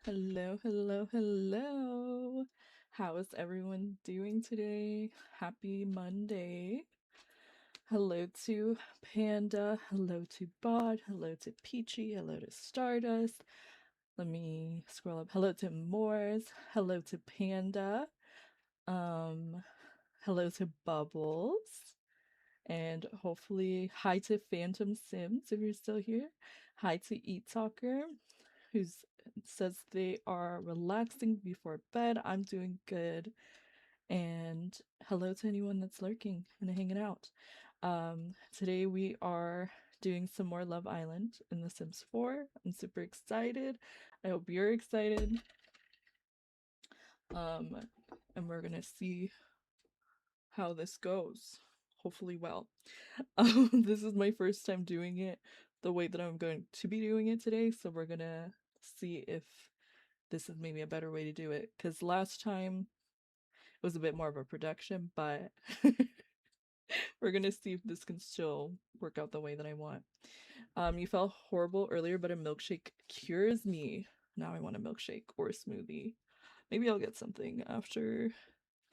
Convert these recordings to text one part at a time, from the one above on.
Hello, hello, hello. How is everyone doing today? Happy Monday. Hello to Panda, hello to Bod, hello to Peachy, hello to Stardust. Let me scroll up. Hello to Moors, hello to Panda, um, hello to Bubbles, and hopefully hi to Phantom Sims if you're still here. Hi to Eat Talker, who says they are relaxing before bed. I'm doing good. And hello to anyone that's lurking and hanging out. Today we are doing some more Love Island in The Sims 4. I'm super excited. I hope you're excited. Um, and we're gonna see how this goes. Hopefully well. This is my first time doing it the way that I'm going to be doing it today, so we're gonna see if this is maybe a better way to do it. Because last time it was a bit more of a production, but we're gonna see if this can still work out the way that I want. You felt horrible earlier, but a milkshake cures me. Now I want a milkshake or a smoothie. Maybe I'll get something after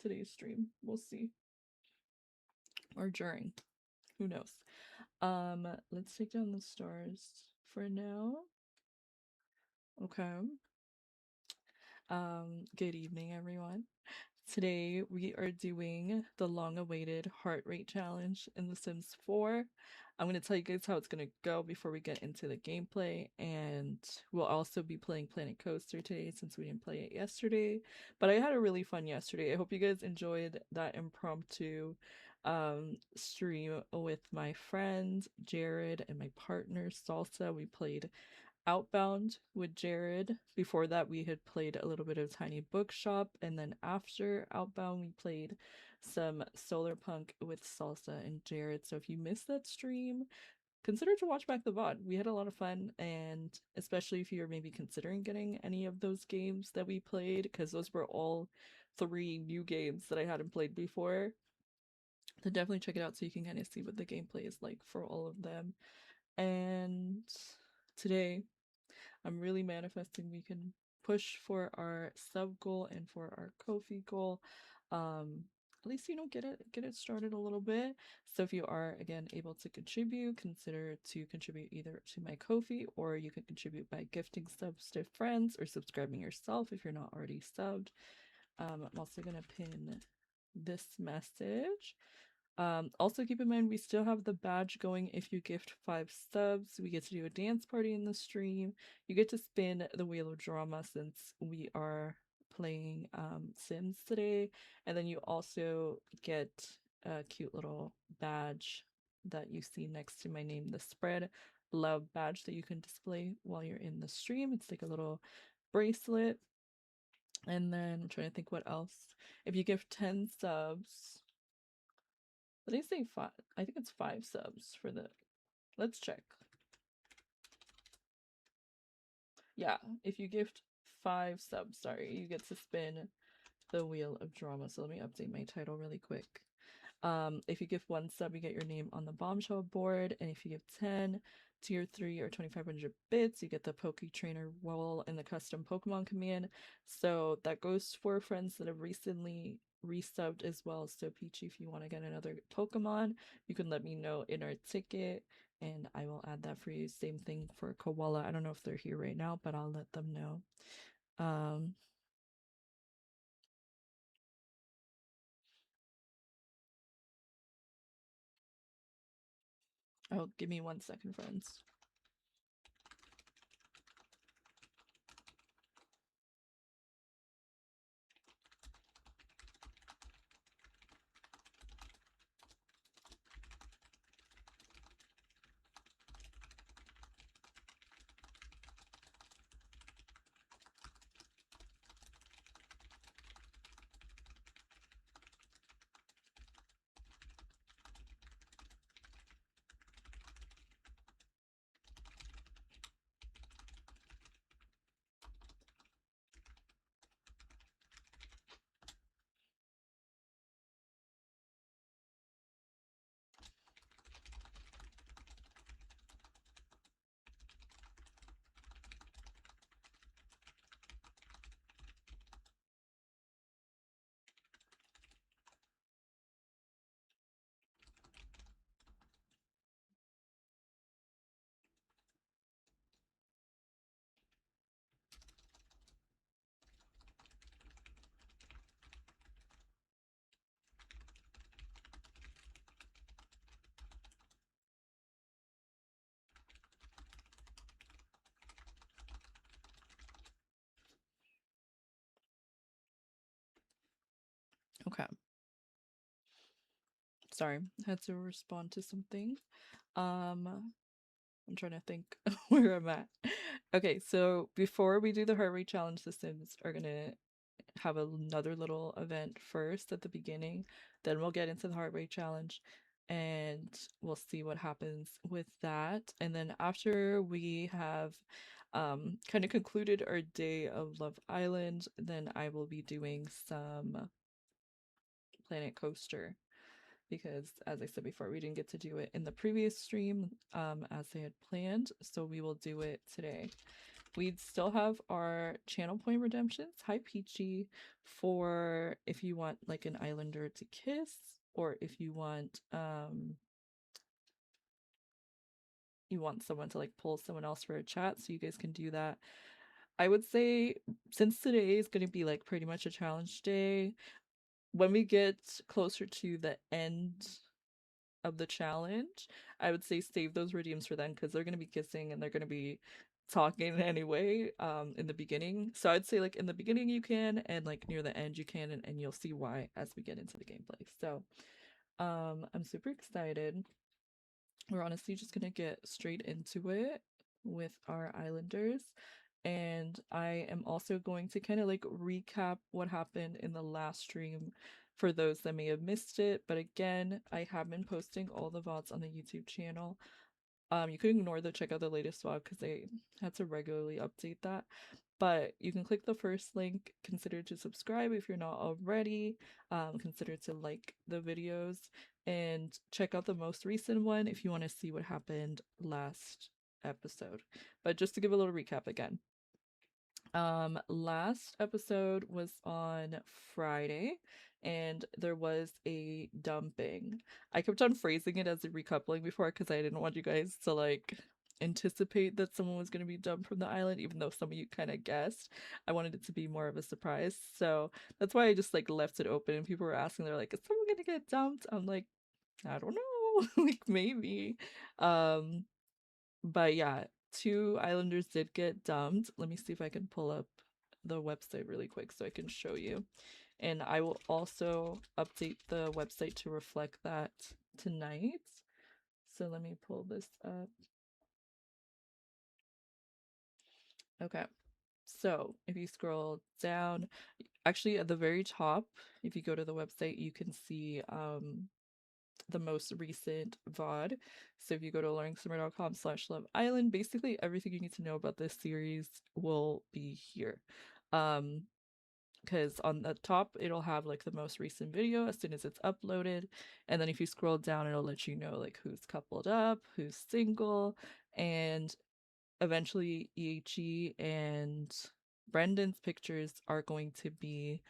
today's stream. We'll see. Or during. Who knows? Let's take down the stars for now. Okay. Good evening, everyone. Today we are doing the long-awaited heart rate challenge in The Sims 4. I'm going to tell you guys how it's going to go before we get into the gameplay, and we'll also be playing Planet Coaster today since we didn't play it yesterday. But I had a really fun yesterday. I hope you guys enjoyed that impromptu stream with my friend Jared and my partner Salsa. We played Outbound with Jared. Before that, we had played a little bit of Tiny Bookshop, and then after Outbound, we played some Solar Punk with Salsa and Jared. So if you missed that stream, consider to watch back the VOD. We had a lot of fun, and especially if you're maybe considering getting any of those games that we played, because those were all 3 new games that I hadn't played before. Then definitely check it out so you can kind of see what the gameplay is like for all of them. And today I'm really manifesting we can push for our sub goal and for our Ko-fi goal. At least get it started a little bit. So if you are again able to contribute, consider to contribute either to my Ko-fi, or you can contribute by gifting subs to friends or subscribing yourself if you're not already subbed. I'm also gonna pin this message. Also keep in mind we still have the badge going. If you gift 5 subs, we get to do a dance party in the stream. You get to spin the wheel of drama since we are playing Sims today, and then you also get a cute little badge that you see next to my name, the spread love badge, that you can display while you're in the stream. It's like a little bracelet. And then I'm trying to think what else. If you give 10 subs, did they say 5? I think it's 5 subs for the. Let's check. Yeah, if you gift 5 subs, sorry, you get to spin the wheel of drama. So let me update my title really quick. If you give 1 sub, you get your name on the bombshell board, and if you give 10 tier 3 or 2500 bits, you get the Poke Trainer wall and the custom Pokemon command. So that goes for friends that have recently resubbed as well. So Peachy, if you want to get another Pokemon, you can let me know in our ticket and I will add that for you. Same thing for Koala. I don't know if they're here right now, but I'll let them know. Oh, give me 1 second, friends. Okay. Sorry, had to respond to something. I'm trying to think where I'm at. Okay, so before we do the heart rate challenge, the Sims are gonna have another little event first at the beginning. Then we'll get into the heart rate challenge and we'll see what happens with that. And then after we have kind of concluded our day of Love Island, then I will be doing some Planet Coaster because, as I said before, we didn't get to do it in the previous stream as they had planned, so we will do it today. We'd still have our channel point redemptions. Hi Peachy, for if you want like an islander to kiss, or if you want someone to like pull someone else for a chat, so you guys can do that. I would say since today is going to be like pretty much a challenge day, when we get closer to the end of the challenge, I would say save those redeems for them because they're going to be kissing and they're going to be talking anyway in the beginning. So I'd say like in the beginning you can, and like near the end you can, and you'll see why as we get into the gameplay. So I'm super excited. We're honestly just gonna get straight into it with our islanders, and I am also going to kind of like recap what happened in the last stream for those that may have missed it. But again, I have been posting all the VODs on the YouTube channel. You could ignore the check out the latest VOD because they had to regularly update that. But you can click the first link, consider to subscribe if you're not already, consider to like the videos, and check out the most recent one if you want to see what happened last episode. But just to give a little recap again. Last episode was on Friday and there was a dumping. I kept on phrasing it as a recoupling before because I didn't want you guys to like anticipate that someone was going to be dumped from the island, even though some of you kind of guessed. I wanted it to be more of a surprise, so that's why I just like left it open, and people were asking, they're like, is someone gonna get dumped? I'm like, I don't know. Like maybe. But yeah, two islanders did get dumped. Let me see if I can pull up the website really quick so I can show you. And I will also update the website to reflect that tonight. So let me pull this up. Okay. So if you scroll down, actually at the very top, if you go to the website, you can see the most recent VOD. So if you go to AlluringSimmer.com/Love Island, basically everything you need to know about this series will be here. Because on the top it'll have like the most recent video as soon as it's uploaded, and then if you scroll down it'll let you know like who's coupled up, who's single, and eventually EHE and Brendan's pictures are going to be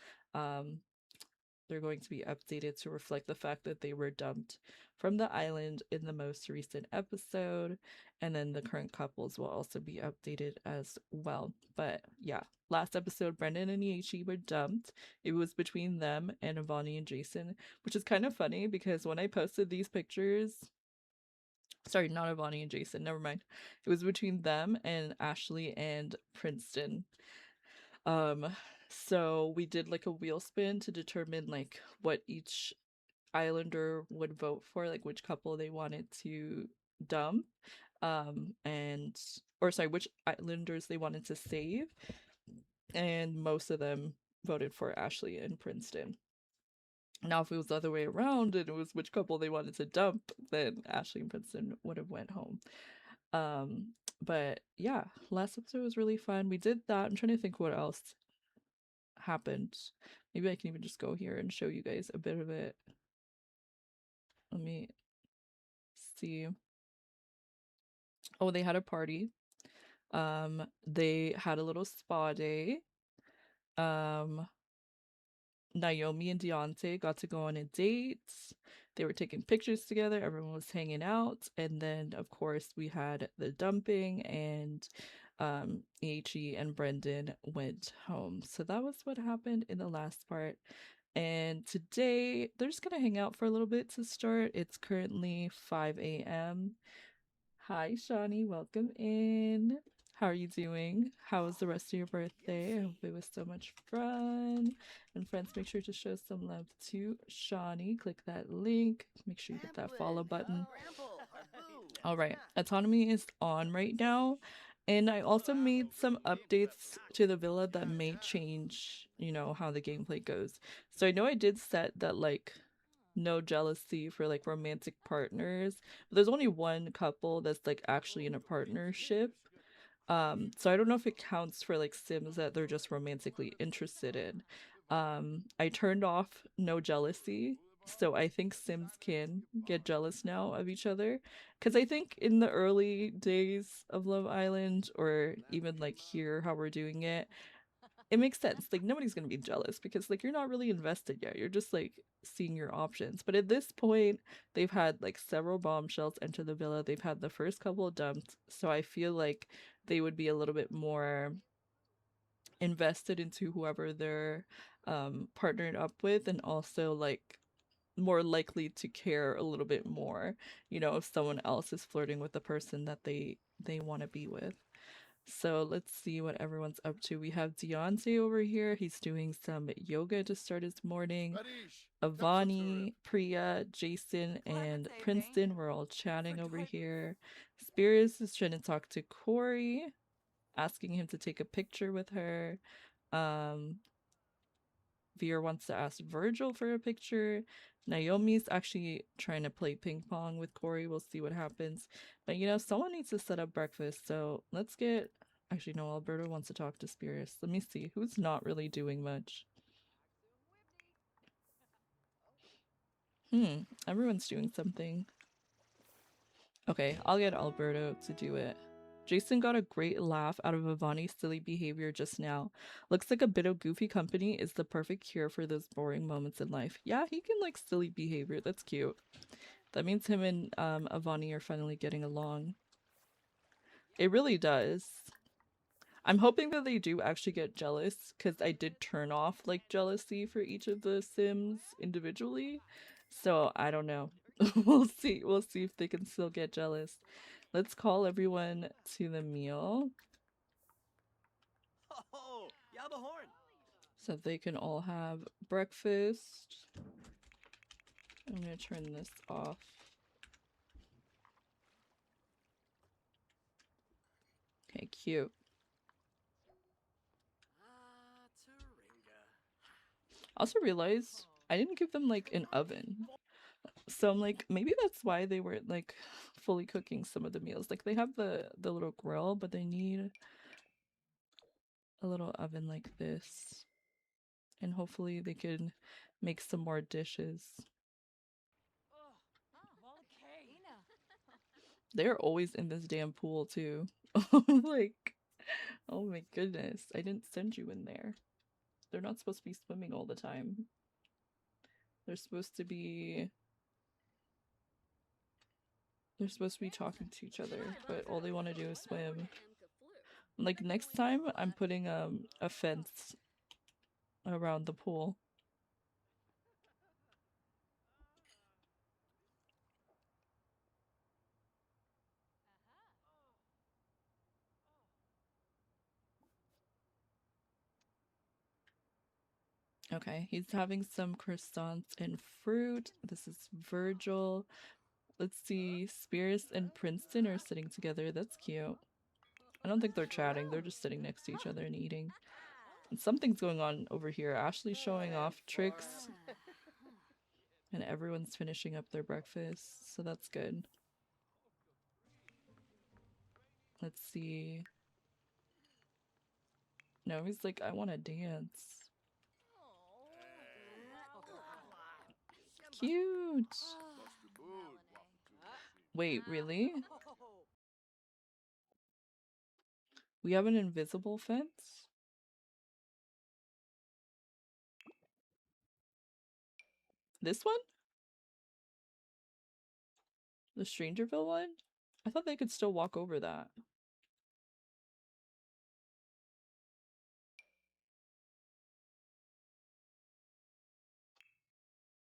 they're going to be updated to reflect the fact that they were dumped from the island in the most recent episode, and then the current couples will also be updated as well. But yeah, last episode Brendan and Yechi were dumped. It was between them and Avani and Jason, which is kind of funny because when I posted these pictures, sorry, not Avani and Jason, never mind, it was between them and Ashley and Princeton. So we did like a wheel spin to determine like what each islander would vote for, like which couple they wanted to dump, and or sorry, which islanders they wanted to save, and most of them voted for Ashley and Princeton. Now if it was the other way around and it was which couple they wanted to dump, then Ashley and Princeton would have went home. But yeah, last episode was really fun. We did that. I'm trying to think what else happened. Maybe I can even just go here and show you guys a bit of it. Let me see. Oh, they had a party. They had a little spa day. Naomi and Deontay got to go on a date. They were taking pictures together. Everyone was hanging out. And then, of course, we had the dumping, and H.E. and Brendan went home. So that was what happened in the last part. And today, they're just going to hang out for a little bit to start. It's currently 5 a.m. Hi, Shawnee. Welcome in. How are you doing? How was the rest of your birthday? I hope it was so much fun. And friends, make sure to show some love to Shawnee. Click that link. Make sure you hit that follow button. Alright, autonomy is on right now. And I also made some updates to the villa that may change, you know, how the gameplay goes. So I know I did set that, like, no jealousy for like romantic partners, but there's only one couple that's like actually in a partnership. So I don't know if it counts for like sims that they're just romantically interested in. I turned off no jealousy, so I think sims can get jealous now of each other, because I think in the early days of Love Island, or even like here how we're doing it, it makes sense. Like nobody's gonna be jealous because like you're not really invested yet. You're just like seeing your options. But at this point, they've had like several bombshells enter the villa. They've had the first couple dumped. So I feel like they would be a little bit more invested into whoever they're partnered up with, and also like more likely to care a little bit more, you know, if someone else is flirting with the person that they want to be with. So let's see what everyone's up to. We have Deontay over here. He's doing some yoga to start his morning. Avani, Priya, Jason, and Princeton, we're all chatting over here. Spears is trying to talk to Corey, asking him to take a picture with her. Veer wants to ask Virgil for a picture. Naomi's actually trying to play ping pong with Corey. We'll see what happens. But you know, someone needs to set up breakfast. So let's get. Actually, no, Alberto wants to talk to Spirits. Let me see. Who's not really doing much? Everyone's doing something. Okay, I'll get Alberto to do it. Jason got a great laugh out of Ivani's silly behavior just now. Looks like a bit of goofy company is the perfect cure for those boring moments in life. Yeah, he can like silly behavior. That's cute. That means him and Ivani are finally getting along. It really does. I'm hoping that they do actually get jealous, because I did turn off like jealousy for each of the Sims individually. So I don't know. We'll see. We'll see if they can still get jealous. Let's call everyone to the meal so they can all have breakfast. I'm gonna turn this off. Okay, cute. I also realized I didn't give them like an oven. So I'm like, maybe that's why they weren't like fully cooking some of the meals. Like they have the little grill, but they need a little oven like this. And hopefully they can make some more dishes. They're always in this damn pool too. Like, oh my goodness, I didn't send you in there. They're not supposed to be swimming all the time. They're supposed to be talking to each other, but all they want to do is swim. Like next time I'm putting a fence around the pool. Okay, he's having some croissants and fruit. This is Virgil. Let's see, Spears and Princeton are sitting together. That's cute. I don't think they're chatting. They're just sitting next to each other and eating. And something's going on over here. Ashley's showing off tricks. And everyone's finishing up their breakfast, so that's good. Let's see. No, he's like, I want to dance. Cute. Wait, really? We have an invisible fence? This one? The Strangerville one? I thought they could still walk over that.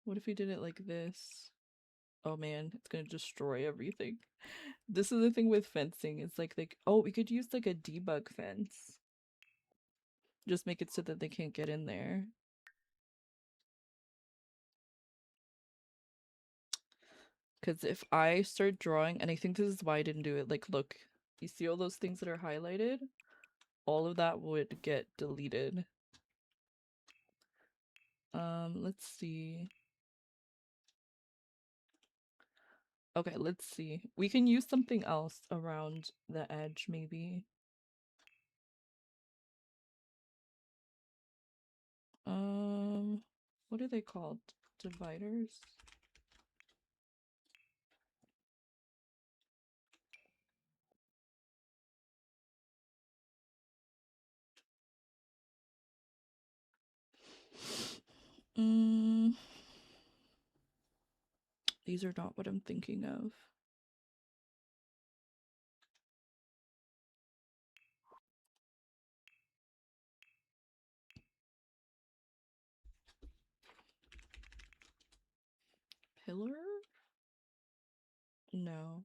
What if we did it like this? Oh man, it's gonna destroy everything. This is the thing with fencing. It's like oh, we could use like a debug fence. Just make it so that they can't get in there. Because if I start drawing, and I think this is why I didn't do it, like, look, you see all those things that are highlighted? All of that would get deleted. Let's see. Okay, let's see. We can use something else around the edge, maybe. What are they called? Dividers? These are not what I'm thinking of. Pillar? No.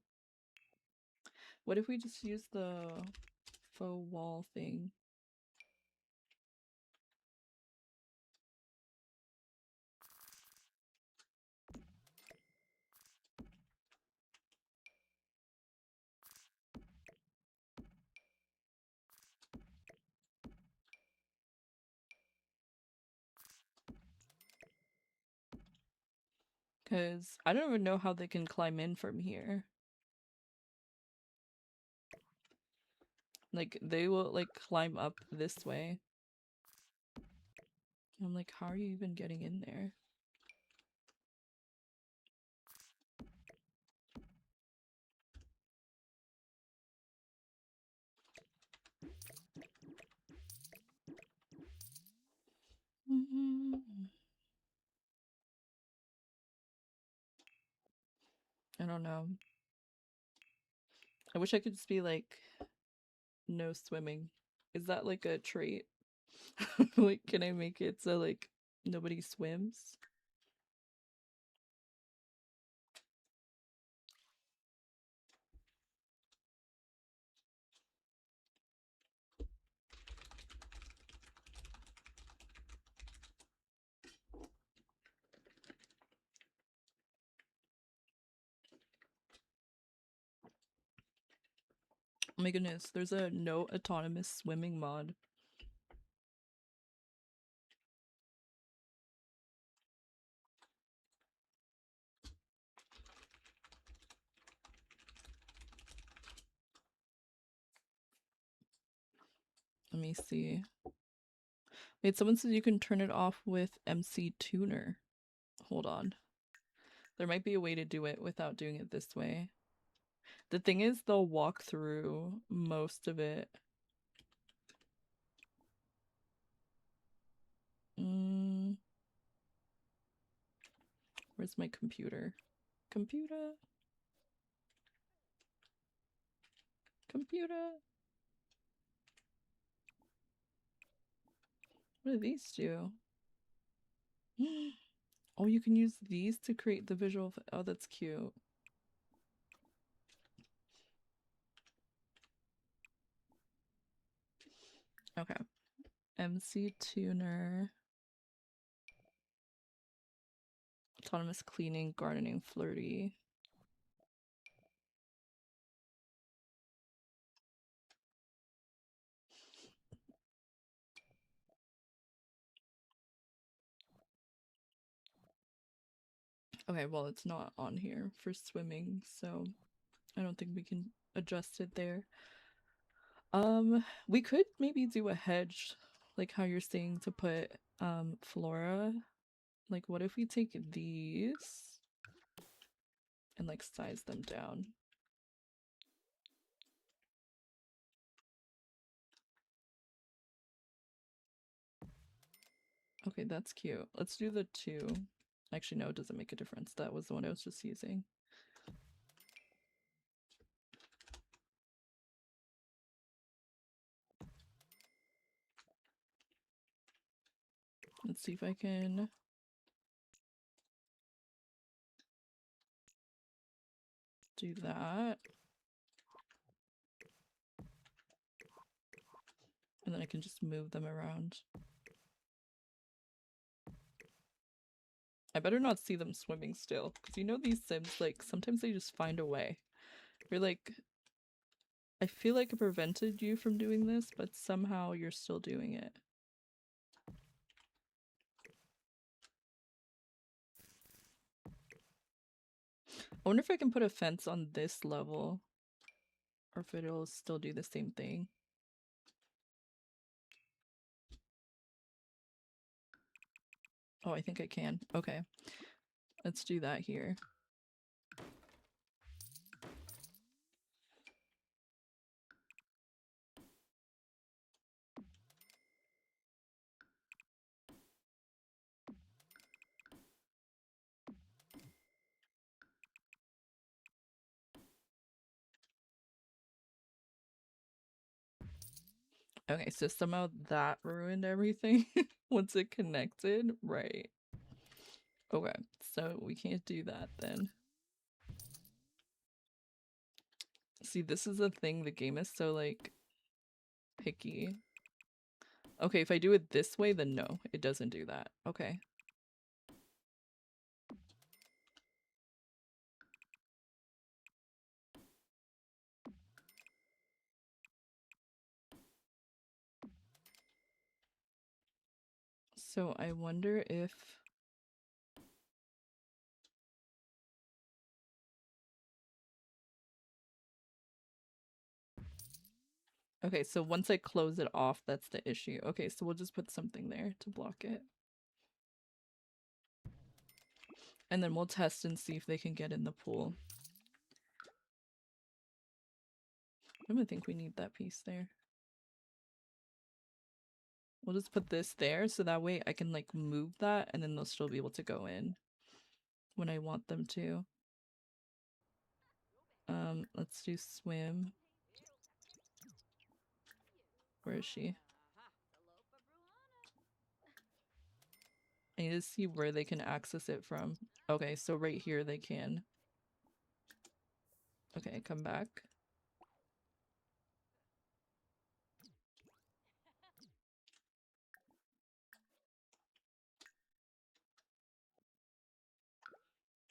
What if we just use the faux wall thing? Because I don't even know how they can climb in from here. Like, they will, like, climb up this way. I'm like, how are you even getting in there? I don't know. I wish I could just be like, no swimming. Is that like a trait? Like, can I make it so like nobody swims? Oh my goodness, there's a no autonomous swimming mod. Let me see. Wait, someone says you can turn it off with MC Tuner. Hold on. There might be a way to do it without doing it this way. The thing is, they'll walk through most of it. Where's my computer? Computer? Computer? What do these do? Oh, you can use these to create the visual. Oh, that's cute. Okay. MC Tuner. Autonomous cleaning, gardening, flirty. Okay, well, it's not on here for swimming, so I don't think we can adjust it there. We could maybe do a hedge, like how you're saying to put flora. Like, what if we take these and like size them down? Okay, that's cute. Let's do the 2. Actually, no, it doesn't make a difference. That was the one I was just using. Let's see if I can do that. And then I can just move them around. I better not see them swimming still, because you know these Sims, like, sometimes they just find a way. You're like, I feel like it prevented you from doing this, but somehow you're still doing it. I wonder if I can put a fence on this level, or if it'll still do the same thing. Oh, I think I can. Okay. Let's do that here. Okay, so somehow that ruined everything once it connected. Right. Okay, so we can't do that then. See, this is the thing, the game is so, like, picky. Okay, if I do it this way, then no, it doesn't do that. Okay. So I wonder if... Okay, so once I close it off, that's the issue. Okay, so we'll just put something there to block it. And then we'll test and see if they can get in the pool. I don't think we need that piece there. We'll just put this there so that way I can, like, move that and then they'll still be able to go in when I want them to. Let's do swim. Where is she? I need to see where they can access it from. Okay, so right here they can. Okay, come back.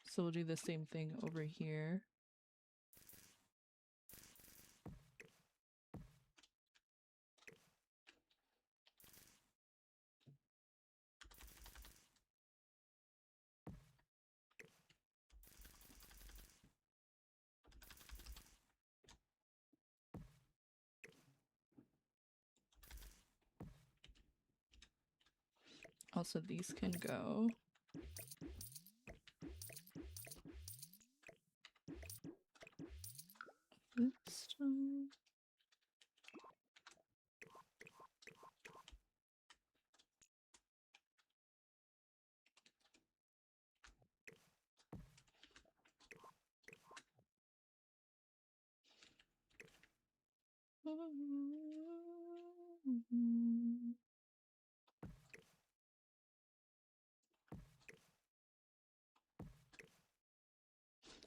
So we'll do the same thing over here. Also, these can go. This time.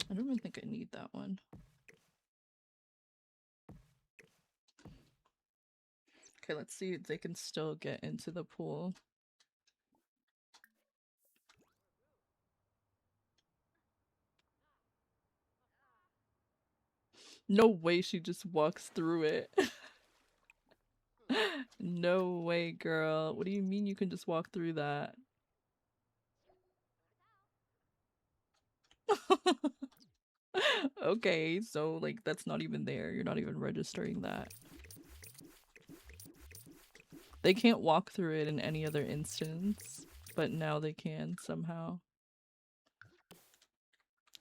I don't even think I need that one. Okay, let's see if they can still get into the pool. No way she just walks through it. No way, girl. What do you mean you can just walk through that? Okay, so, like, that's not even there. You're not even registering that. They can't walk through it in any other instance, but now they can somehow.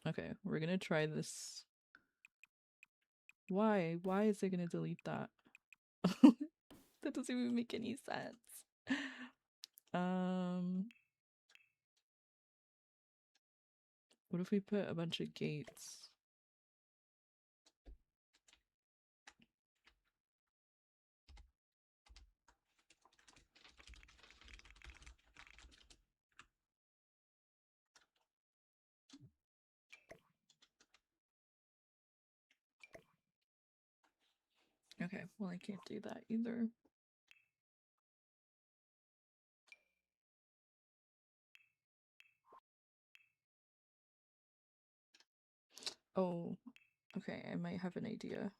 Okay, we're gonna try this. Why? Why is it gonna delete that? That doesn't even make any sense. What if we put a bunch of gates? Okay, well, I can't do that either. Oh, okay, I might have an idea.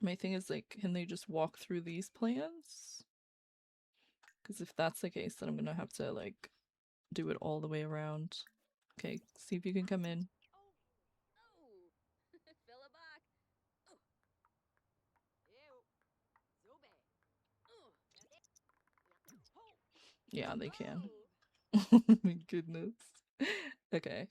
My thing is, like, can they just walk through these plans? Because if that's the case, then I'm gonna have to, like, do it all the way around. Okay, see if you can come in. Yeah, they can. Oh my goodness. Okay.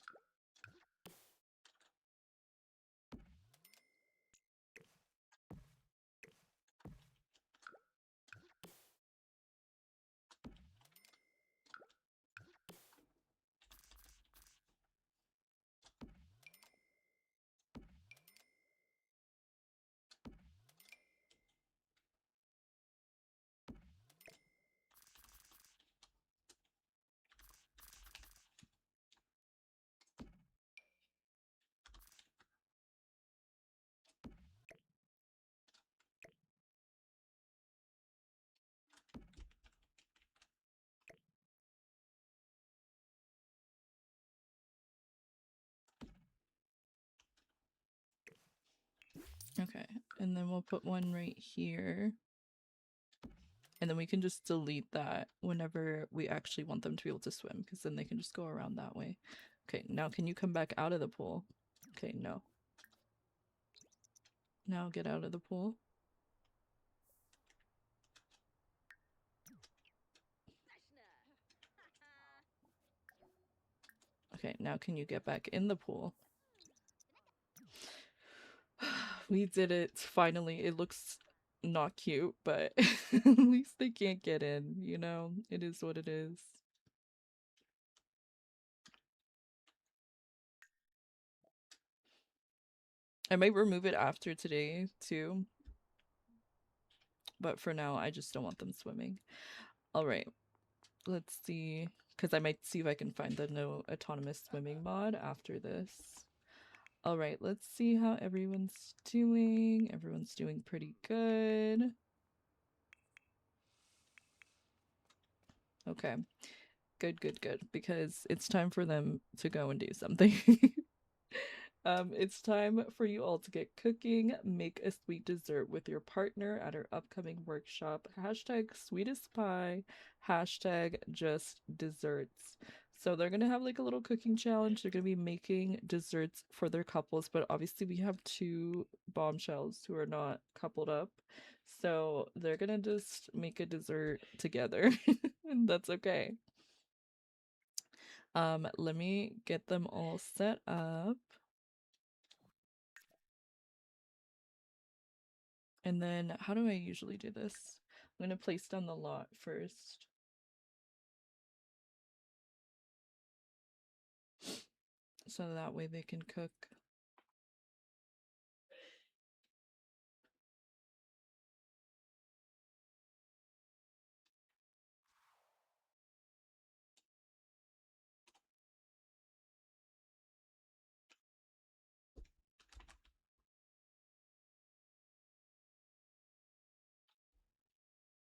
Okay, and then we'll put one right here. And then we can just delete that whenever we actually want them to be able to swim, because then they can just go around that way. Okay, now can you come back out of the pool? Okay, no. Now get out of the pool. Okay, now can you get back in the pool? We did it, finally. It looks not cute, but at least they can't get in, you know? It is what it is. I might remove it after today, too. But for now, I just don't want them swimming. Alright, let's see. Because I might see if I can find the no autonomous swimming mod after this. Alright, let's see how everyone's doing. Everyone's doing pretty good. Okay. Good, good, good. Because it's time for them to go and do something. It's time for you all to get cooking. Make a sweet dessert with your partner at our upcoming workshop. Hashtag sweetest pie. Hashtag just desserts. So they're gonna have like a little cooking challenge. They're gonna be making desserts for their couples, but obviously we have two bombshells who are not coupled up. So they're gonna just make a dessert together. And that's okay. Let me get them all set up. And then how do I usually do this? I'm gonna place down the lot first. So that way they can cook.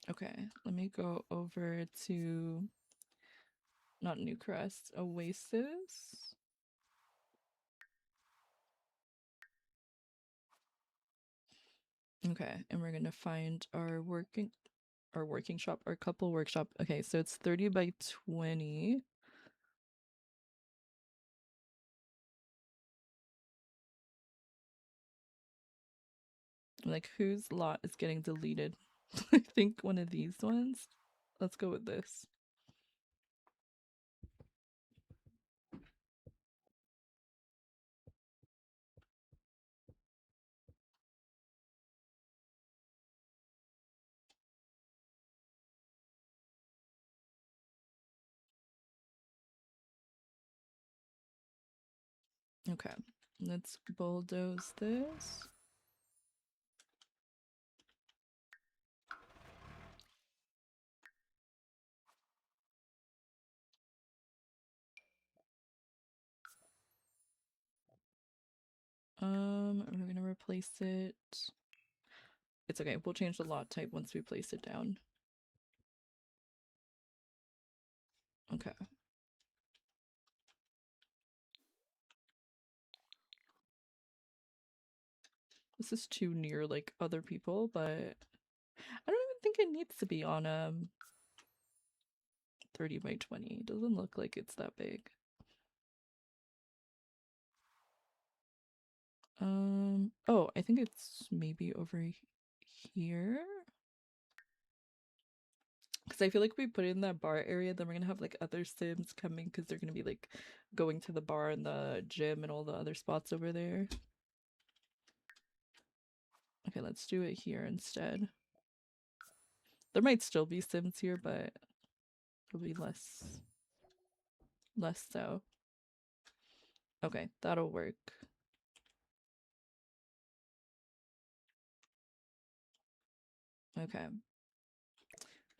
Okay, let me go over to not Newcrest, Oasis. Okay, and we're gonna find our working shop, our couple workshop. Okay, so it's 30 by 20. Like, whose lot is getting deleted? I think one of these ones. Let's go with this. Okay. Let's bulldoze this. We're gonna replace it. It's okay, we'll change the lot type once we place it down. Okay. This is too near like other people, but I don't even think it needs to be on 30 by 20. It doesn't look like it's that big. Oh, I think it's maybe over here. Because I feel like if we put it in that bar area, then we're gonna have like other Sims coming because they're gonna be like going to the bar and the gym and all the other spots over there. Okay, let's do it here instead. There might still be Sims here, but it'll be less so. Okay, that'll work. Okay.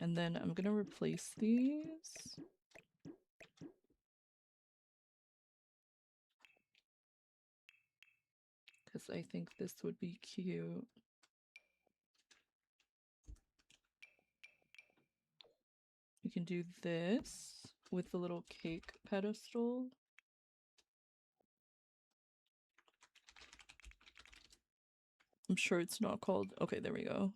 And then I'm gonna replace these. Because I think this would be cute. We can do this with the little cake pedestal. I'm sure it's not called. Okay, there we go.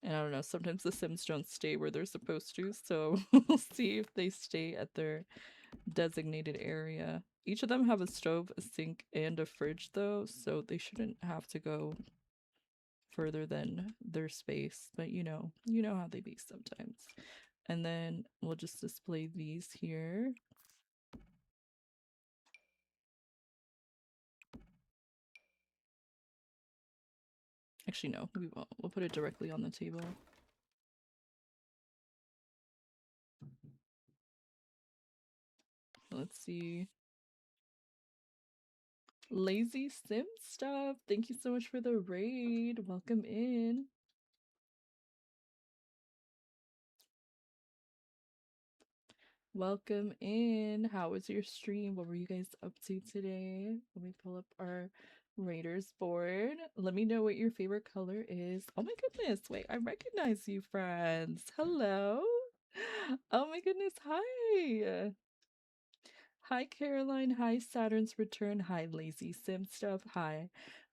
And I don't know, sometimes the Sims don't stay where they're supposed to, so we'll see if they stay at their designated area. Each of them have a stove, a sink, and a fridge though, so they shouldn't have to go further than their space, but you know how they be sometimes. And then we'll just display these here. Actually, no, we won't. We'll put it directly on the table. Let's see. Lazy Sim Stuff, thank you so much for the raid. Welcome in. Welcome in. How was your stream? What were you guys up to today? Let me pull up our Raiders board. Let me know what your favorite color is. Oh my goodness. Wait, I recognize you, friends. Hello. Oh my goodness. Hi. Hi, Caroline. Hi, Saturn's Return. Hi, Lazy Sim Stuff. Hi,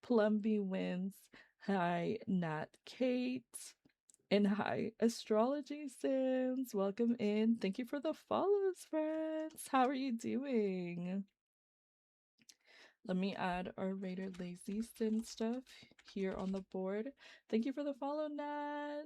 Plumby Wins. Hi, Nat Kate. And hi, Astrology Sims. Welcome in. Thank you for the follows, friends. How are you doing? Let me add our Raider Lazy Sim Stuff here on the board. Thank you for the follow, Nat.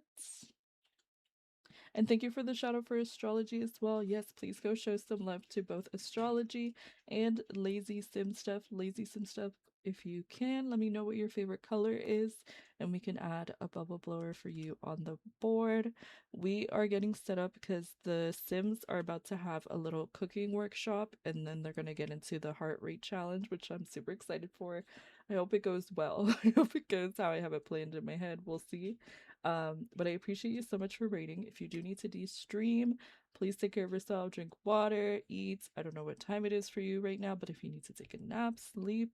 And thank you for the shout out for astrology as well. Yes, please go show some love to both astrology and Lazy Sim Stuff. Lazy Sim Stuff, if you can, let me know what your favorite color is, and we can add a bubble blower for you on the board. We are getting set up because the Sims are about to have a little cooking workshop, and then they're going to get into the heart rate challenge, which I'm super excited for. I hope it goes well. I hope it goes how I have it planned in my head. We'll see. But I appreciate you so much for rating. If you do need to de-stream, please take care of yourself, drink water, eat. I don't know what time it is for you right now, but if you need to take a nap, sleep,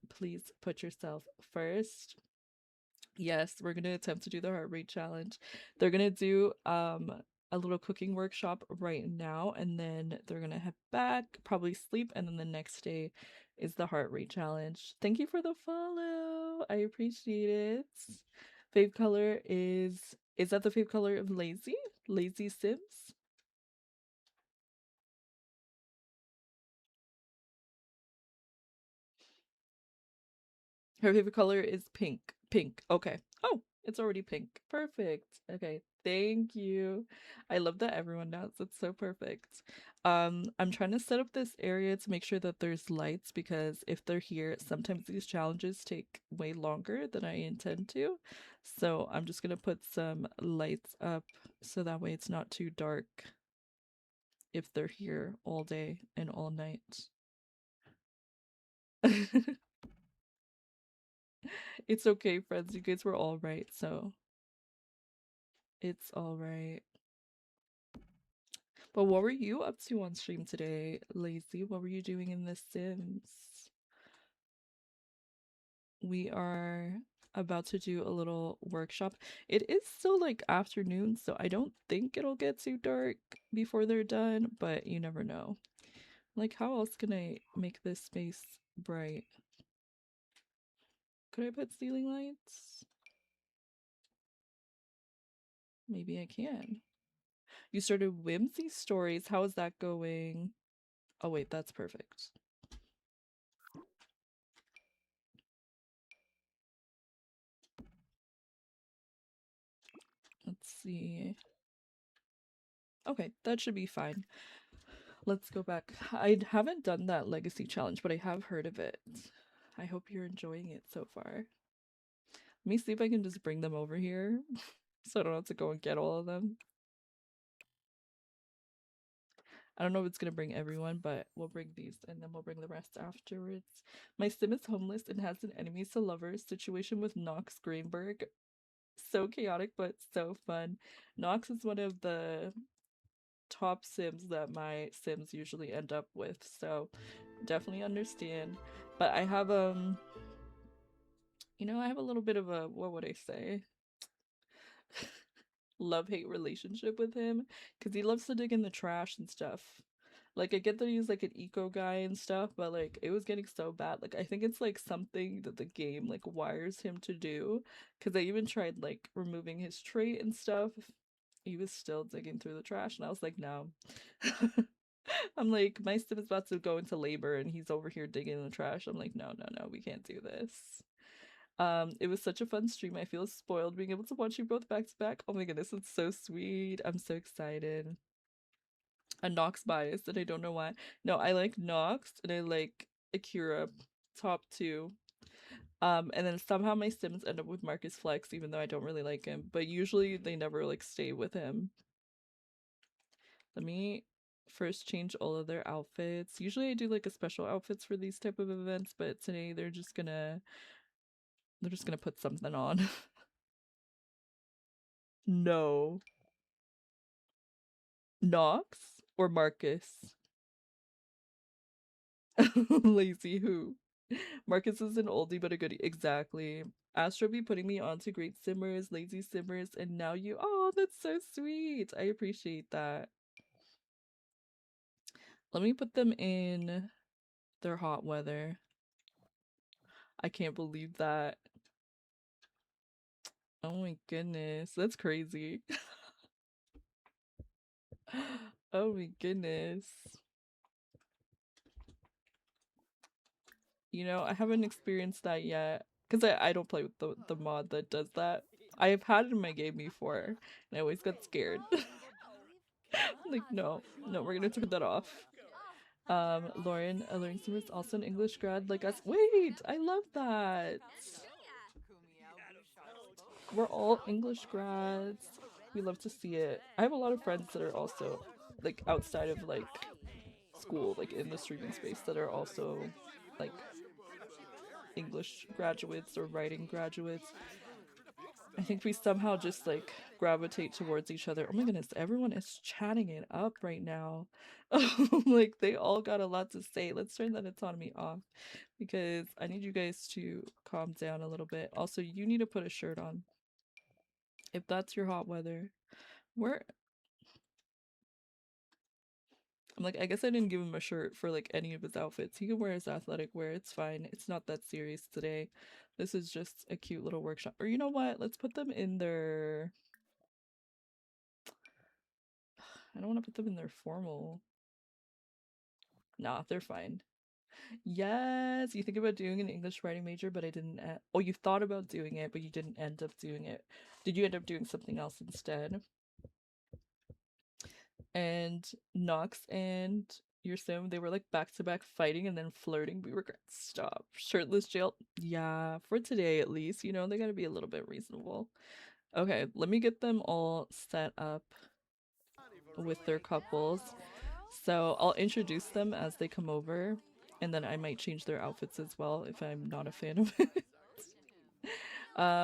please put yourself first. Yes, we're gonna attempt to do the heart rate challenge. They're gonna do a little cooking workshop right now, and then they're gonna head back, probably sleep, and then the next day is the heart rate challenge. Thank you for the follow. I appreciate it. Fave color is that the fave color of Lazy? Lazy Sims? Her favorite color is pink. Pink. Okay. Oh, It's already pink. Perfect. Okay, thank you. I love that everyone knows. It's so perfect. I'm trying to set up this area to make sure that there's lights because if they're here, sometimes these challenges take way longer than I intend to. So I'm just gonna put some lights up so that way it's not too dark if they're here all day and all night. It's okay, friends. You guys were all right, so it's all right. But what were you up to on stream today, Lazy? What were you doing in The Sims? We are about to do a little workshop. It is still like afternoon, so I don't think it'll get too dark before they're done, but you never know. Like, how else can I make this space bright? Could I put ceiling lights? Maybe I can. You started Whimsy Stories. How is that going? Oh, wait, that's perfect. Let's see. Okay, that should be fine. Let's go back. I haven't done that legacy challenge, but I have heard of it. I hope you're enjoying it so far. Let me see if I can just bring them over here so I don't have to go and get all of them. I don't know if it's gonna bring everyone, but we'll bring these and then we'll bring the rest afterwards. My sim is homeless and has an enemies to lovers situation with Knox Greenberg. So chaotic, but so fun. Knox is one of the top sims that my sims usually end up with, so definitely understand. But I have I have a little bit of a, what would I say, love-hate relationship with him because he loves to dig in the trash and stuff. Like, I get that he's like an eco guy and stuff, but like it was getting so bad. Like, I think it's like something that the game like wires him to do because I even tried like removing his trait and stuff. He was still digging through the trash and I was like, no. I'm like, my sim is about to go into labor and he's over here digging in the trash. I'm like, no, no, no, we can't do this. It was such a fun stream. I feel spoiled being able to watch you both back to back. Oh my goodness, it's so sweet. I'm so excited. A Nox bias, and I don't know why. No, I like Nox and I like Akira, top two. And then somehow my Sims end up with Marcus Flex, even though I don't really like him. But usually they never like stay with him. Let me first change all of their outfits. Usually I do like a special outfits for these type of events, but today they're just gonna put something on. No. Knox or Marcus? Lazy who? Marcus is an oldie but a goodie. Exactly. Astro be putting me on to great simmers, lazy simmers, and now you. Oh, that's so sweet. I appreciate that. Let me put them in their hot weather. I can't believe that. Oh my goodness. That's crazy. Oh my goodness. I haven't experienced that yet because I don't play with the mod that does that. I've had it in my game before and I always got scared. Like, no, no, we're gonna turn that off. Lauren, AlluringSimmer is also an English grad like us. Wait, I love that. We're all English grads. We love to see it. I have a lot of friends that are also like outside of like school, like in the streaming space, that are also like English graduates or writing graduates. I think we somehow just like gravitate towards each other. Oh my goodness, everyone is chatting it up right now. Like they all got a lot to say. Let's turn that autonomy off because I need you guys to calm down a little bit. Also, you need to put a shirt on if that's your hot weather. Where I'm like, I guess I didn't give him a shirt for like any of his outfits. He can wear his athletic wear. It's fine. It's not that serious today. This is just a cute little workshop. Or you know what? Let's put them in their I don't want to put them in their formal. Nah, they're fine. Yes, you think about doing an English writing major, but I didn't. Oh, you thought about doing it, but you didn't end up doing it. Did you end up doing something else instead? And Nox and your sim, they were like back to back fighting and then flirting. We were stop shirtless jail. Yeah, for today at least. You know they gotta be a little bit reasonable. Okay, let me get them all set up with their couples. So I'll introduce them as they come over, and then I might change their outfits as well if I'm not a fan of it.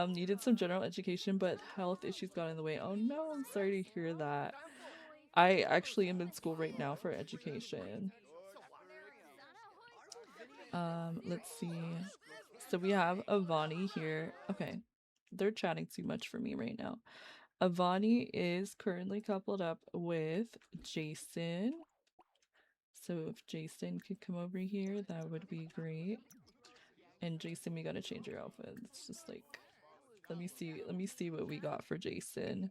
Needed some general education, but health issues got in the way. Oh no, I'm sorry to hear that. I actually am in school right now for education. Let's see. So we have Avani here. Okay, they're chatting too much for me right now. Avani is currently coupled up with Jason. So if Jason could come over here, that would be great. And Jason, we gotta change your outfit. It's just like, let me see what we got for Jason.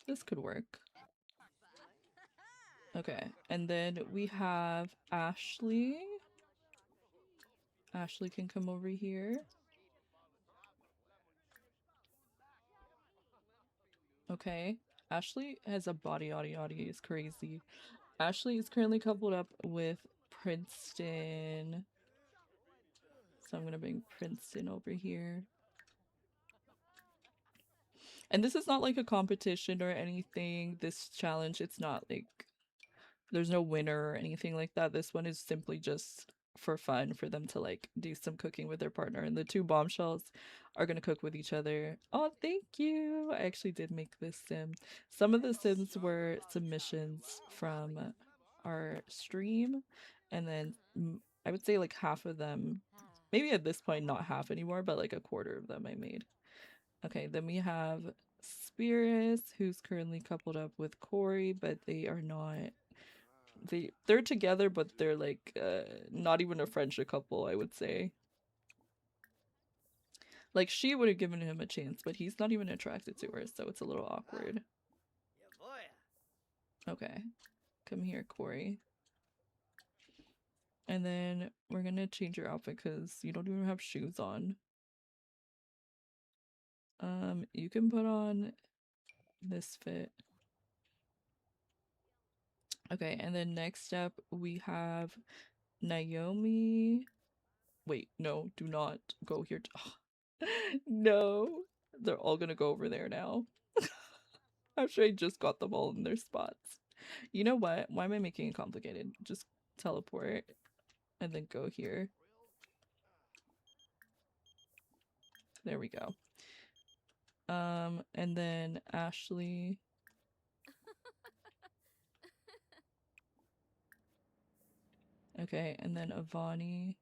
This could work. Okay, and then we have Ashley. Ashley can come over here. Okay, Ashley has a body, is crazy. Ashley is currently coupled up with Princeton. So I'm gonna bring Princeton over here. And this is not like a competition or anything. This challenge, it's not like there's no winner or anything like that. This one is simply just for fun for them to like do some cooking with their partner. And the two bombshells are gonna cook with each other. Oh, thank you. I actually did make this sim. Some of the sims were submissions from our stream, and then I would say like half of them, maybe at this point not half anymore, but like a quarter of them I made. Okay, then we have Spirits, who's currently coupled up with Corey, but they are not. They're together, but they're like not even a friendship couple, I would say. Like she would have given him a chance, but he's not even attracted to her, so it's a little awkward. Okay, come here, Corey. And then we're gonna change your outfit because you don't even have shoes on. You can put on this fit. Okay, and then next up we have Naomi. Wait, no, do not go here. No, they're all gonna go over there now. I'm sure I just got them all in their spots. You know what? Why am I making it complicated? Just teleport and then go here. There we go. And then Ashley. Okay, and then Avani.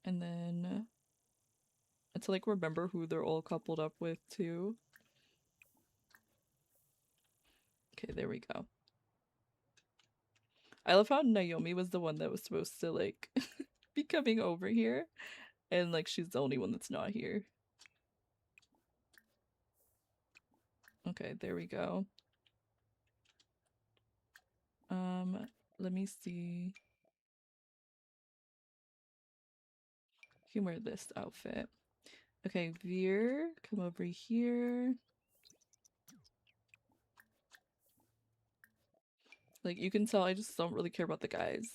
And then it's like remember who they're all coupled up with too. Okay, there we go. I love how Naomi was the one that was supposed to like be coming over here, and like she's the only one that's not here. Okay, there we go. Let me see. You can wear this outfit. Okay, Veer, come over here. Like, you can tell I just don't really care about the guys.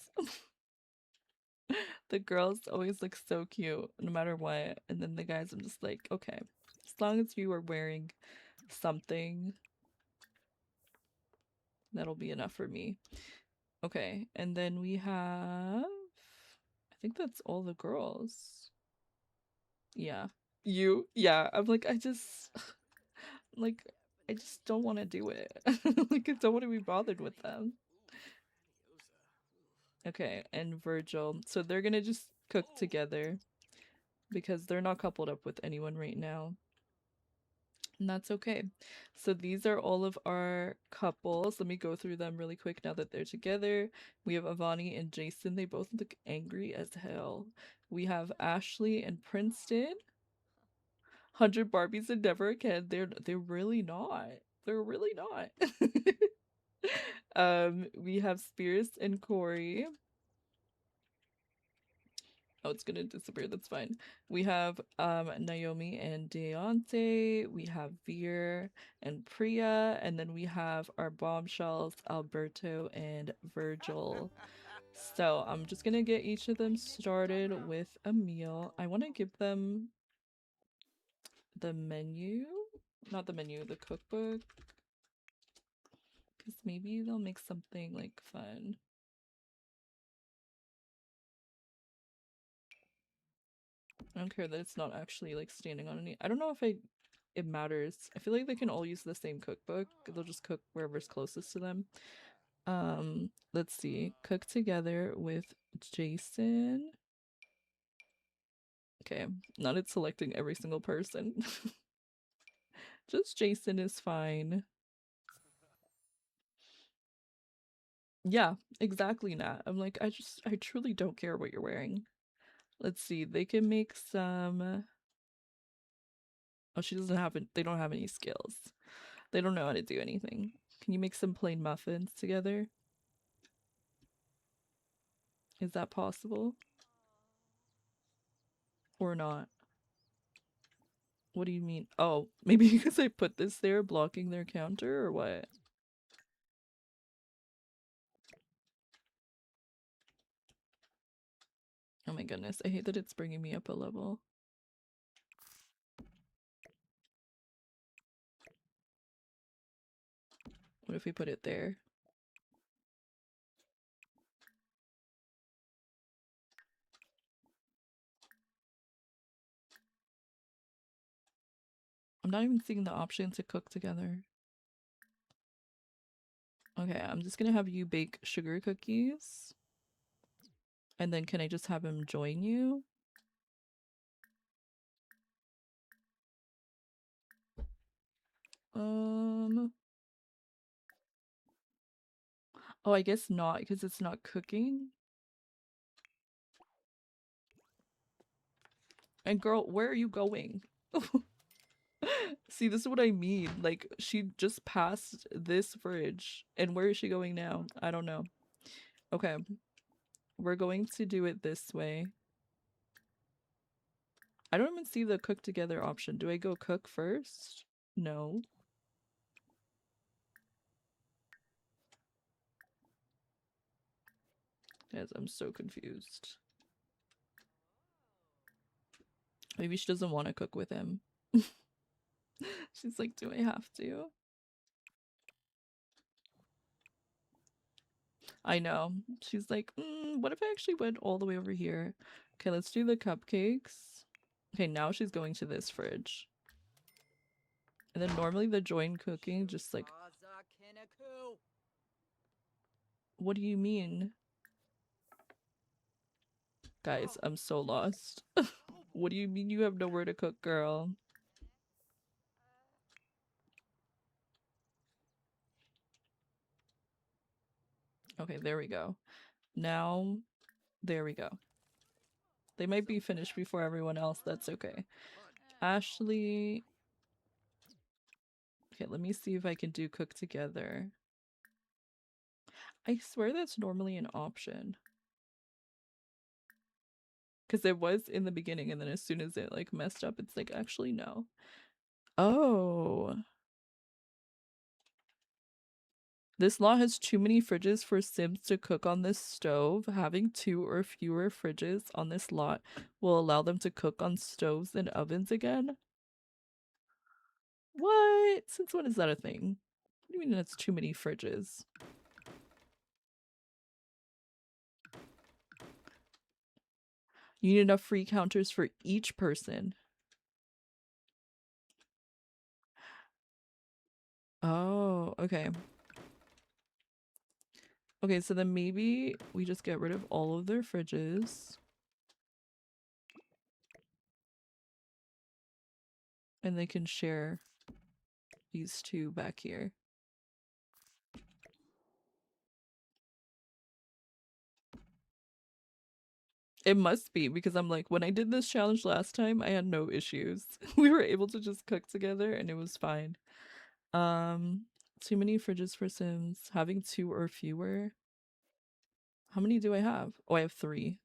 The girls always look so cute, no matter what. And then the guys, I'm just like, okay, as long as you are wearing something, that'll be enough for me. Okay, and then we have... I think that's all the girls. Yeah. You? Yeah, I'm like, I just... like, I just don't want to do it. Like, I don't want to be bothered with them. Okay, and Virgil. So they're gonna just cook together because they're not coupled up with anyone right now. And that's okay. So these are all of our couples. Let me go through them really quick now that they're together. We have Avani and Jason. They both look angry as hell. We have Ashley and Princeton. 100 Barbies and Never Again. They're really not. They're really not. We have Spears and Corey. Oh, it's gonna disappear. That's fine. We have Naomi and Deontay. We have Veer and Priya, and then we have our bombshells, Alberto and Virgil. So I'm just gonna get each of them started with a meal. I want to give them the menu, not the menu, the cookbook, because maybe they'll make something like fun. I don't care that it's not actually like standing on any. I don't know if it matters. I feel like they can all use the same cookbook. They'll just cook wherever's closest to them. Let's see. Cook together with Jason. Okay, not it selecting every single person. Just Jason is fine. Yeah, exactly, Nat. I'm like, I truly don't care what you're wearing. Let's see. They can make some. Oh, she doesn't have it. They don't have any skills. They don't know how to do anything. Can you make some plain muffins together? Is that possible? Or not? What do you mean? Oh, maybe because I put this there blocking their counter or what? Oh my goodness, I hate that it's bringing me up a level. What if we put it there? I'm not even seeing the option to cook together. Okay, I'm just gonna have you bake sugar cookies. And then can I just have him join you? Oh, I guess not, because it's not cooking. And girl, where are you going? See, this is what I mean. Like, she just passed this fridge. And where is she going now? I don't know. Okay. We're going to do it this way. I don't even see the cook together option. Do I go cook first? No. Guys, I'm so confused. Maybe she doesn't want to cook with him. She's like, do I have to? I know. She's like, what if I actually went all the way over here? Okay, let's do the cupcakes. Okay, now she's going to this fridge. And then normally the joint cooking just like... What do you mean? Guys, I'm so lost. What do you mean you have nowhere to cook, girl? Okay, there we go. Now, there we go. They might be finished before everyone else. That's okay. Ashley... Okay, let me see if I can do cook together. I swear that's normally an option. Because it was in the beginning, and then as soon as it like messed up, it's like, actually no. Oh. This law has too many fridges for Sims to cook on this stove. Having 2 or fewer fridges on this lot will allow them to cook on stoves and ovens again. What? Since when is that a thing? What do you mean that's too many fridges? You need enough free counters for each person. Oh, okay. Okay, so then maybe we just get rid of all of their fridges. And they can share. these two back here. It must be, because I'm like, when I did this challenge last time, I had no issues. We were able to just cook together and it was fine. Too many fridges for Sims. Having 2 or fewer. How many do I have? Oh, I have 3.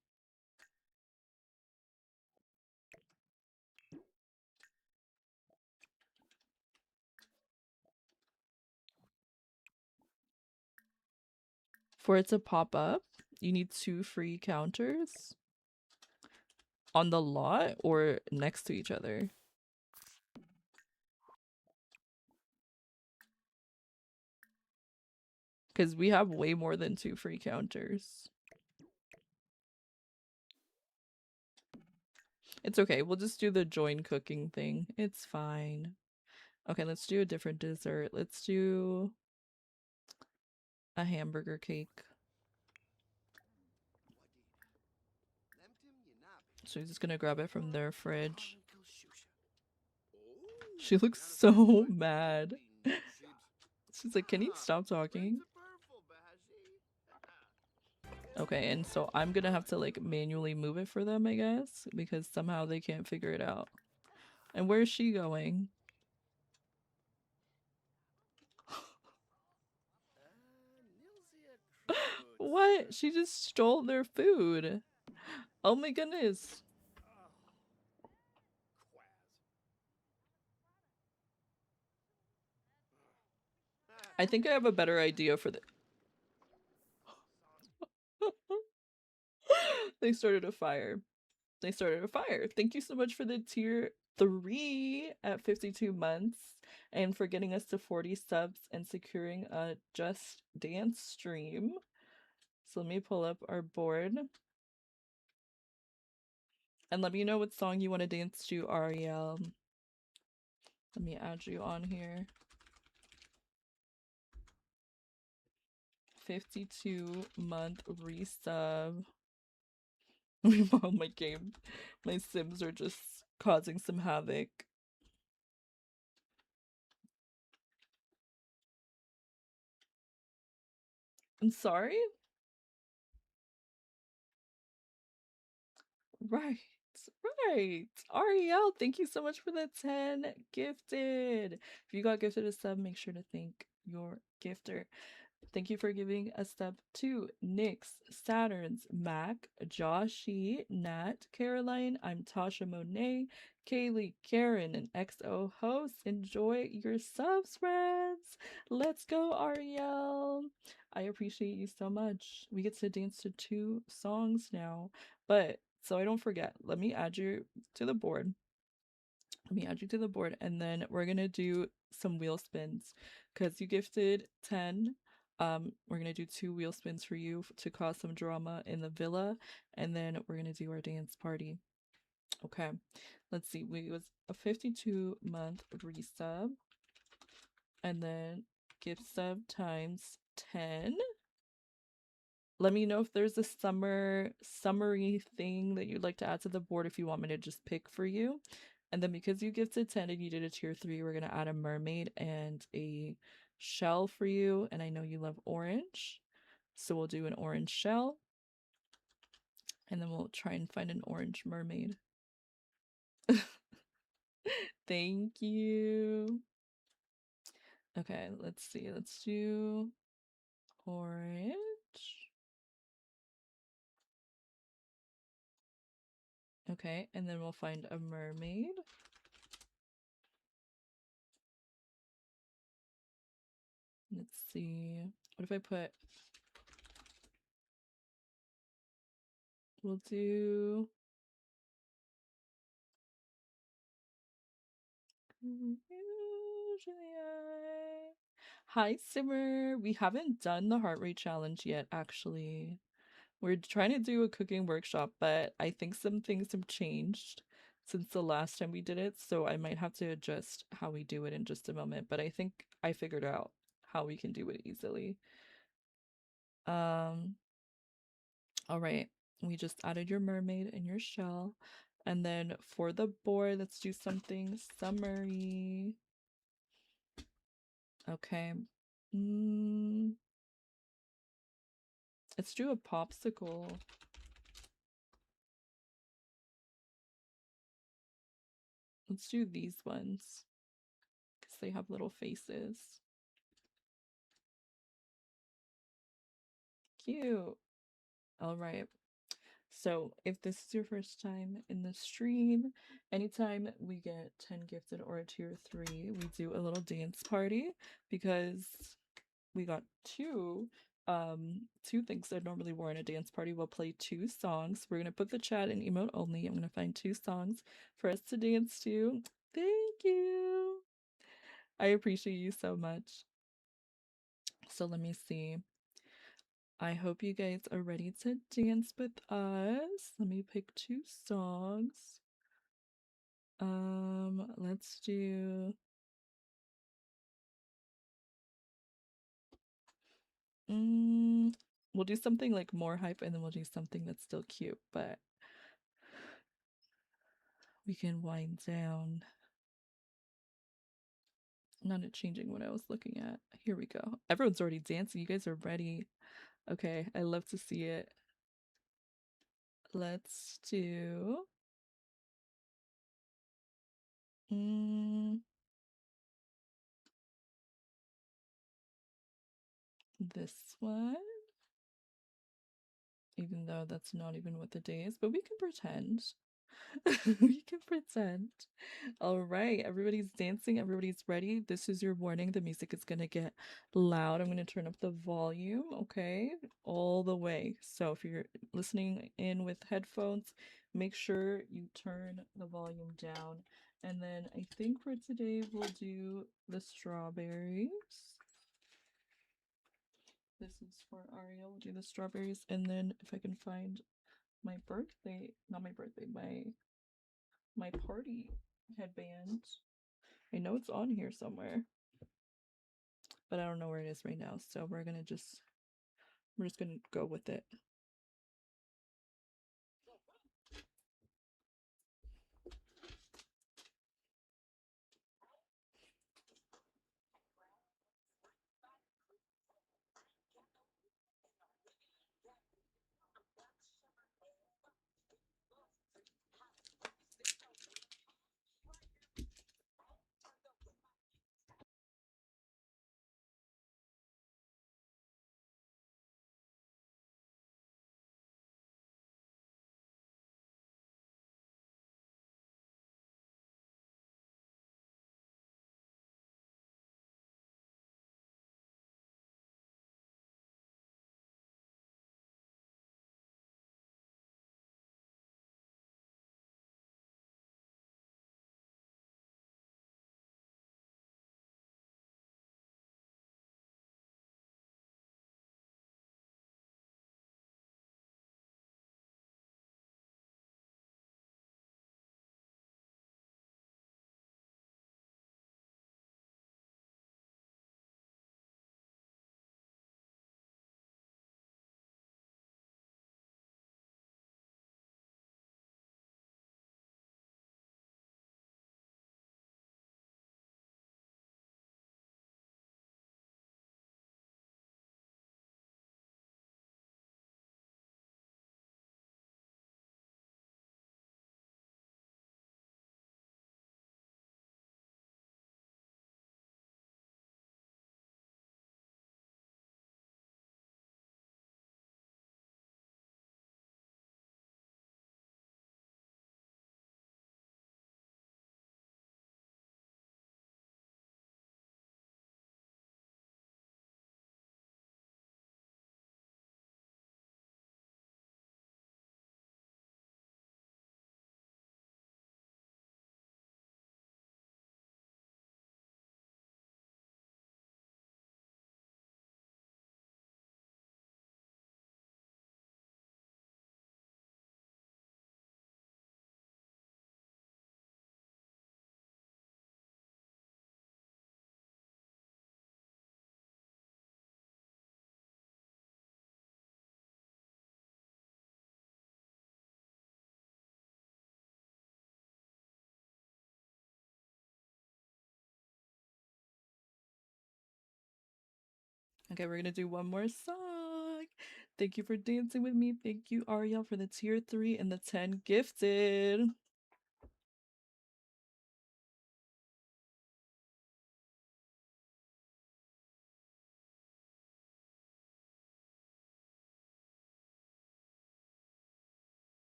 For it to pop up, you need 2 free counters on the lot or next to each other. Because we have way more than 2 free counters. It's okay. We'll just do the join cooking thing. It's fine. Okay, let's do a different dessert. Let's do a hamburger cake. So he's just gonna grab it from their fridge. She looks so mad. She's like, can you stop talking? Okay, and so I'm gonna have to like manually move it for them, I guess, because somehow they can't figure it out. And where is she going? What? She just stole their food. Oh my goodness. I think I have a better idea for the They started a fire. They started a fire. Thank you so much for the tier 3 at 52 months and for getting us to 40 subs and securing a Just Dance stream. So let me pull up our board. And let me know what song you want to dance to, Ariel. Let me add you on here. 52-month resub. Meanwhile, my Sims are just causing some havoc. I'm sorry? Right. Right. Ariel, thank you so much for the 10 gifted. If you got gifted a sub, make sure to thank your gifter. Thank you for giving a sub to Nyx, Saturn's, Mac, Joshi, Nat, Caroline, I'm Tasha Monet, Kaylee, Karen, and XO hosts. Enjoy your subs, friends. Let's go, Ariel. I appreciate you so much. We get to dance to 2 songs now. But so I don't forget, let me add you to the board. Let me add you to the board, and then we're gonna do some wheel spins because you gifted 10. We're gonna do 2 wheel spins for you to cause some drama in the villa, and then we're gonna do our dance party. Okay, let's see. We was a 52-month resub, and then gift sub times 10. Let me know if there's a summary thing that you'd like to add to the board if you want me to just pick for you. And then because you gifted 10 and you did a tier 3, we're going to add a mermaid and a shell for you. And I know you love orange, so we'll do an orange shell. And then we'll try and find an orange mermaid. Thank you. Okay, let's see. Let's do orange. Okay, and then we'll find a mermaid. Let's see. What if I put... We'll do... Hi, Simmer. We haven't done the heart rate challenge yet, actually. We're trying to do a cooking workshop, but I think some things have changed since the last time we did it, so I might have to adjust how we do it in just a moment, but I think I figured out how we can do it easily. All right. We just added your mermaid and your shell. And then for the board, let's do something summery. Okay. Mm, let's do a popsicle. Let's do these ones because they have little faces. Cute. All right. So if this is your first time in the stream, anytime we get 10 gifted or a tier 3, we do a little dance party because we got two things that normally warrant a dance party. We'll play 2 songs. We're gonna put the chat in emote only. I'm gonna find 2 songs for us to dance to. Thank you. I appreciate you so much. So let me see. I hope you guys are ready to dance with us. Let me pick 2 songs. Let's do we'll do something like more hype and then we'll do something that's still cute, but we can wind down. Not changing what I was looking at. Here we go. Everyone's already dancing. You guys are ready. Okay, I love to see it. Let's do this one. Even though that's not even what the day is, but we can pretend. We can pretend. All right, everybody's dancing, everybody's ready. This is your warning. The music is gonna get loud. I'm gonna turn up the volume, okay? All the way. So if you're listening in with headphones, make sure you turn the volume down. And then I think for today we'll do the strawberries. This is for Ariel. We'll do the strawberries, and then if I can find my birthday, not my birthday, my party headband. I know it's on here somewhere, but I don't know where it is right now. So we're just gonna go with it. Okay, we're gonna do one more song. Thank you for dancing with me. Thank you, Ariel, for the tier 3 and the 10 gifted.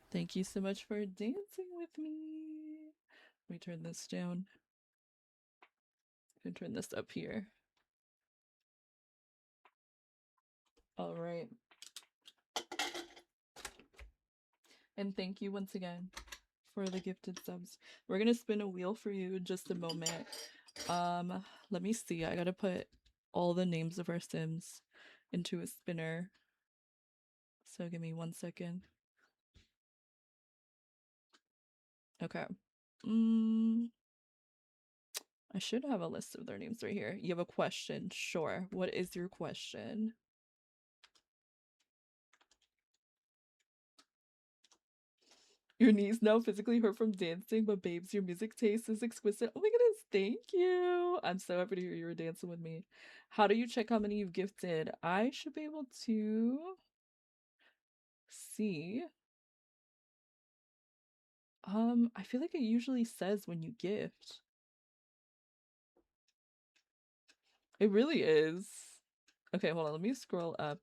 Thank you so much for dancing with me. Let me turn this down. I can turn this up here. All right. And thank you once again for the gifted subs. We're gonna spin a wheel for you in just a moment. Let me see. I gotta put all the names of our Sims into a spinner. So give me 1 second. Okay. I should have a list of their names right here. You have a question? Sure. What is your question? Your knees now physically hurt from dancing, but babes, your music taste is exquisite. Oh my goodness, thank you. I'm so happy to hear you were dancing with me. How do you check how many you've gifted? I should be able to see. I feel like it usually says when you gift. It really is. Okay, hold on. Let me scroll up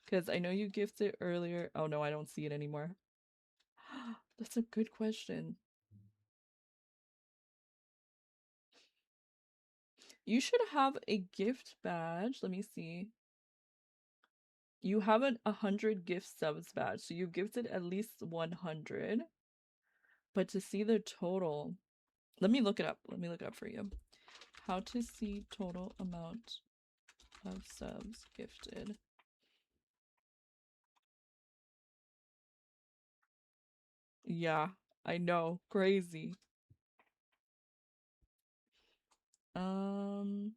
because I know you gifted earlier. Oh no, I don't see it anymore. That's a good question. You should have a gift badge. Let me see. You have a 100 gift subs badge, so you gifted at least 100. But to see the total, let me look it up. Let me look it up for you. How to see total amount of subs gifted. Yeah, I know. Crazy. Um,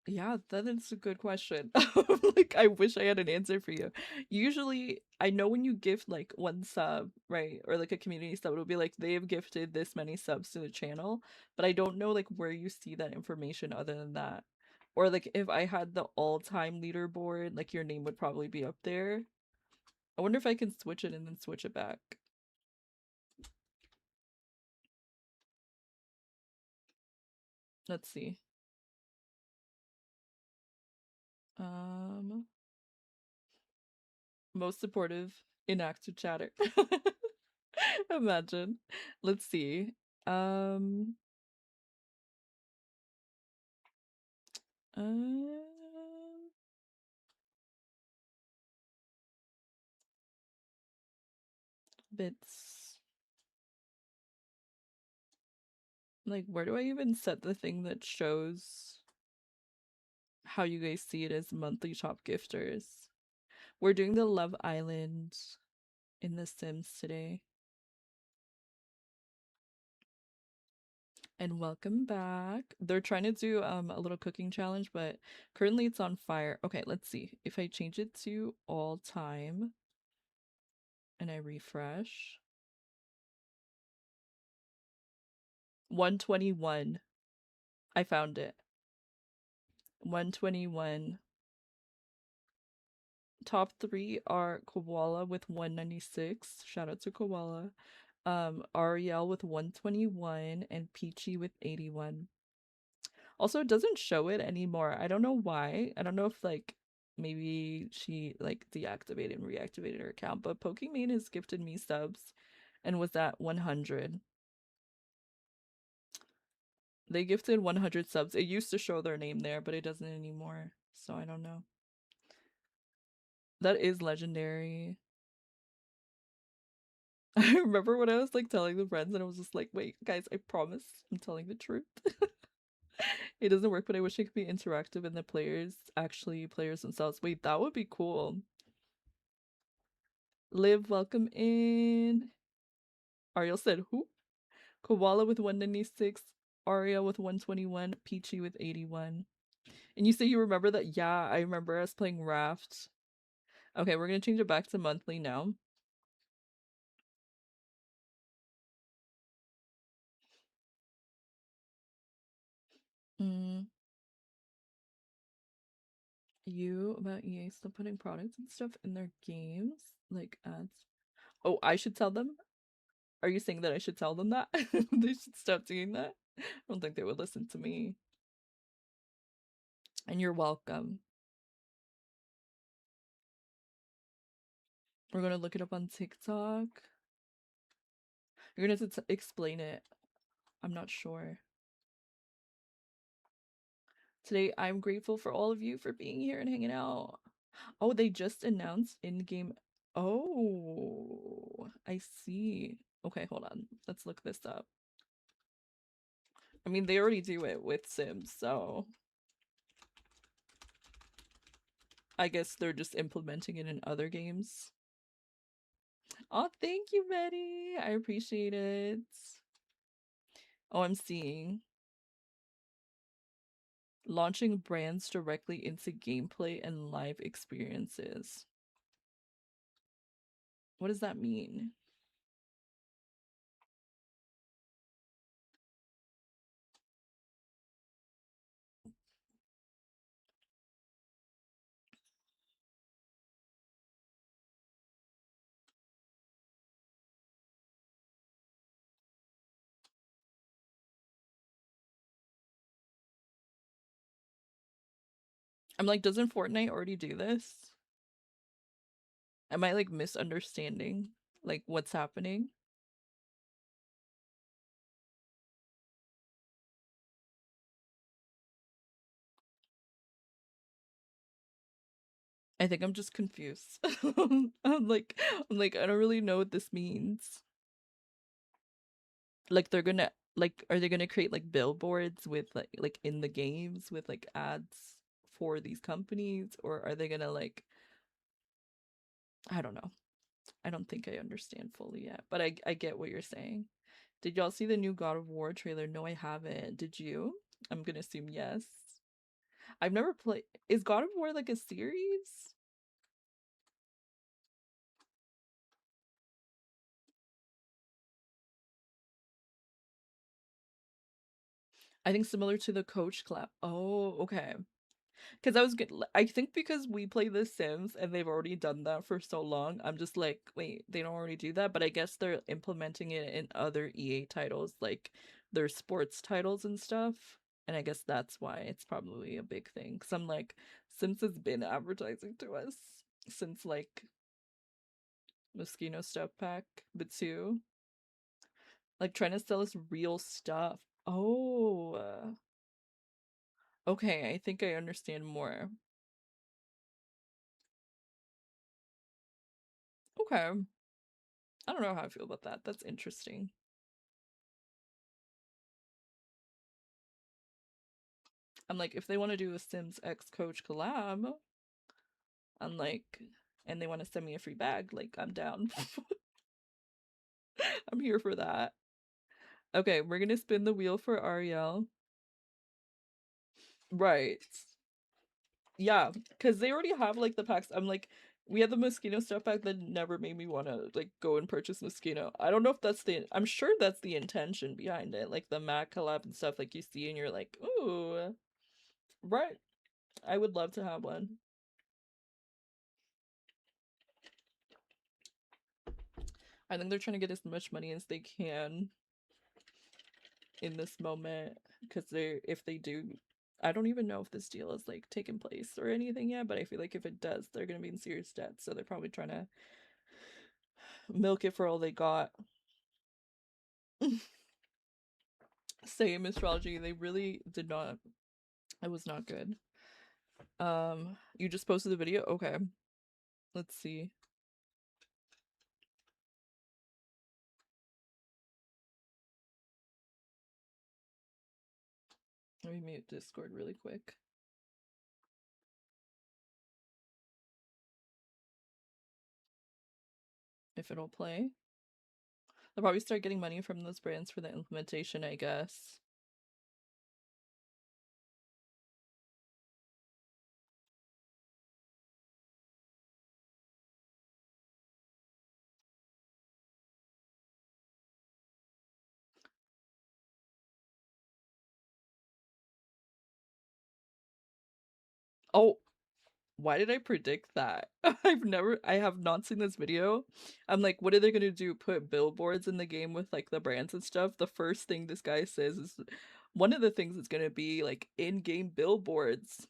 Yeah, that is a good question. Like, I wish I had an answer for you. Usually, I know when you gift like one sub, right, or like a community sub, it'll be like they have gifted this many subs to the channel, but I don't know like where you see that information other than that. Or like if I had the all-time leaderboard, like your name would probably be up there. I wonder if I can switch it and then switch it back. Let's see. Um, Most supportive, inactive chatter. Imagine. Let's see. Um, um, Bits. Like, where do I even set the thing that shows how you guys see it as monthly top gifters? We're doing the Love Island in The Sims today. And welcome back. They're trying to do a little cooking challenge, but currently it's on fire. Okay, let's see. If I change it to all time and I refresh. 121. I found it. 121. Top three are Koala with 196. Shout out to Koala. Ariel with 121 and Peachy with 81. Also, it doesn't show it anymore. I don't know why. I don't know if like maybe she like deactivated and reactivated her account, but Pokimane has gifted me subs and was at 100. They gifted 100 subs. It used to show their name there, but it doesn't anymore. So I don't know. That is legendary. I remember when I was like telling the friends and I was just like, wait, guys, I promise I'm telling the truth. It doesn't work, but I wish it could be interactive and the players actually players themselves. Wait, that would be cool. Liv, welcome in. Ariel said who? Koala with 196, Aria with 121, Peachy with 81. And you say you remember that? Yeah, I remember us playing Raft. Okay, we're gonna change it back to monthly now. Mm, you about EA still putting products and stuff in their games? Like ads? Oh, I should tell them? Are you saying that I should tell them that? They should stop doing that? I don't think they would listen to me. And you're welcome. We're gonna look it up on TikTok. You're gonna have to explain it. I'm not sure. Today, I'm grateful for all of you for being here and hanging out. Oh, they just announced in-game. Oh, I see. Okay, hold on. Let's look this up. I mean, they already do it with Sims, so I guess they're just implementing it in other games. Oh, thank you, Betty. I appreciate it. Oh, I'm seeing. Launching brands directly into gameplay and live experiences. What does that mean? I'm like, doesn't Fortnite already do this? Am I like misunderstanding like what's happening? I think I'm just confused. I'm like I don't really know what this means. Like they're gonna like are they gonna create like billboards with like in the games with like ads for these companies, or are they gonna like I don't know. I don't think I understand fully yet, but I get what you're saying. Did y'all see the new God of War trailer? No, I haven't. Did you? I'm gonna assume yes. I've never played. Is God of War like a series? I think similar to the Coach Clap. Oh, okay. Because I was good. I think because we play The Sims and they've already done that for so long, I'm just like, wait, they don't already do that? But I guess they're implementing it in other EA titles, like their sports titles and stuff. And I guess that's why it's probably a big thing. Because I'm like, Sims has been advertising to us since like Mosquito Stuff Pack, but two, like trying to sell us real stuff. Oh, okay. I think I understand more. Okay. I don't know how I feel about that. That's interesting. I'm like, if they want to do a Sims X Coach collab, I'm like, and they want to send me a free bag, like, I'm down. I'm here for that. Okay, we're gonna spin the wheel for Ariel. Right. Yeah, because they already have like the packs. I'm like, we had the Mosquito stuff pack that never made me want to like go and purchase Mosquito. I don't know if that's I'm sure that's the intention behind it, like the Mac collab and stuff like you see and you're like, ooh, right. I would love to have one. I think they're trying to get as much money as they can in this moment because they're if they do, I don't even know if this deal is like taken place or anything yet, but I feel like if it does, they're gonna be in serious debt, so they're probably trying to milk it for all they got. Same astrology, they really did not. It was not good. You just posted the video? Okay, let's see. Let me mute Discord really quick. If it'll play. They'll probably start getting money from those brands for the implementation, I guess. Oh, why did I predict that? I have not seen this video. I'm like, what are they gonna do? Put billboards in the game with like the brands and stuff? The first thing this guy says is one of the things is gonna be like in-game billboards.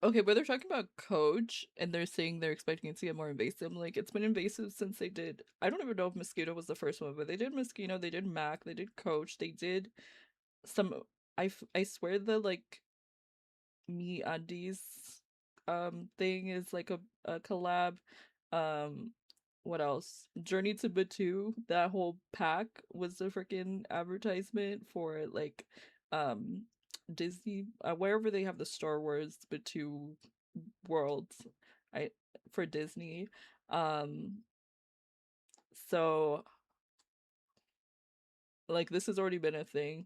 Okay, but they're talking about Coach and they're saying they're expecting it to get more invasive. Like it's been invasive since they did. I don't even know if Mosquito was the first one, but they did Mosquito, they did Mac, they did Coach, they did some. I swear the like me undies thing is like a collab. Um what else? Journey to Batu, that whole pack was a freaking advertisement for like um Disney, wherever they have the Star Wars Batu worlds, I for Disney. Um so like this has already been a thing.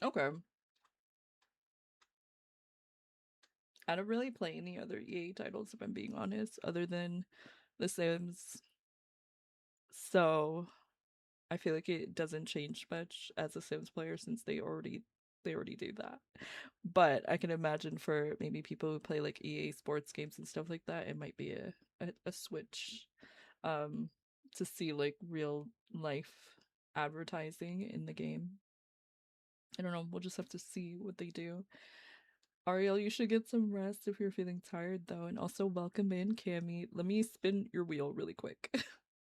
Okay. I don't really play any other EA titles if I'm being honest, other than The Sims. So I feel like it doesn't change much as a Sims player since they already do that. But I can imagine for maybe people who play like EA sports games and stuff like that, it might be a switch um to see like real life advertising in the game. I don't know, we'll just have to see what they do. Ariel, you should get some rest if you're feeling tired though. And also welcome in, Cammy. Let me spin your wheel really quick.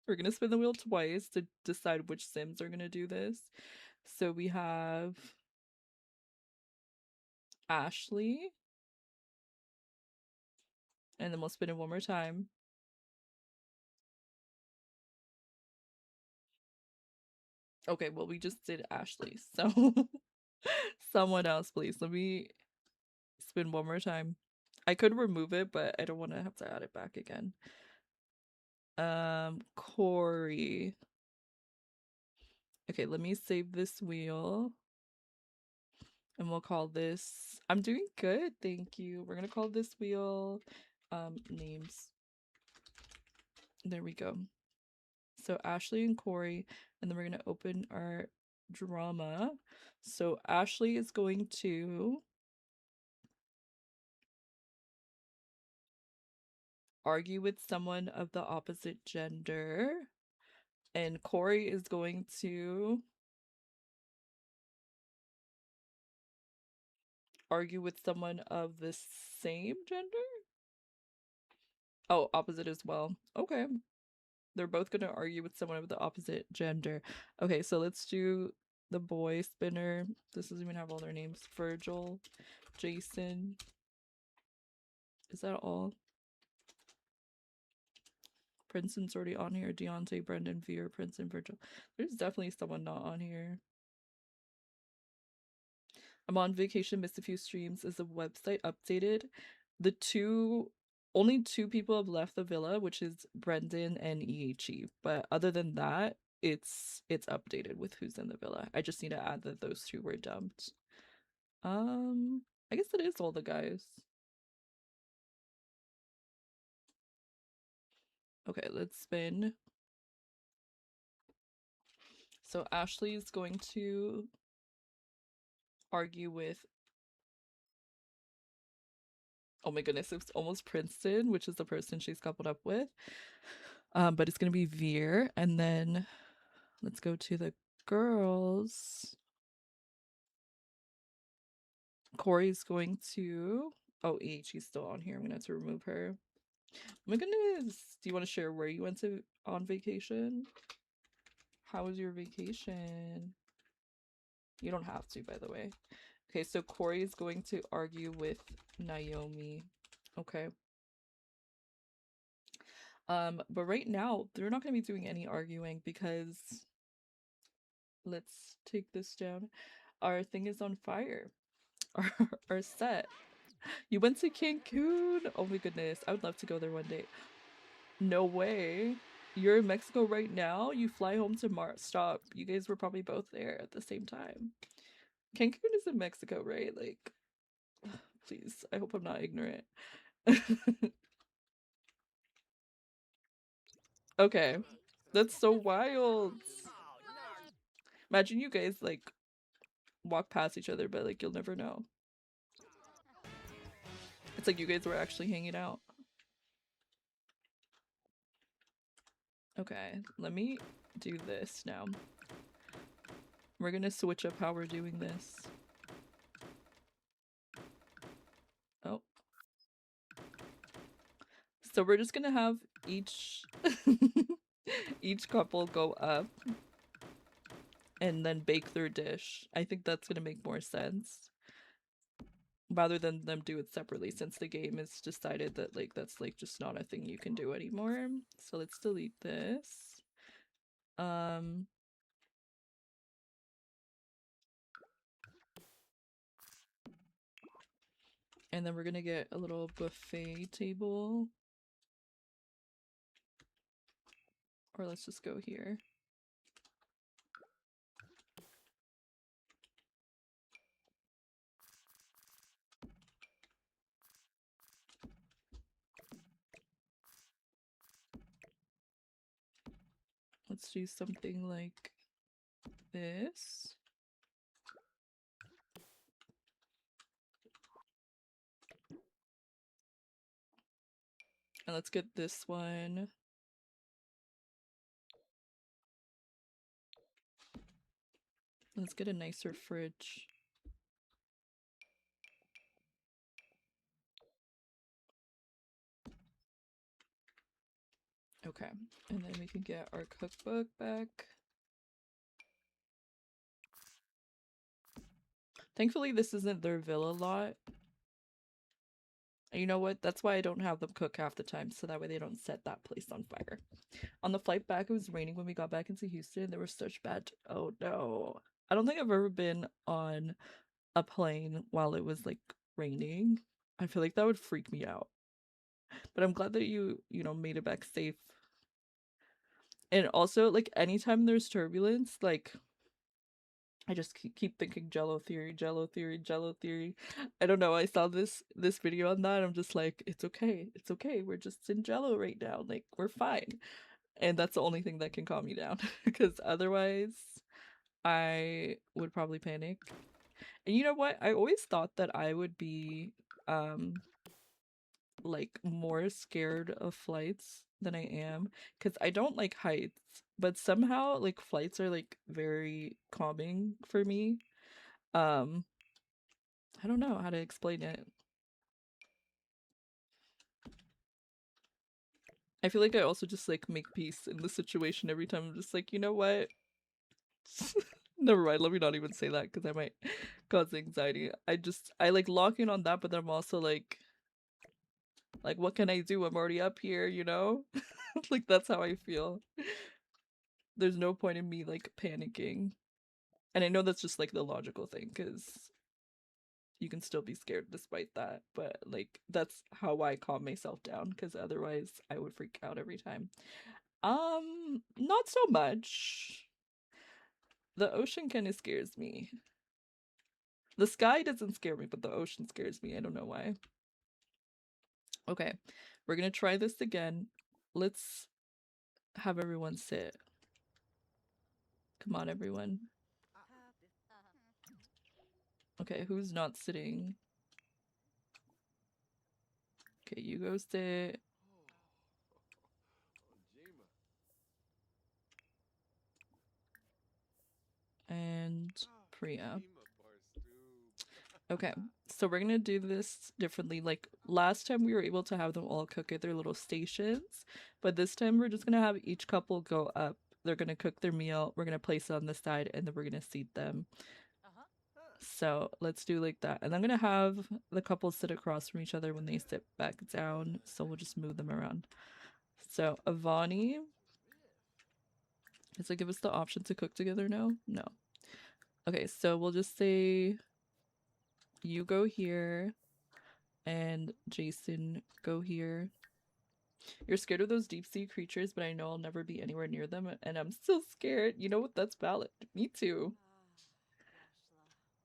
We're gonna spin the wheel twice to decide which Sims are gonna do this. So we have Ashley. And then we'll spin it one more time. Okay, well, we just did Ashley. So someone else, please. Let me spin one more time. I could remove it, but I don't want to have to add it back again. Corey. Okay, let me save this wheel. And we'll call this, I'm doing good, thank you. We're gonna call this wheel names. There we go. So Ashley and Corey, and then we're gonna open our drama. So Ashley is going to argue with someone of the opposite gender, and Corey is going to argue with someone of the same gender. Oh, opposite as well. Okay. They're both going to argue with someone of the opposite gender. Okay, so let's do the boy spinner. This doesn't even have all their names. Virgil, Jason. Is that all? Princeton's already on here. Deontay, Brendan, Veer, Princeton, Virgil. There's definitely someone not on here. I'm on vacation, missed a few streams. Is the website updated? Only two people have left the villa, which is Brendan and EHE. But other than that, it's updated with who's in the villa. I just need to add that those two were dumped. I guess it is all the guys. Okay, let's spin. So Ashley is going to argue with, oh my goodness, it's almost Princeton, which is the person she's coupled up with. But it's gonna be Veer, and then let's go to the girls. Corey's going to, oh, she's still on here. I'm gonna have to remove her. Oh my goodness. Do you want to share where you went to on vacation? How was your vacation? You don't have to, by the way. Okay, so Corey is going to argue with Naomi. Okay. But right now, they're not going to be doing any arguing because let's take this down. Our thing is on fire. Our set. You went to Cancun? Oh my goodness. I would love to go there one day. No way. You're in Mexico right now? You fly home to Stop. You guys were probably both there at the same time. Cancun is in Mexico, right? Like, please. I hope I'm not ignorant. Okay. That's so wild. Imagine you guys, like, walk past each other, but, like, you'll never know. It's like you guys were actually hanging out. Okay, let me do this now. We're gonna switch up how we're doing this. Oh. So we're just gonna have each each couple go up and then bake their dish. I think that's gonna make more sense rather than them do it separately, since the game has decided that like that's like just not a thing you can do anymore. So let's delete this. And then we're gonna get a little buffet table. Or let's just go here. let's do something like this. And let's get this one. Let's get a nicer fridge. Okay, and then we can get our cookbook back. Thankfully, this isn't their villa lot. And you know what? That's why I don't have them cook half the time, so that way they don't set that place on fire. On the flight back, it was raining when we got back into Houston. There was such bad. Oh no. I don't think I've ever been on a plane while it was like raining. I feel like that would freak me out. But I'm glad that you know, made it back safe. And also, like, anytime there's turbulence, like, I just keep thinking Jello theory, Jello theory, Jello theory. I don't know. I saw this video on that. I'm just like, it's okay. It's okay. We're just in Jello right now. Like, we're fine. And that's the only thing that can calm me down, because otherwise I would probably panic. And you know what? I always thought that I would be like more scared of flights than I am, because I don't like heights, but somehow like flights are like very calming for me. I don't know how to explain it. I feel like I also just like make peace in the situation every time. I'm just like, you know what? Never mind, let me not even say that because I might cause anxiety. I like lock in on that, but then I'm also like what can I do? I'm already up here, you know? Like that's how I feel. There's no point in me like panicking. And I know that's just like the logical thing, because you can still be scared despite that, but like that's how I calm myself down, because otherwise I would freak out every time. Not so much. The ocean kind of scares me. The sky doesn't scare me, but the ocean scares me. I don't know why. Okay, we're gonna try this again. Let's have everyone sit. Come on, everyone. Okay, who's not sitting? Okay, you go sit. And Priya. Okay, so we're gonna do this differently. Like last time we were able to have them all cook at their little stations, but this time we're just gonna have each couple go up. They're gonna cook their meal, we're gonna place it on the side, and then we're gonna seat them. So let's do like that. And I'm gonna have the couples sit across from each other when they sit back down, so we'll just move them around. So Avani, does it give us the option to cook together now? No. Okay, so we'll just say you go here and Jason go here. You're scared of those deep sea creatures, but I know I'll never be anywhere near them, and I'm still scared. You know what? That's valid. Me too.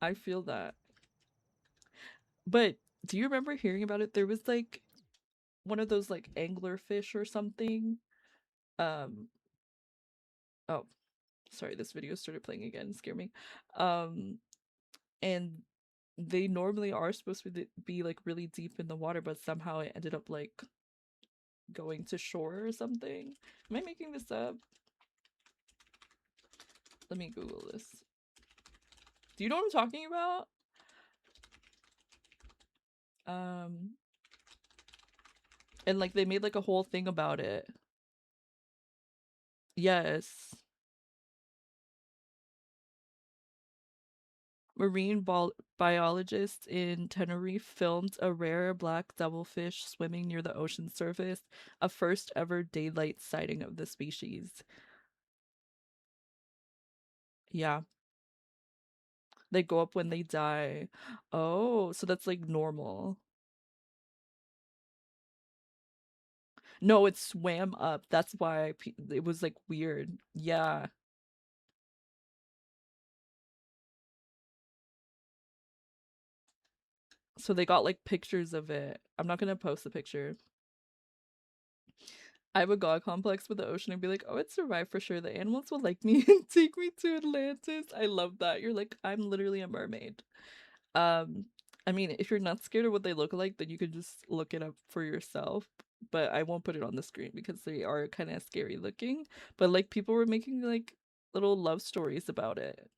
I feel that. But do you remember hearing about it? There was like one of those like anglerfish or something. Um oh, sorry, this video started playing again. Scare me. And they normally are supposed to be like really deep in the water, but somehow it ended up like going to shore or something. Am I making this up? Let me Google this. Do you know what I'm talking about? And like they made like a whole thing about it. Yes. Marine biologists in Tenerife filmed a rare black devilfish swimming near the ocean surface, a first ever daylight sighting of the species. Yeah. They go up when they die. Oh, so that's like normal. No, it swam up. That's why it was like weird. Yeah. So they got like pictures of it. I'm not gonna post the picture. I have a god complex with the ocean and be like, oh, it survived for sure. The animals will like me and take me to Atlantis. I love that. You're like, I'm literally a mermaid. Um, I mean, if you're not scared of what they look like, then you can just look it up for yourself. But I won't put it on the screen because they are kind of scary looking. But like people were making like little love stories about it.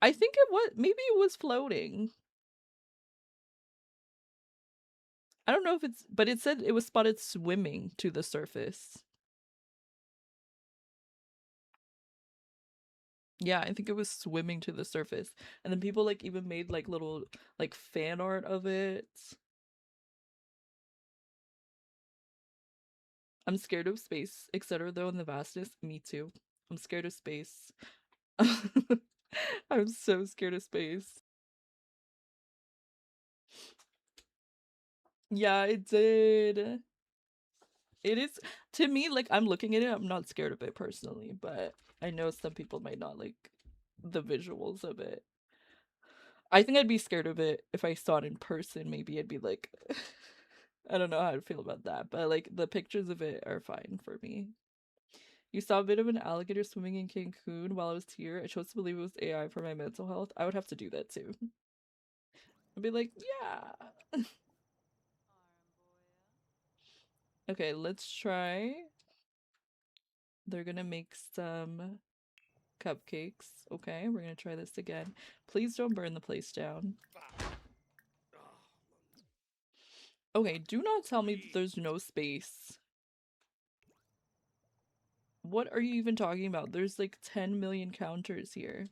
I think it was, maybe it was floating. I don't know if it's, but it said it was spotted swimming to the surface. Yeah, I think it was swimming to the surface. And then people like even made like little like fan art of it. I'm scared of space, etc. though in the vastness. Me too. I'm scared of space. I'm so scared of space. Yeah, it did. It is, to me, like I'm looking at it, I'm not scared of it personally, but I know some people might not like the visuals of it. I think I'd be scared of it if I saw it in person. Maybe I'd be like, I don't know how to feel about that, but like the pictures of it are fine for me. You saw a bit of an alligator swimming in Cancun while I was here. I chose to believe it was AI for my mental health. I would have to do that too. I'd be like, yeah. Okay, let's try. They're gonna make some cupcakes. Okay, we're gonna try this again. Please don't burn the place down. Okay, do not tell me that there's no space. What are you even talking about? There's like 10 million counters here.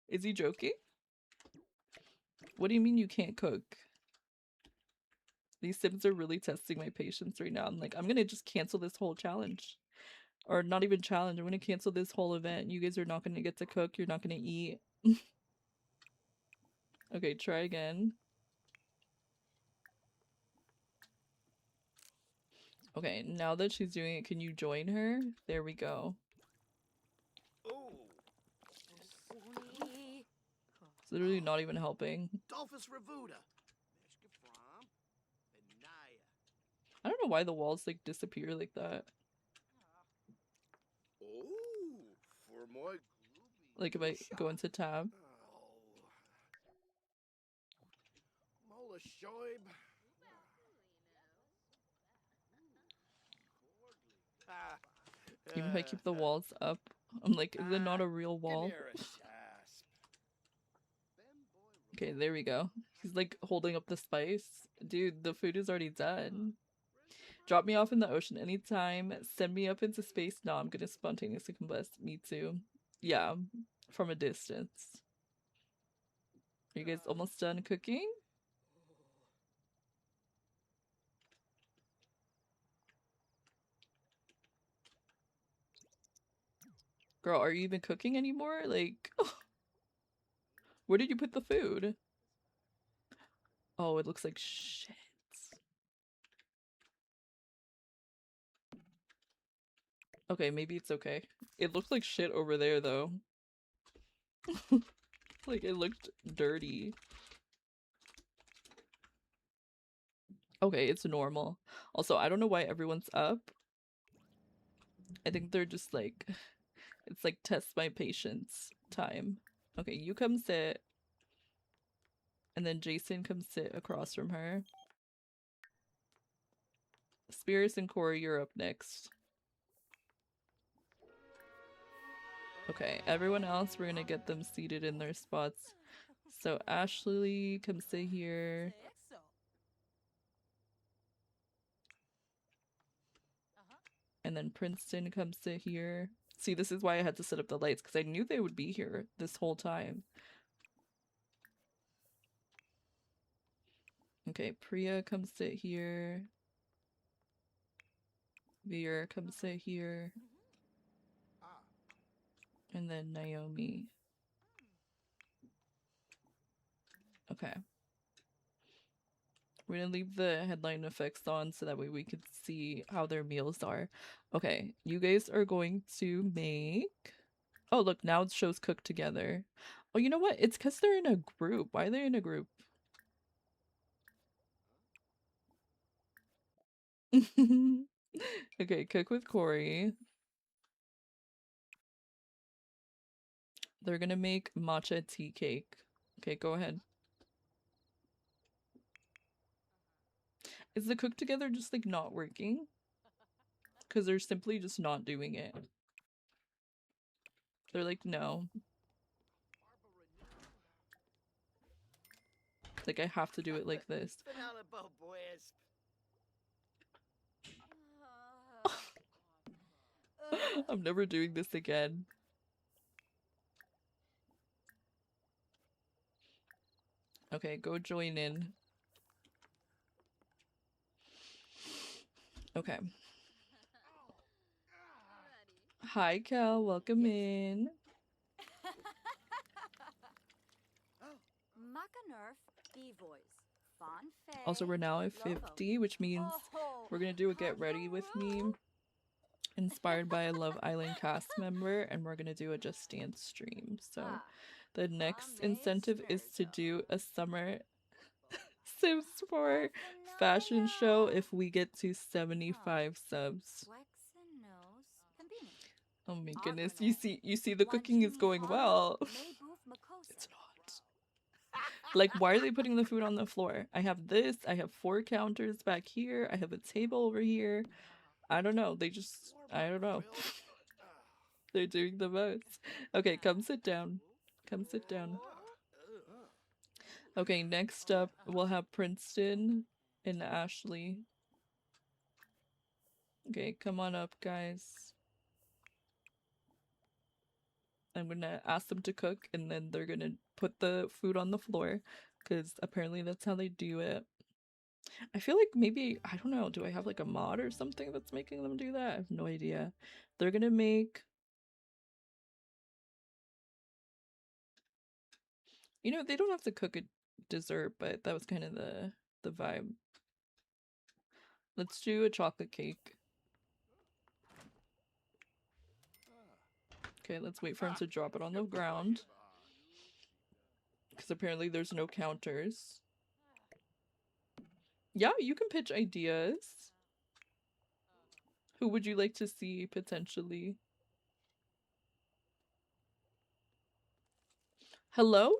Is he joking? What do you mean you can't cook? These sims are really testing my patience right now. I'm like, I'm gonna just cancel this whole challenge. Or not even challenge, I'm gonna cancel this whole event. You guys are not gonna get to cook, you're not gonna eat. Okay, try again. Okay, now that she's doing it, can you join her? There we go. It's literally not even helping. I don't know why the walls like disappear like that. Like if I go into tab. Even if I keep the walls up, I'm like, is it not a real wall? Okay, there we go. He's like holding up the spice. Dude, the food is already done. Drop me off in the ocean anytime. Send me up into space. No, I'm gonna spontaneously combust. Me too. Yeah, from a distance. Are you guys almost done cooking? Girl, are you even cooking anymore? Like, where did you put the food? Oh, it looks like shit. Okay, maybe it's okay. It looked like shit over there, though. Like, it looked dirty. Okay, it's normal. Also, I don't know why everyone's up. I think they're just like, it's like test my patience time. Okay, you come sit. And then Jason comes sit across from her. Spears and Corey, you're up next. Okay, everyone else, we're gonna get them seated in their spots. So Ashley, come sit here. And then Princeton, come sit here. See, this is why I had to set up the lights, because I knew they would be here this whole time. Okay, Priya, come sit here. Veer, come sit here. And then Naomi. Okay. We're gonna leave the headline effects on so that way we can see how their meals are. Okay, you guys are going to make... Oh, look, now it shows cook together. Oh, you know what? It's because they're in a group. Why are they in a group? Okay, cook with Corey. They're gonna make matcha tea cake. Okay, go ahead. Is the cook together just like not working? Because they're simply just not doing it. They're like, no. Like, I have to do it like this. I'm never doing this again. Okay, go join in. Okay. Hi, Kel. Welcome in. Also, we're now at 50, which means we're gonna do a get ready with me inspired by a Love Island cast member, and we're gonna do a Just Dance stream. So the next incentive is to do a summer Sims 4 fashion show if we get to 75 subs. Oh my goodness, you see the cooking is going well. It's not. Like, why are they putting the food on the floor? I have this, I have 4 counters back here, I have a table over here. I don't know, I don't know. They're doing the most. Okay, come sit down. Come sit down. Okay, next up, we'll have Princeton and Ashley. Okay, come on up, guys. I'm gonna ask them to cook, and then they're gonna put the food on the floor, because apparently that's how they do it. I feel like maybe, I don't know, do I have like a mod or something that's making them do that? I have no idea. They're gonna make... You know, they don't have to cook a dessert, but that was kind of the vibe. Let's do a chocolate cake. Okay, let's wait for him to drop it on the ground. Because apparently there's no counters. Yeah, you can pitch ideas. Who would you like to see, potentially? Hello?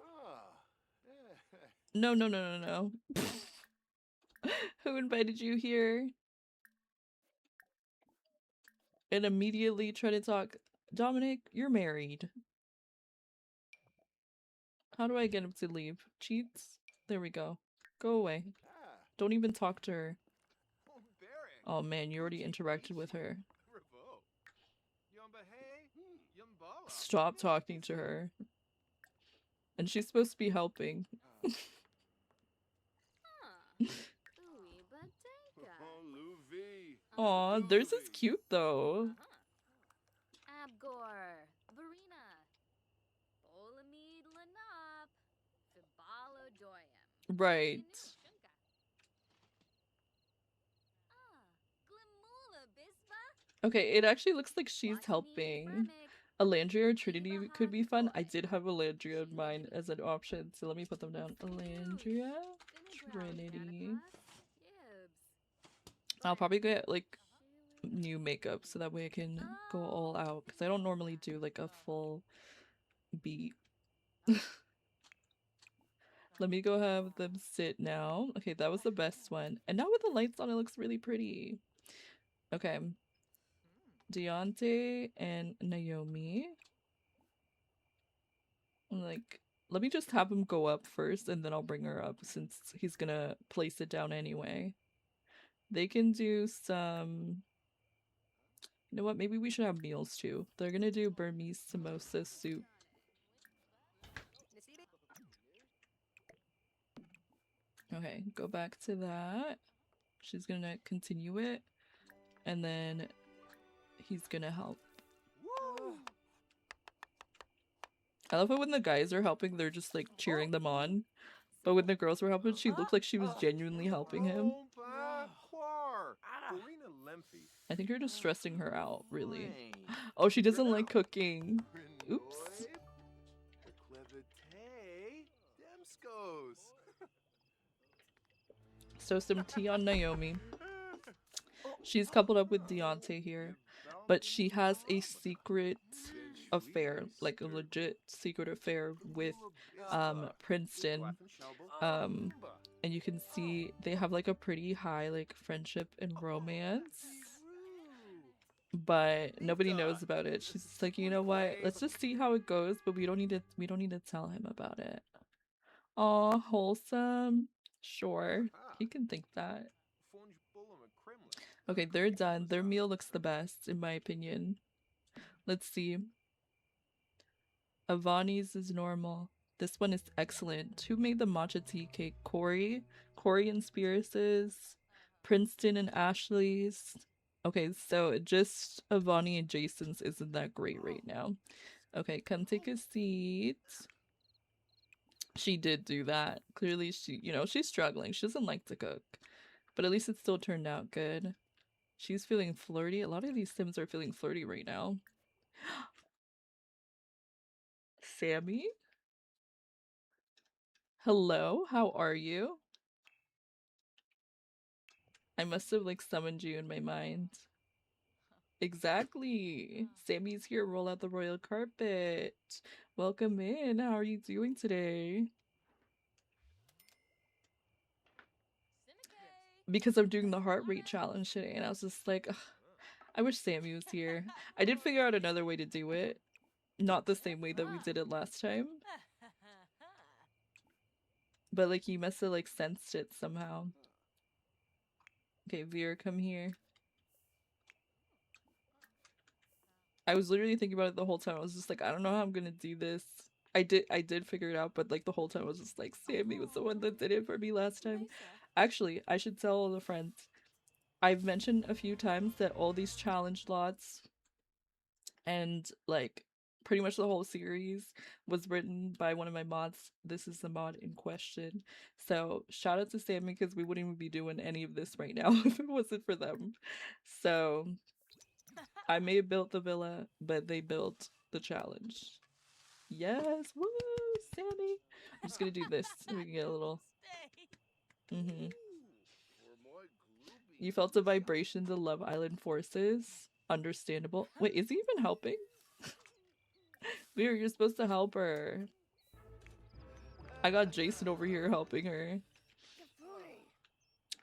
No, no, no, no, no. Who invited you here? And immediately try to talk. Dominic, you're married. How do I get him to leave? Cheats? There we go. Go away. Don't even talk to her. Oh man, you already interacted with her. Stop talking to her. And she's supposed to be helping. Aw, theirs is cute though. Right. Okay, it actually looks like she's helping. Alandria or Trinity could be fun. I did have Alandria in mind as an option, so let me put them down. Alandria, Trinity. I'll probably get like new makeup so that way I can go all out, because I don't normally do like a full beat. Let me go have them sit now. Okay, that was the best one. And now with the lights on, it looks really pretty. Okay. Deontay and Naomi. Like, let me just have him go up first, and then I'll bring her up since he's gonna place it down anyway. They can do some... You know what? Maybe we should have meals too. They're gonna do Burmese samosa soup. Okay, go back to that. She's gonna continue it. And then he's gonna help. I love it when the guys are helping, they're just like cheering them on. But when the girls were helping, she looked like she was genuinely helping him. I think you're just stressing her out, really. Oh, she doesn't like cooking. Oops. So some tea on Naomi. She's coupled up with Deontay here, but she has a secret affair, like a legit secret affair with Princeton. Um and you can see they have like a pretty high like friendship and romance, but nobody knows about it. She's just like, you know what? Let's just see how it goes, but we don't need to tell him about it. Aw, wholesome. Sure, he can think that. Okay, they're done. Their meal looks the best, in my opinion. Let's see. Avani's is normal. This one is excellent. Who made the matcha tea cake? Corey? Corey and Spears's. Princeton and Ashley's. Okay, so just Avani and Jason's isn't that great right now. Okay, come take a seat. She did do that. Clearly she, she's struggling. She doesn't like to cook. But at least it still turned out good. She's feeling flirty. A lot of these Sims are feeling flirty right now. Sammy? Hello, how are you? I must have like summoned you in my mind. Exactly. Sammy's here. Roll out the royal carpet. Welcome in. How are you doing today? Because I'm doing the heart rate challenge today, and I was just like, ugh, I wish Sammy was here. I did figure out another way to do it. Not the same way that we did it last time. But like he must have like sensed it somehow. Okay, Veer, come here. I was literally thinking about it the whole time. I was just like, I don't know how I'm gonna do this. I did figure it out, but like the whole time I was just like, Sammy was the one that did it for me last time. Actually, I should tell all the friends. I've mentioned a few times that all these challenge lots and like pretty much the whole series was written by one of my mods. This is the mod in question. So shout out to Sammy, because we wouldn't even be doing any of this right now if it wasn't for them. So I may have built the villa, but they built the challenge. Yes, woo, Sammy. I'm just gonna do this so we can get a little. You felt the vibrations of Love Island forces. Understandable. Wait, is he even helping? Veer, you're supposed to help her. I got Jason over here helping her.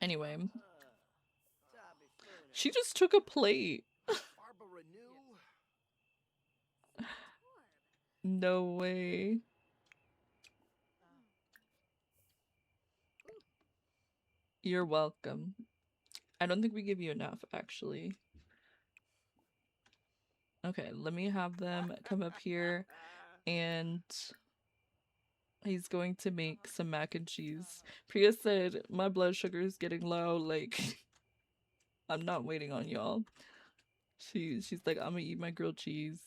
Anyway. She just took a plate. No way. You're welcome. I don't think we give you enough, actually. Okay, let me have them come up here, and he's going to make some mac and cheese. Priya said, my blood sugar is getting low, like, I'm not waiting on y'all. She's like, I'm gonna eat my grilled cheese.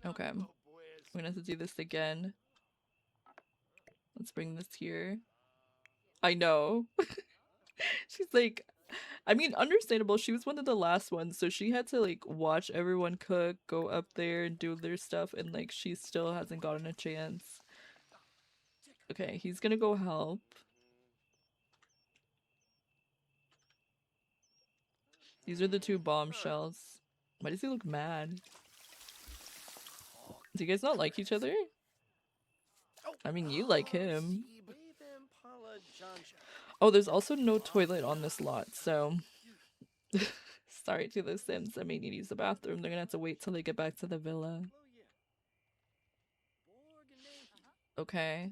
Okay, we're gonna have to do this again. Let's bring this here. I know. She's like, I mean, understandable. She was one of the last ones, so she had to like watch everyone cook, go up there and do their stuff, and like she still hasn't gotten a chance. Okay, he's gonna go help. These are the two bombshells. Why does he look mad? Do you guys not like each other? I mean, you like him. Oh, there's also no toilet on this lot, so sorry to the Sims that may need to use the bathroom. They're gonna have to wait till they get back to the villa. Okay.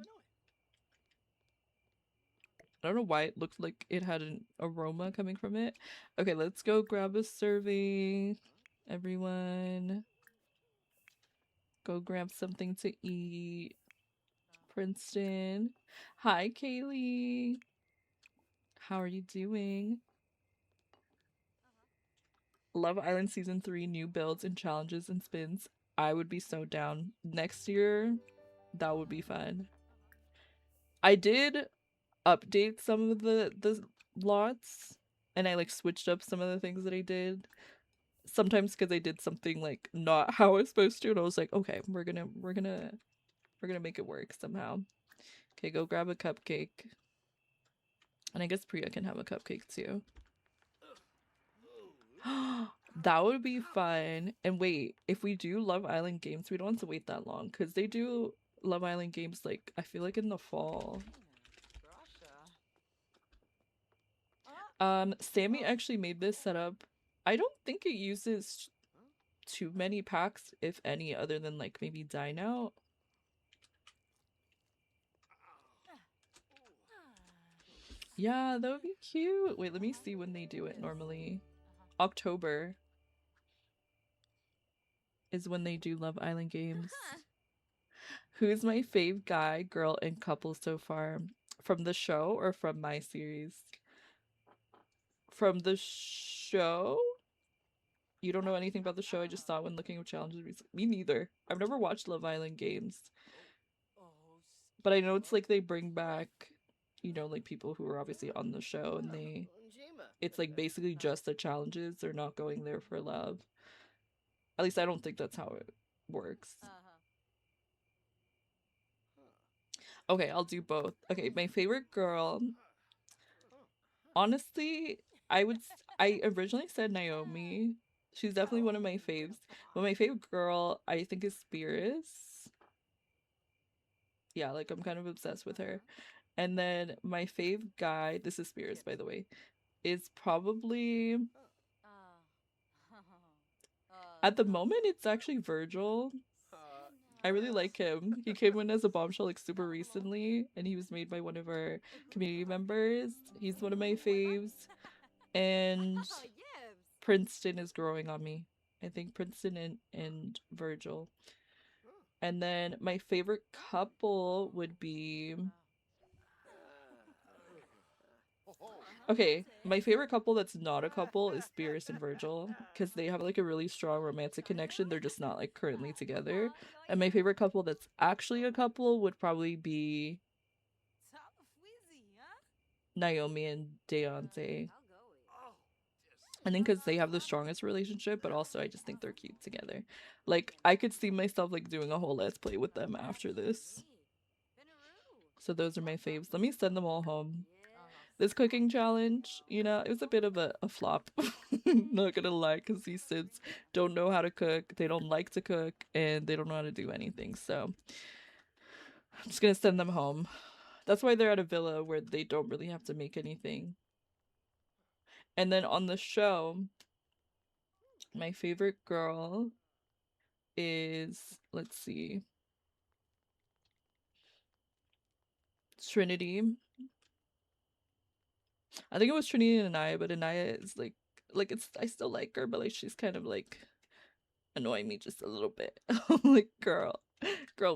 I don't know why it looked like it had an aroma coming from it. Okay, let's go grab a serving. Everyone. Go grab something to eat. Princeton. Hi, Kaylee. How are you doing? Love Island Season 3, new builds and challenges and spins. I would be so down. Next year, that would be fun. I did update some of the lots, and I like switched up some of the things that I did. Sometimes because I did something like not how I was supposed to, and I was like, okay, we're gonna make it work somehow. Okay, go grab a cupcake. And I guess Priya can have a cupcake too. That would be fun. And wait, if we do Love Island games, we don't have to wait that long because they do Love Island games like I feel like in the fall. Sammy actually made this setup. I don't think it uses too many packs, if any, other than like maybe Dine Out. Yeah, that would be cute. Wait, let me see when they do it normally. October is when they do Love Island games. Who's my fave guy, girl, and couple so far? From the show or from my series? From the show? You don't know anything about the show? I just saw it when looking at challenges recently. Me neither. I've never watched Love Island games. But I know it's like they bring back, you know, like people who are obviously on the show and it's like basically just the challenges. They're not going there for love. At least I don't think that's how it works. Okay, I'll do both. Okay, my favorite girl. Honestly, I originally said Naomi. She's definitely one of my faves. But my favorite girl, I think, is Spears. Yeah, like I'm kind of obsessed with her. And then my fave guy, this is Spears, by the way, is probably at the moment it's actually Virgil. I really like him. He came in as a bombshell like super recently, and he was made by one of our community members. He's one of my faves. And Princeton is growing on me. I think Princeton and Virgil. And then my favorite couple would be... Okay, my favorite couple that's not a couple is Spears and Virgil, because they have like a really strong romantic connection. They're just not like currently together. And my favorite couple that's actually a couple would probably be Naomi and Deontay. I think because they have the strongest relationship, but also I just think they're cute together. Like, I could see myself like doing a whole let's play with them after this. So those are my faves. Let me send them all home. This cooking challenge, you know, it was a bit of a flop. Not gonna lie, because these Sids don't know how to cook, they don't like to cook, and they don't know how to do anything. So I'm just gonna send them home. That's why they're at a villa where they don't really have to make anything. And then on the show, my favorite girl is, let's see, Trinity. I think it was Trinity and Anaya, but Anaya is like it's I still like her, but like she's kind of like annoying me just a little bit. Like girl,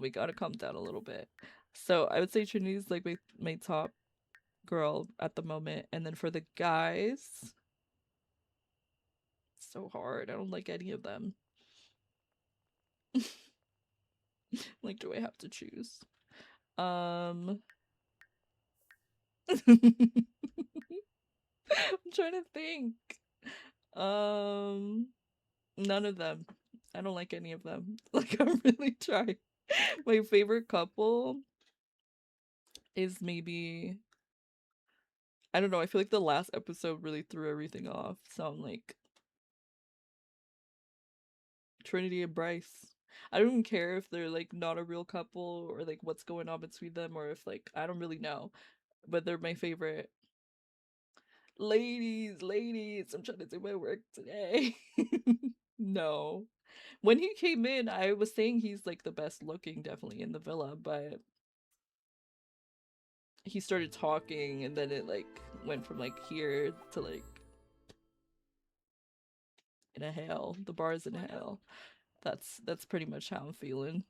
we gotta calm down a little bit. So I would say Trinity's like my top girl at the moment, and then for the guys, it's so hard. I don't like any of them. Like, do I have to choose? I'm trying to think. None of them. I don't like any of them. Like, I'm really trying. My favorite couple is maybe, I don't know, I feel like the last episode really threw everything off. So I'm like, Trinity and Bryce. I don't even care if they're like not a real couple or like what's going on between them, or if like I don't really know. But they're my favorite. Ladies, I'm trying to do my work today. No. When he came in, I was saying he's like the best looking definitely in the villa, but he started talking and then it like went from like here to like in a hell. The bar's in hell. That's pretty much how I'm feeling.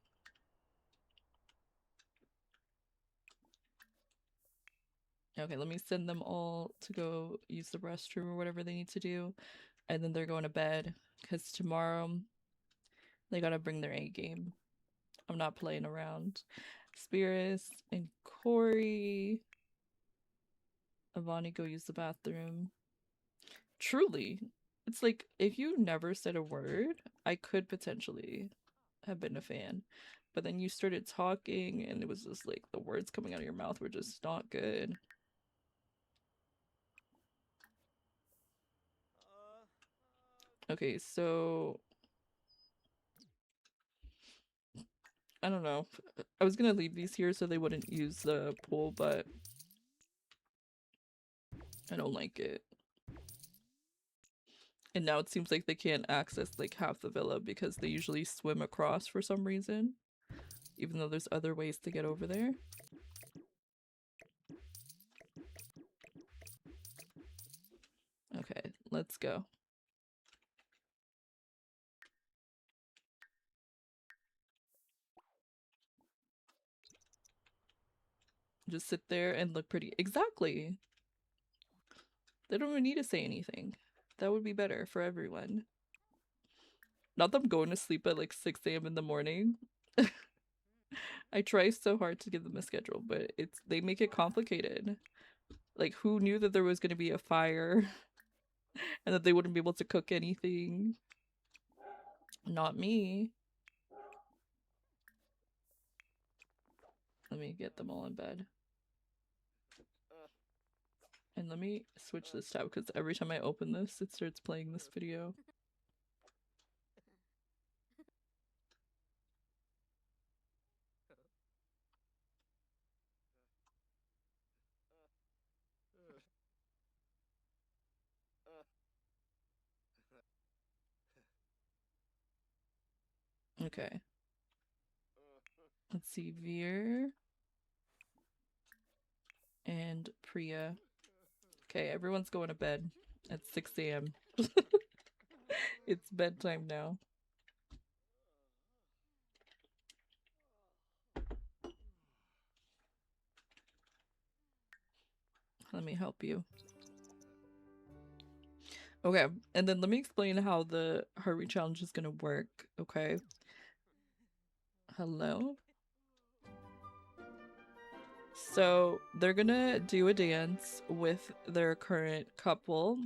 Okay, let me send them all to go use the restroom or whatever they need to do, and then they're going to bed because tomorrow they gotta bring their A game. I'm not playing around. Spirits and Corey. Avani, go use the bathroom. Truly, it's like if you never said a word, I could potentially have been a fan. But then you started talking and it was just like the words coming out of your mouth were just not good. Okay, so I don't know. I was gonna leave these here so they wouldn't use the pool, but I don't like it. And now it seems like they can't access like half the villa because they usually swim across for some reason, even though there's other ways to get over there. Okay, let's go. Just sit there and look pretty. Exactly. They don't even need to say anything. That would be better for everyone. Not them going to sleep at like 6 a.m. in the morning. I try so hard to give them a schedule, but they make it complicated. Like, who knew that there was going to be a fire and that they wouldn't be able to cook anything? Not me. Let me get them all in bed. And let me switch this tab because every time I open this, it starts playing this video. Okay. Let's see, Veer and Priya. Okay, everyone's going to bed at 6 a.m. It's bedtime now. Let me help you. Okay, and then let me explain how the heart rate challenge is gonna work, okay? Hello? So they're gonna do a dance with their current couple,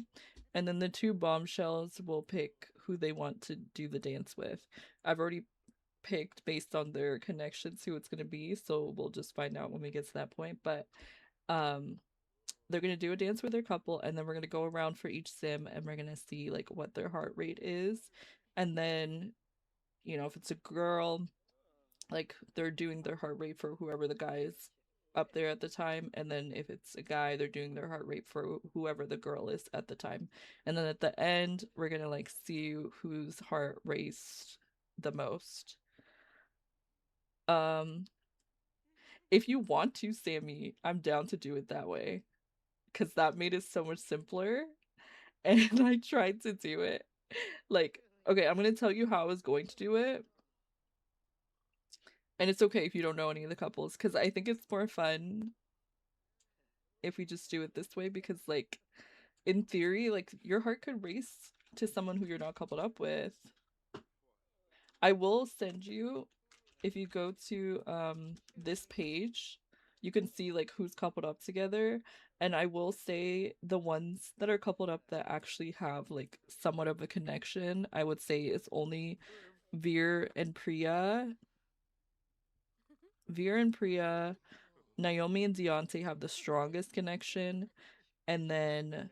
and then the two bombshells will pick who they want to do the dance with. I've already picked based on their connections who it's gonna be, so we'll just find out when we get to that point. But they're gonna do a dance with their couple, and then we're gonna go around for each sim, and we're gonna see like what their heart rate is, and then if it's a girl, like they're doing their heart rate for whoever the guy is up there at the time, and then if it's a guy, they're doing their heart rate for whoever the girl is at the time, and then at the end we're gonna like see whose heart raced the most. um if you want to, Sammy, I'm down to do it that way because that made it so much simpler. And I tried to do it like, okay, I'm gonna tell you how I was going to do it. And it's okay if you don't know any of the couples, because I think it's more fun if we just do it this way, because like in theory, like your heart could race to someone who you're not coupled up with. I will send you, if you go to this page, you can see like who's coupled up together. And I will say the ones that are coupled up that actually have like somewhat of a connection, I would say it's only Veer and Priya. Veer and Priya, Naomi and Deontay have the strongest connection, and then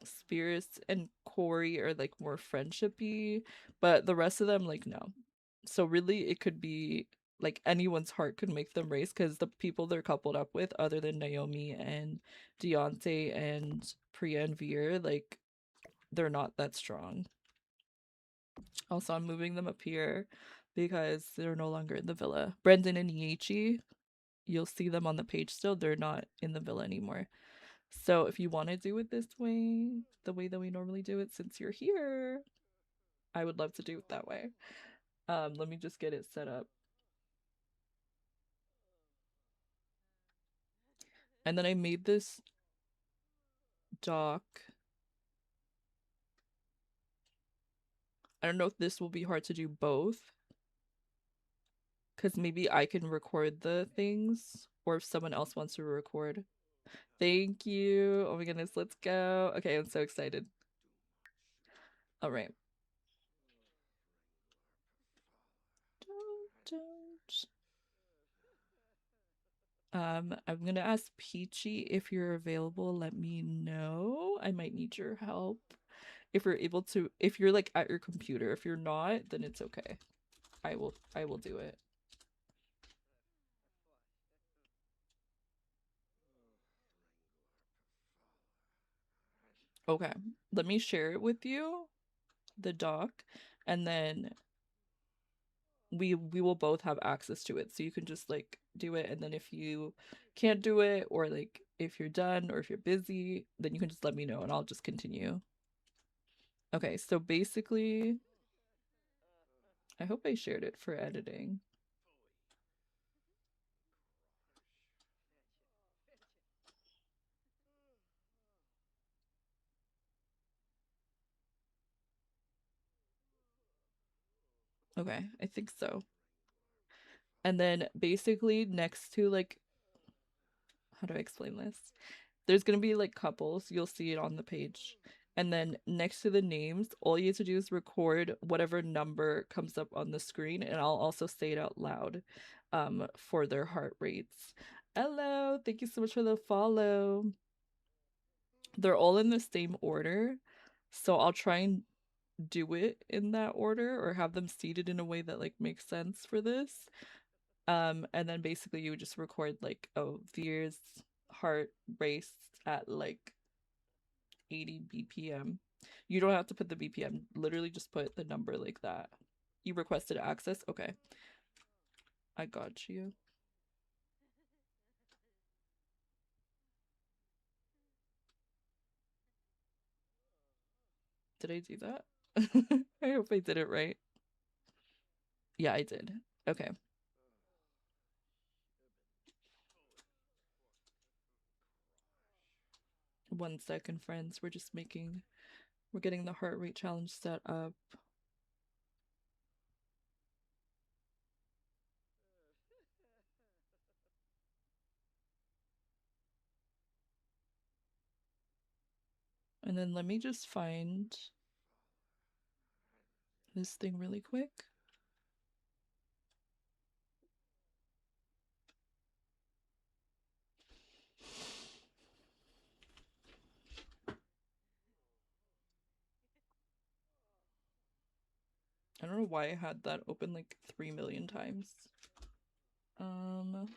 Spirits and Corey are like more friendshipy, but the rest of them like no. So really it could be like anyone's heart could make them race because the people they're coupled up with, other than Naomi and Deontay and Priya and Veer, like they're not that strong. Also, I'm moving them up here because they're no longer in the villa. Brendan and Yichi, you'll see them on the page still. They're not in the villa anymore. So if you want to do it this way, the way that we normally do it, since you're here, I would love to do it that way. Let me just get it set up. And then I made this doc. I don't know if this will be hard to do both, because maybe I can record the things, or if someone else wants to record. Thank you. Oh my goodness, let's go. Okay, I'm so excited. All right. Don't. I'm gonna ask Peachy if you're available. Let me know. I might need your help. If you're able to, if you're like at your computer. If you're not, then it's okay. I will do it. Okay. Let me share it with you, the doc, and then we will both have access to it. So you can just like do it, and then if you can't do it, or like if you're done or if you're busy, then you can just let me know and I'll just continue. Okay, so basically, I hope I shared it for editing. Okay, I think so. And then basically next to like, how do I explain this? There's gonna be like couples, you'll see it on the page. And then next to the names, all you have to do is record whatever number comes up on the screen, and I'll also say it out loud for their heart rates. Hello, thank you so much for the follow. They're all in the same order, so I'll try and do it in that order or have them seated in a way that like makes sense for this. And then basically you would just record like, oh, Veer's heart race at like 80 BPM. You don't have to put the BPM, literally just put the number like that. You requested access? Okay. I got you. Did I do that? I hope I did it right. Yeah, I did. Okay. 1 second, friends. We're getting the heart rate challenge set up. And then let me just find this thing really quick. I don't know why I had that open like 3 million times. Um,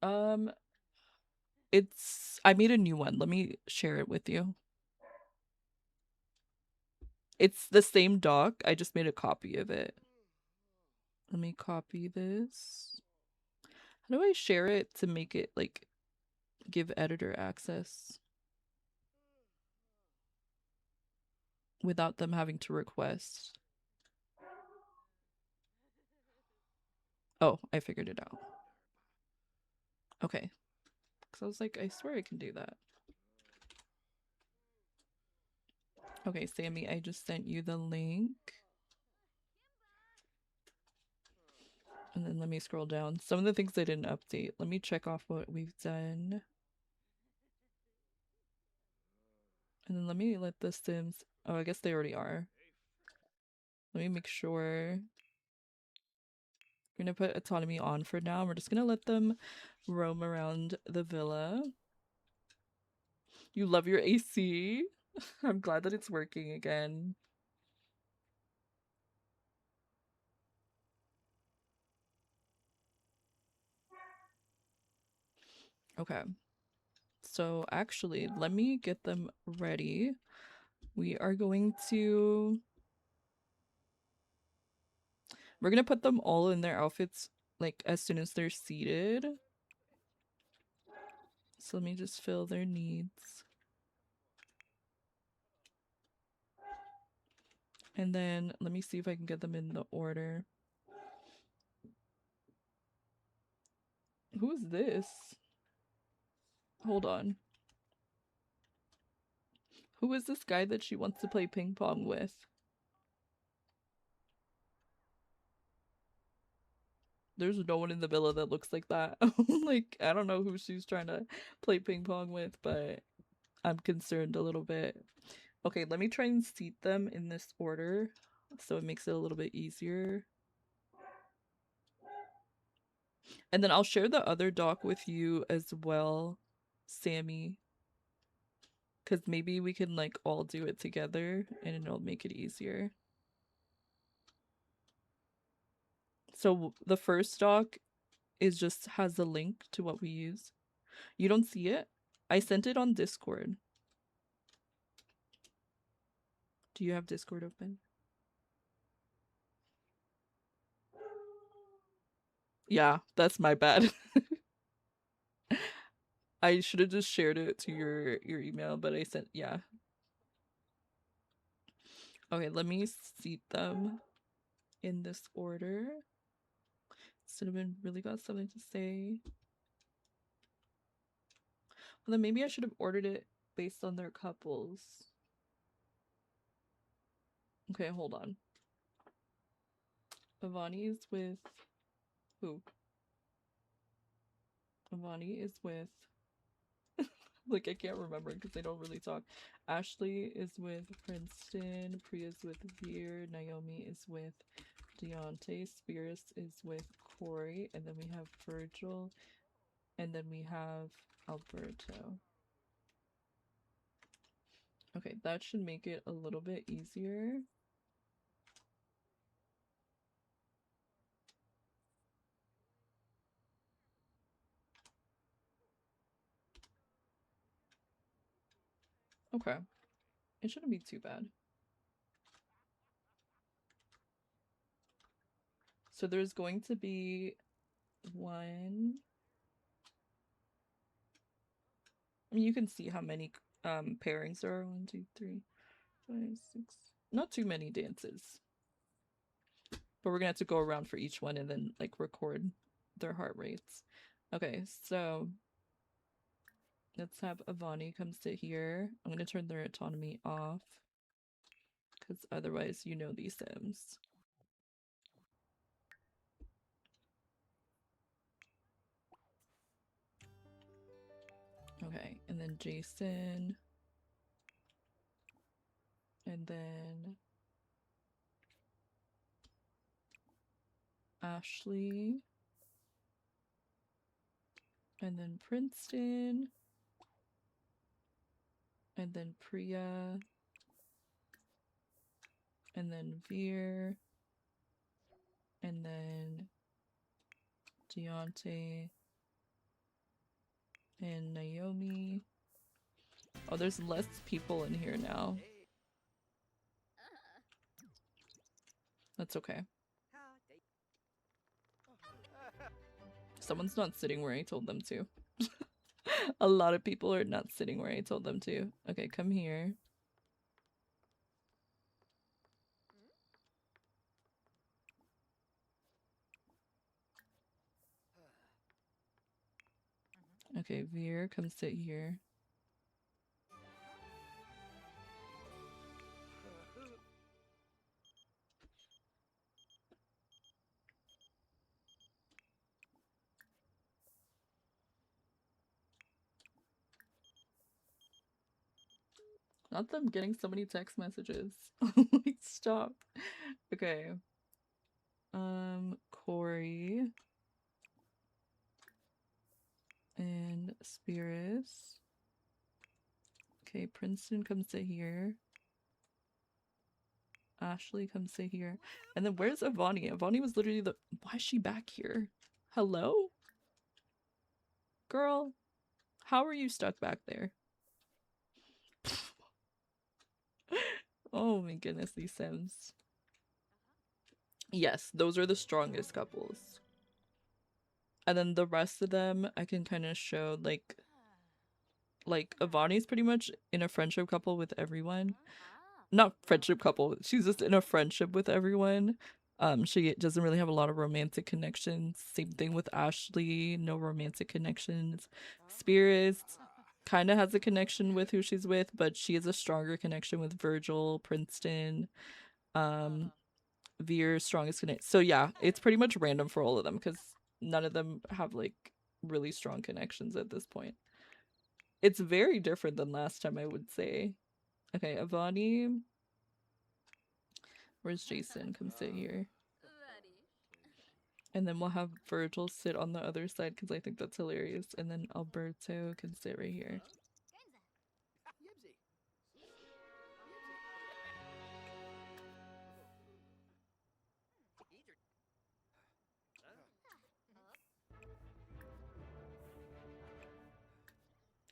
um, I made a new one. Let me share it with you. It's the same doc. I just made a copy of it. Let me copy this. How do I share it to make it like give editor access without them having to request? Oh, I figured it out. Okay. Because I was like, I swear I can do that. Okay, Sammy, I just sent you the link. And then let me scroll down. Some of the things I didn't update. Let me check off what we've done. And then let me let the Sims... Oh, I guess they already are. Let me make sure. We're gonna put autonomy on for now. We're just gonna let them roam around the villa. You love your AC? I'm glad that it's working again. Okay. So actually, let me get them ready. We are going to... We're gonna put them all in their outfits like as soon as they're seated. So let me just fill their needs. And then let me see if I can get them in the order. Who is this? Hold on. Who is this guy that she wants to play ping pong with? There's no one in the villa that looks like that. Like, I don't know who she's trying to play ping pong with, but I'm concerned a little bit. Okay, let me try and seat them in this order so it makes it a little bit easier. And then I'll share the other doc with you as well, Sammy. Because maybe we can like all do it together and it'll make it easier. So the first doc is just has the link to what we use. You don't see it? I sent it on Discord. Do you have Discord open? Yeah, that's my bad. I should have just shared it to your email, but I sent, yeah. Okay, let me seat them in this order. Cinnamon really got something to say. Well, then maybe I should have ordered it based on their couples. Okay, hold on. Avani is with who? Avani is with like I can't remember because they don't really talk. Ashley is with Princeton, Priya's with Veer, Naomi is with Deontay, Spears is with Corey, and then we have Virgil, and then we have Alberto. Okay, that should make it a little bit easier. Okay, it shouldn't be too bad. So there's going to be one. I mean, you can see how many pairings there are. 1, 2, 3, 5, 6. Not too many dances. But we're gonna have to go around for each one and then like record their heart rates. Okay, so let's have Avani come sit here. I'm gonna turn their autonomy off because otherwise you know these Sims. Okay, and then Jason. And then Ashley. And then Princeton. And then Priya. And then Veer. And then Deontay. And Naomi. Oh, there's less people in here now. That's okay. Someone's not sitting where I told them to. A lot of people are not sitting where I told them to. Okay, come here. Okay, Veer, come sit here. Not them getting so many text messages. Like, stop. Okay. Corey. And Spirits. Okay, Princeton, come sit here. Ashley, come sit here. And then where's Avani? Avani was literally the- Why is she back here? Hello? Girl, how are you stuck back there? Oh my goodness, these Sims. Yes, those are the strongest couples. And then the rest of them, I can kind of show, like Avani's pretty much in a friendship couple with everyone. Not friendship couple, she's just in a friendship with everyone. She doesn't really have a lot of romantic connections. Same thing with Ashley, no romantic connections. Spirits kind of has a connection with who she's with, but she has a stronger connection with Virgil, Princeton. Veer, strongest connection. So yeah, it's pretty much random for all of them because none of them have like really strong connections at this point. It's very different than last time, I would say. Okay, Avani. Where's Jason? Come sit here. And then we'll have Virgil sit on the other side because I think that's hilarious. And then Alberto can sit right here.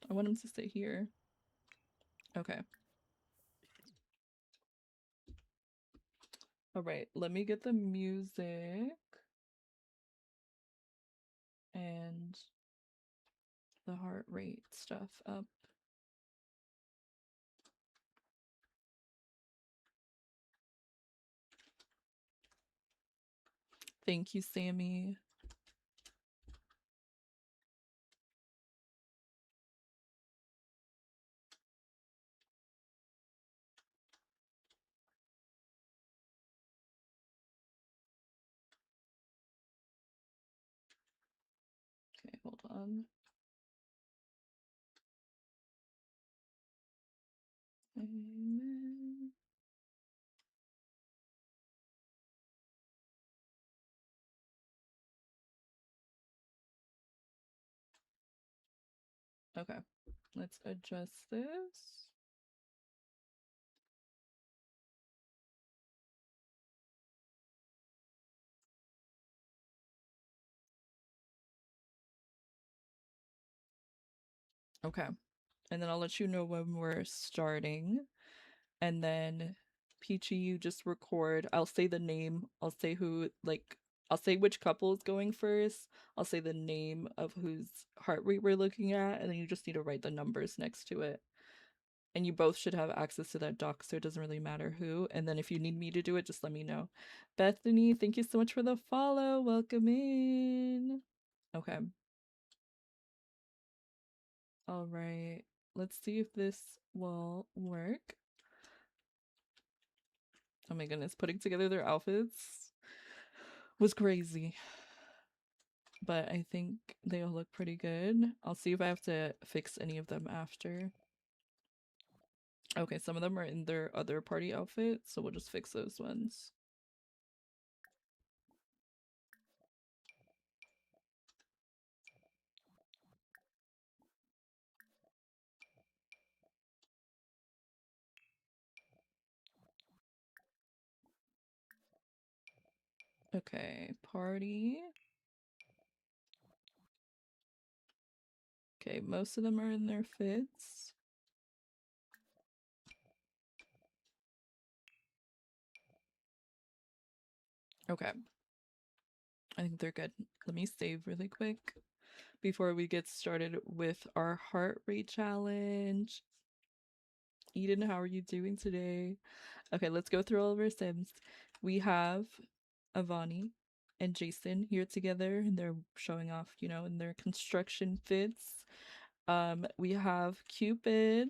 I want him to sit here. Okay. All right, let me get the music and the heart rate stuff up. Thank you, Sammy. Okay, hold on. Amen. Okay, let's adjust this. Okay, and then I'll let you know when we're starting. And then Peachy, you just record. I'll say the name. I'll say who, like, I'll say which couple is going first. I'll say the name of whose heart rate we're looking at, and then you just need to write the numbers next to it. And you both should have access to that doc, so it doesn't really matter who. And then if you need me to do it, just let me know. Bethany, thank you so much for the follow. Welcome in. Okay. All right. Let's see if this will work. Oh my goodness, putting together their outfits was crazy. But I think they all look pretty good. I'll see if I have to fix any of them after. Okay, some of them are in their other party outfits, so we'll just fix those ones. Okay, party. Okay, most of them are in their fits. Okay. I think they're good. Let me save really quick before we get started with our heart rate challenge. Eden, how are you doing today? Okay, let's go through all of our sims. We have Avani and Jason here together, and they're showing off, you know, in their construction fits. We have Cupid,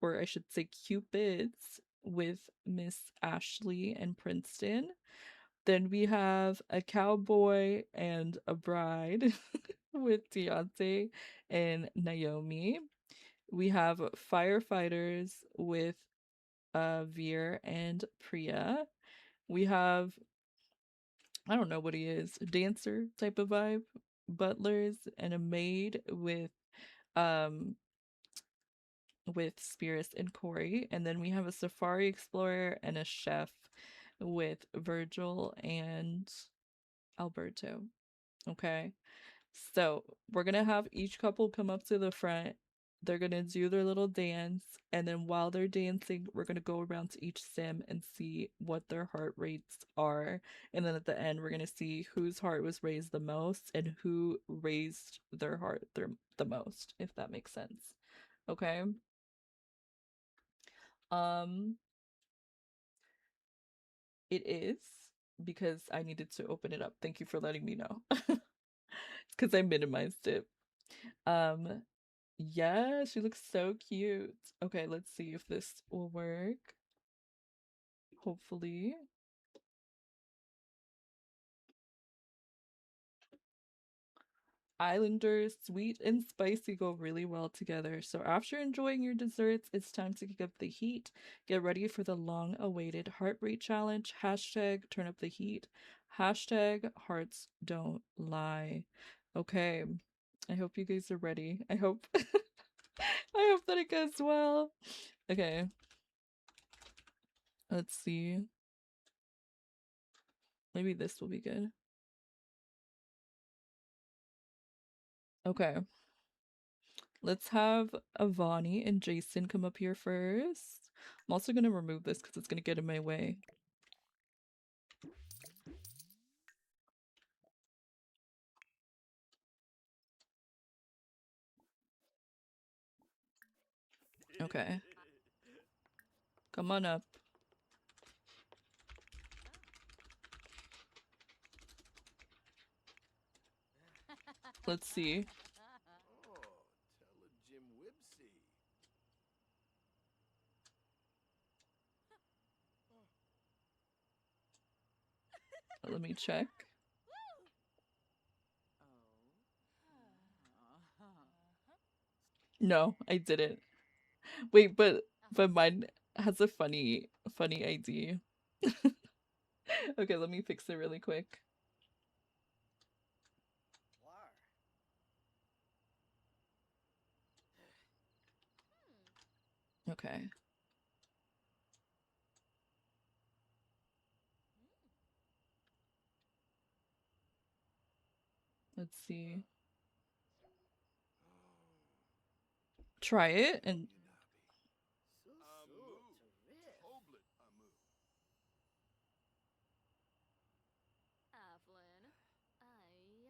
or I should say Cupids, with Miss Ashley and Princeton. Then we have a cowboy and a bride with Deontay and Naomi. We have firefighters with Veer and Priya. We have, I don't know what he is, dancer type of vibe, butlers and a maid um with Spirits and Corey. And then we have a safari explorer and a chef with Virgil and Alberto. Okay. So we're gonna have each couple come up to the front. They're gonna do their little dance, and then while they're dancing, we're gonna go around to each sim and see what their heart rates are. And then at the end, we're gonna see whose heart was raised the most and who raised their heart the most, if that makes sense. Okay. Um, it is because I needed to open it up. Thank you for letting me know. It's because I minimized it. Um, Yeah, she looks so cute. Okay, let's see if this will work. Hopefully. Islanders, sweet and spicy go really well together. So after enjoying your desserts, it's time to kick up the heat. Get ready for the long-awaited heart rate challenge. Hashtag turn up the heat. Hashtag hearts don't lie. Okay, I hope you guys are ready. I hope I hope that it goes well. Okay. Let's see. Maybe this will be good. Okay. Let's have Avani and Jason come up here first. I'm also going to remove this because it's going to get in my way. Okay. Come on up. Let's see. Let me check. No, I didn't. Wait, but mine has a funny ID. Okay, let me fix it really quick. Okay. Let's see. Try it and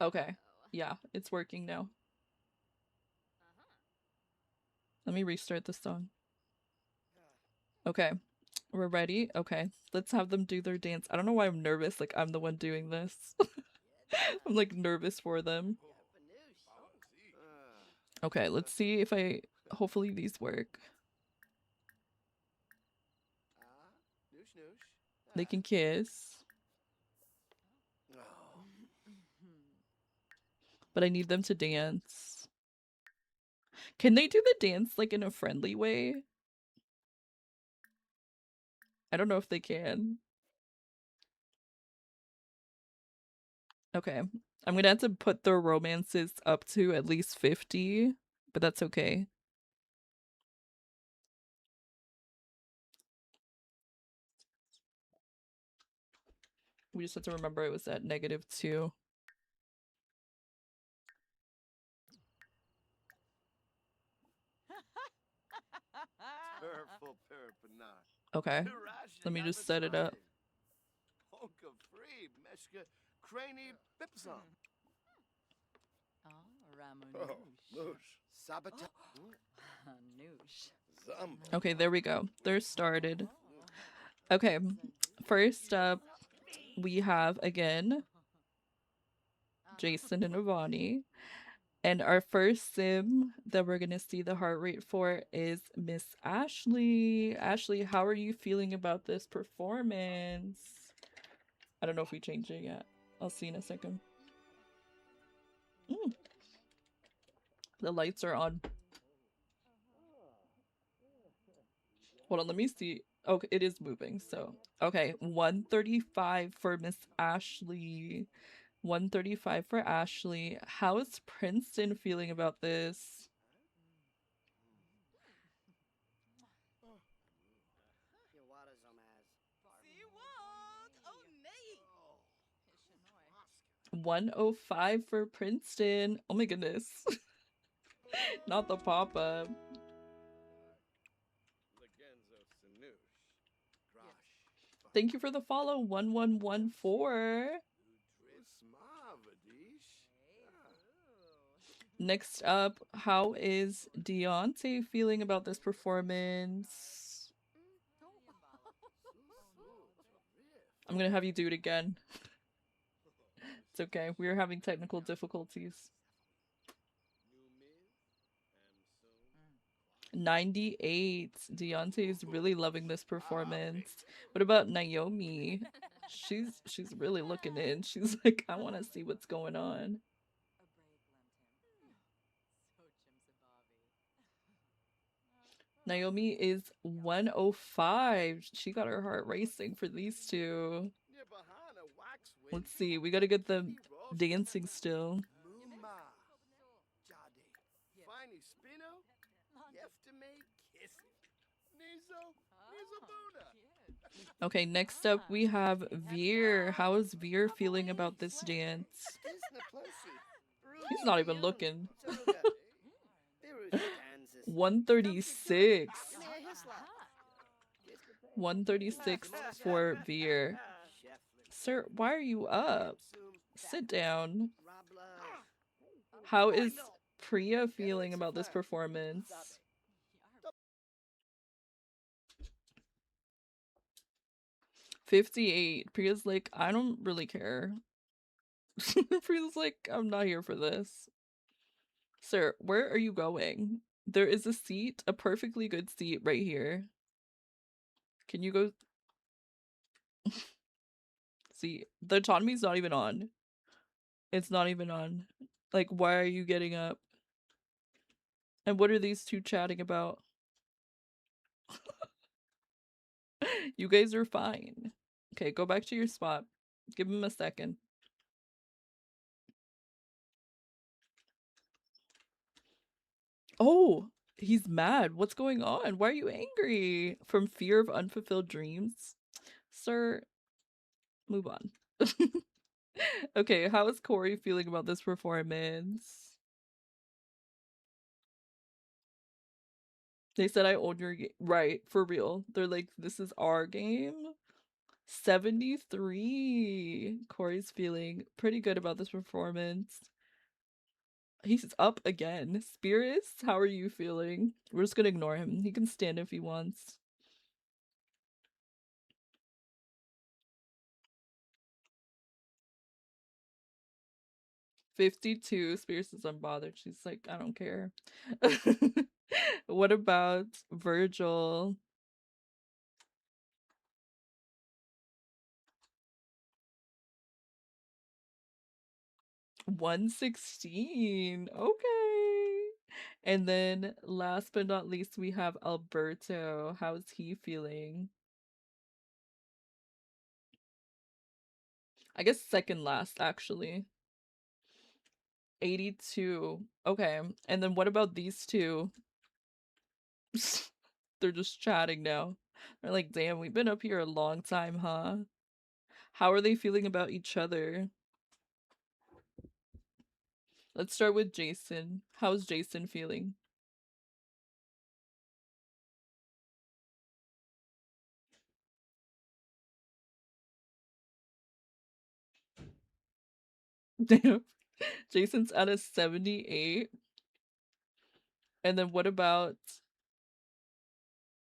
okay. Yeah, it's working now. Let me restart the song. Okay. We're ready? Okay. Let's have them do their dance. I don't know why I'm nervous, like I'm the one doing this. I'm like nervous for them. Okay, let's see if hopefully these work. They can kiss. But I need them to dance. Can they do the dance like in a friendly way? I don't know if they can. Okay. I'm gonna have to put their romances up to at least 50, but that's okay. We just have to remember it was at -2. Okay. Let me just set it up. Okay, there we go. They're started. Okay, first up, we have again Jason and Avani. And our first sim that we're gonna see the heart rate for is Miss Ashley. Ashley, how are you feeling about this performance? I don't know if we changed it yet. I'll see in a second. The lights are on. Hold on, let me see. Okay, it is moving, so. Okay, 135 for Miss Ashley. 135 for Ashley. How is Princeton feeling about this? $105 for Princeton. Oh my goodness. Not the pop-up. Thank you for the follow, 1114. Next up, how is Deontay feeling about this performance? I'm gonna have you do it again. It's okay, we're having technical difficulties. 98. Deontay is really loving this performance. What about Naomi? She's really looking in. She's like, I want to see what's going on. Naomi is 105. She got her heart racing for these two. Let's see. We gotta get them dancing still. Okay, next up we have Veer. How is Veer feeling about this dance? He's not even looking. 136. 136 for Veer. Sir, why are you up? Sit down. How is Priya feeling about this performance? 58. Priya's like, I don't really care. Priya's like, I'm not here for this. Sir, where are you going? There is a seat, a perfectly good seat right here. Can you go? See, the autonomy's not even on. It's not even on. Like, why are you getting up? And what are these two chatting about? You guys are fine. Okay, go back to your spot. Give him a second. Oh, he's mad. What's going on? Why are you angry? From fear of unfulfilled dreams? Sir, move on. Okay, how is Corey feeling about this performance? They said I own your game. Right, for real. They're like, this is our game. 73. Corey's feeling pretty good about this performance. He's up again. Spirits, how are you feeling? We're just gonna ignore him. He can stand if he wants. $52. Spirits is unbothered. She's like, I don't care. What about Virgil? $116. Okay. And then last but not least, we have Alberto. How's he feeling? I guess second last, actually. 82. Okay. And then what about these two? They're just chatting now. They're like, damn, we've been up here a long time, huh? How are they feeling about each other? Let's start with Jason. How's Jason feeling? Damn. Jason's at a 78. And then what about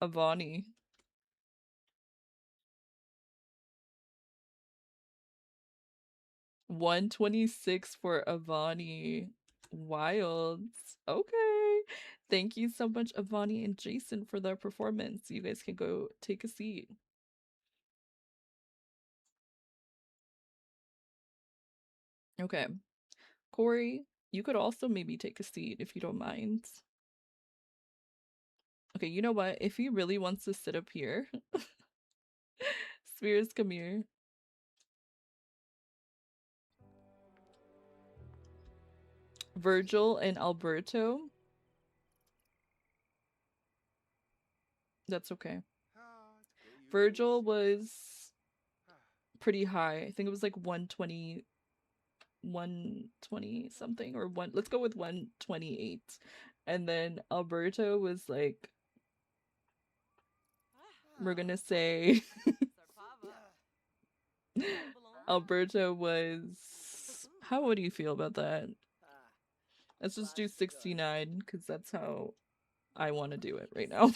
Avani? 126 for Avani. Wild. Okay. Thank you so much, Avani and Jason, for their performance. You guys can go take a seat. Okay. Corey, you could also maybe take a seat if you don't mind. Okay, you know what? If he really wants to sit up here, Spears, come here. Virgil and Alberto. That's okay. Virgil was pretty high. I think it was like 120, 120 something, or one. Let's go with 128. And then Alberto was like, we're gonna say Alberto was, how would you feel about that? Let's just do 69 because that's how I want to do it right now.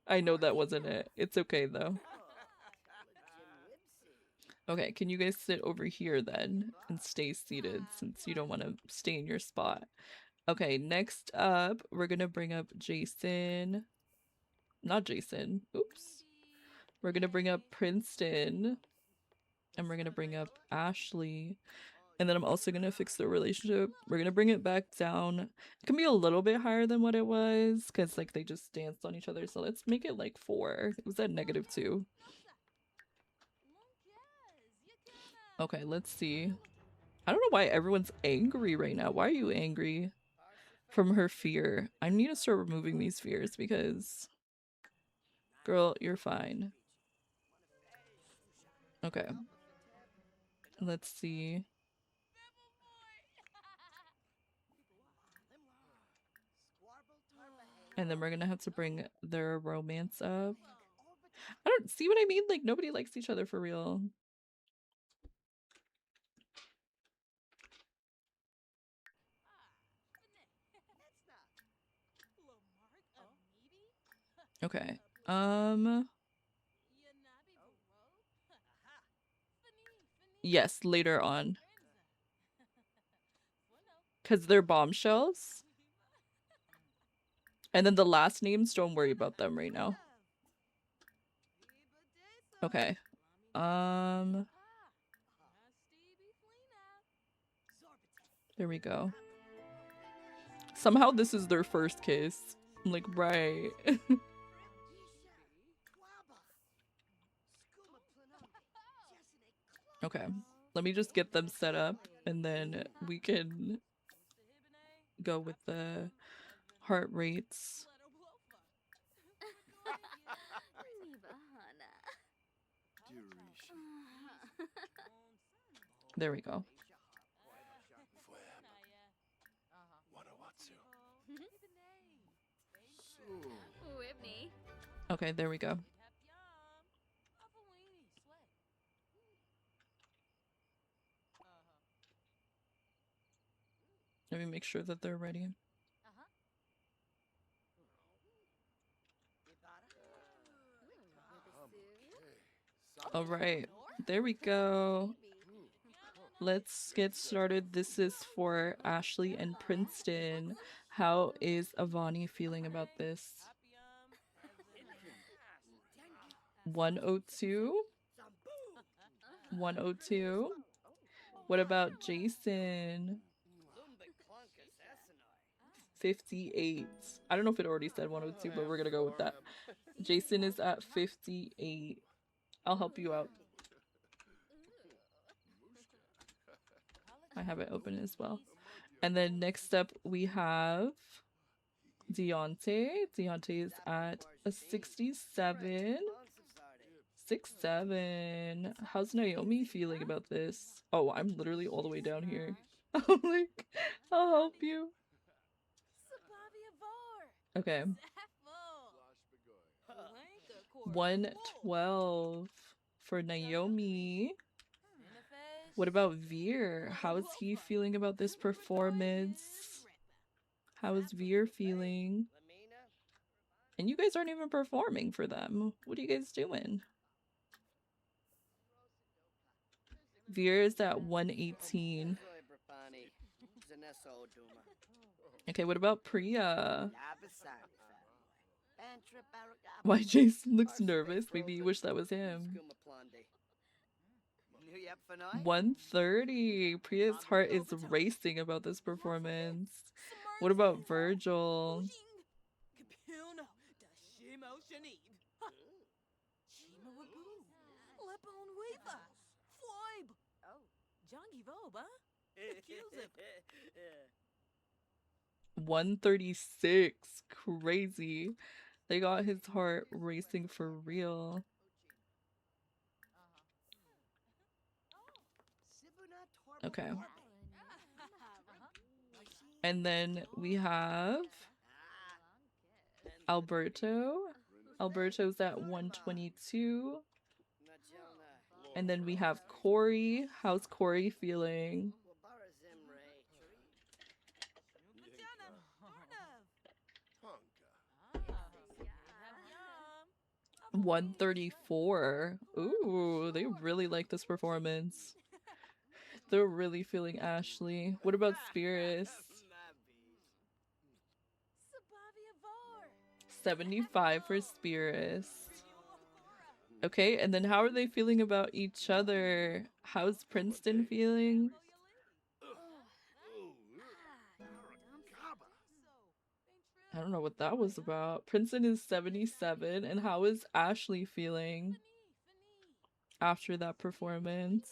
I know that wasn't it. It's okay though. Okay, can you guys sit over here then and stay seated since you don't want to stay in your spot? Okay, next up, we're gonna bring up Jason. Not Jason. Oops. We're gonna bring up Princeton. And we're gonna bring up Ashley. And then I'm also gonna fix their relationship. We're gonna bring it back down. It can be a little bit higher than what it was, because like they just danced on each other. So let's make it like 4. It was at -2. Okay, let's see. I don't know why everyone's angry right now. Why are you angry? From her fear. I need to start removing these fears because, girl, you're fine. Okay. Let's see. And then we're gonna have to bring their romance up. I don't see what I mean. Like, nobody likes each other for real. Okay. Yes, later on. Because they're bombshells. And then the last names, don't worry about them right now. Okay. There we go. Somehow this is their first kiss. I'm like, right. Okay. Let me just get them set up and then we can go with the heart rates. There we go. Okay, there we go. Let me make sure that they're ready. All right, there we go. Let's get started. This is for Ashley and Princeton. How is Avani feeling about this? 102? 102? What about Jason? 58. I don't know if it already said 102, but we're gonna go with that. Jason is at 58. I'll help you out. I have it open as well. And then next up we have Deontay. Deontay is at a 67. 67. How's Naomi feeling about this? Oh, I'm literally all the way down here. I'm like, I'll help you. Okay. 112 for Naomi. What about Veer? How is he feeling about this performance? How is Veer feeling? And you guys aren't even performing for them. What are you guys doing? Veer is at 118. Okay, what about Priya? Why Jason looks nervous? Maybe you wish that was him. 130. Priya's heart is racing about this performance. What about Virgil? $136. Crazy. They got his heart racing for real. Okay. And then we have Alberto. Alberto's at 122. And then we have Corey. How's Corey feeling? 134. Ooh, they really like this performance. They're really feeling Ashley. What about Spirits? 75 for Spirits. Okay, and then how are they feeling about each other? How's Princeton feeling? I don't know what that was about. Princeton is 77, and how is Ashley feeling after that performance?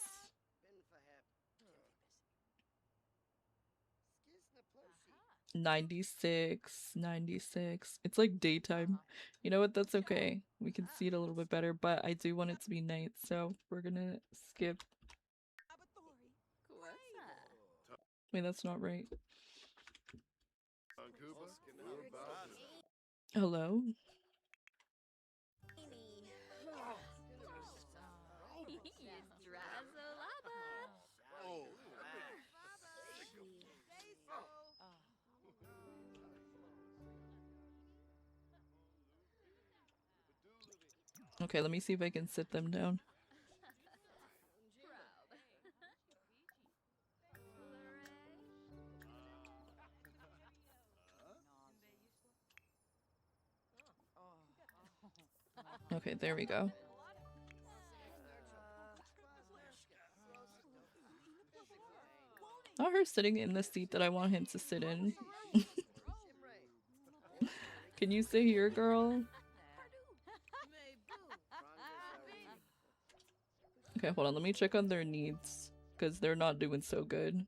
96, 96. It's like daytime. You know what? That's okay. We can see it a little bit better, but I do want it to be night, so we're gonna skip. Wait, that's not right. Hello? Okay, let me see if I can sit them down. Okay, there we go. Not her sitting in the seat that I want him to sit in. Can you sit here, girl? Okay, hold on. Let me check on their needs, because they're not doing so good.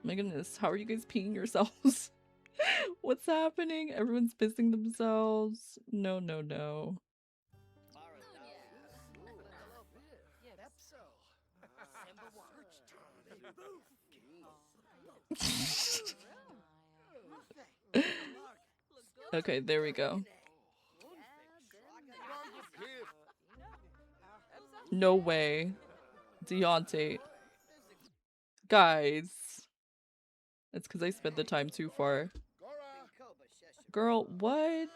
My goodness, how are you guys peeing yourselves? What's happening? Everyone's pissing themselves. No, no, no. Okay, there we go. No way. Deontay. Guys. It's because I spent the time too far. Girl, what?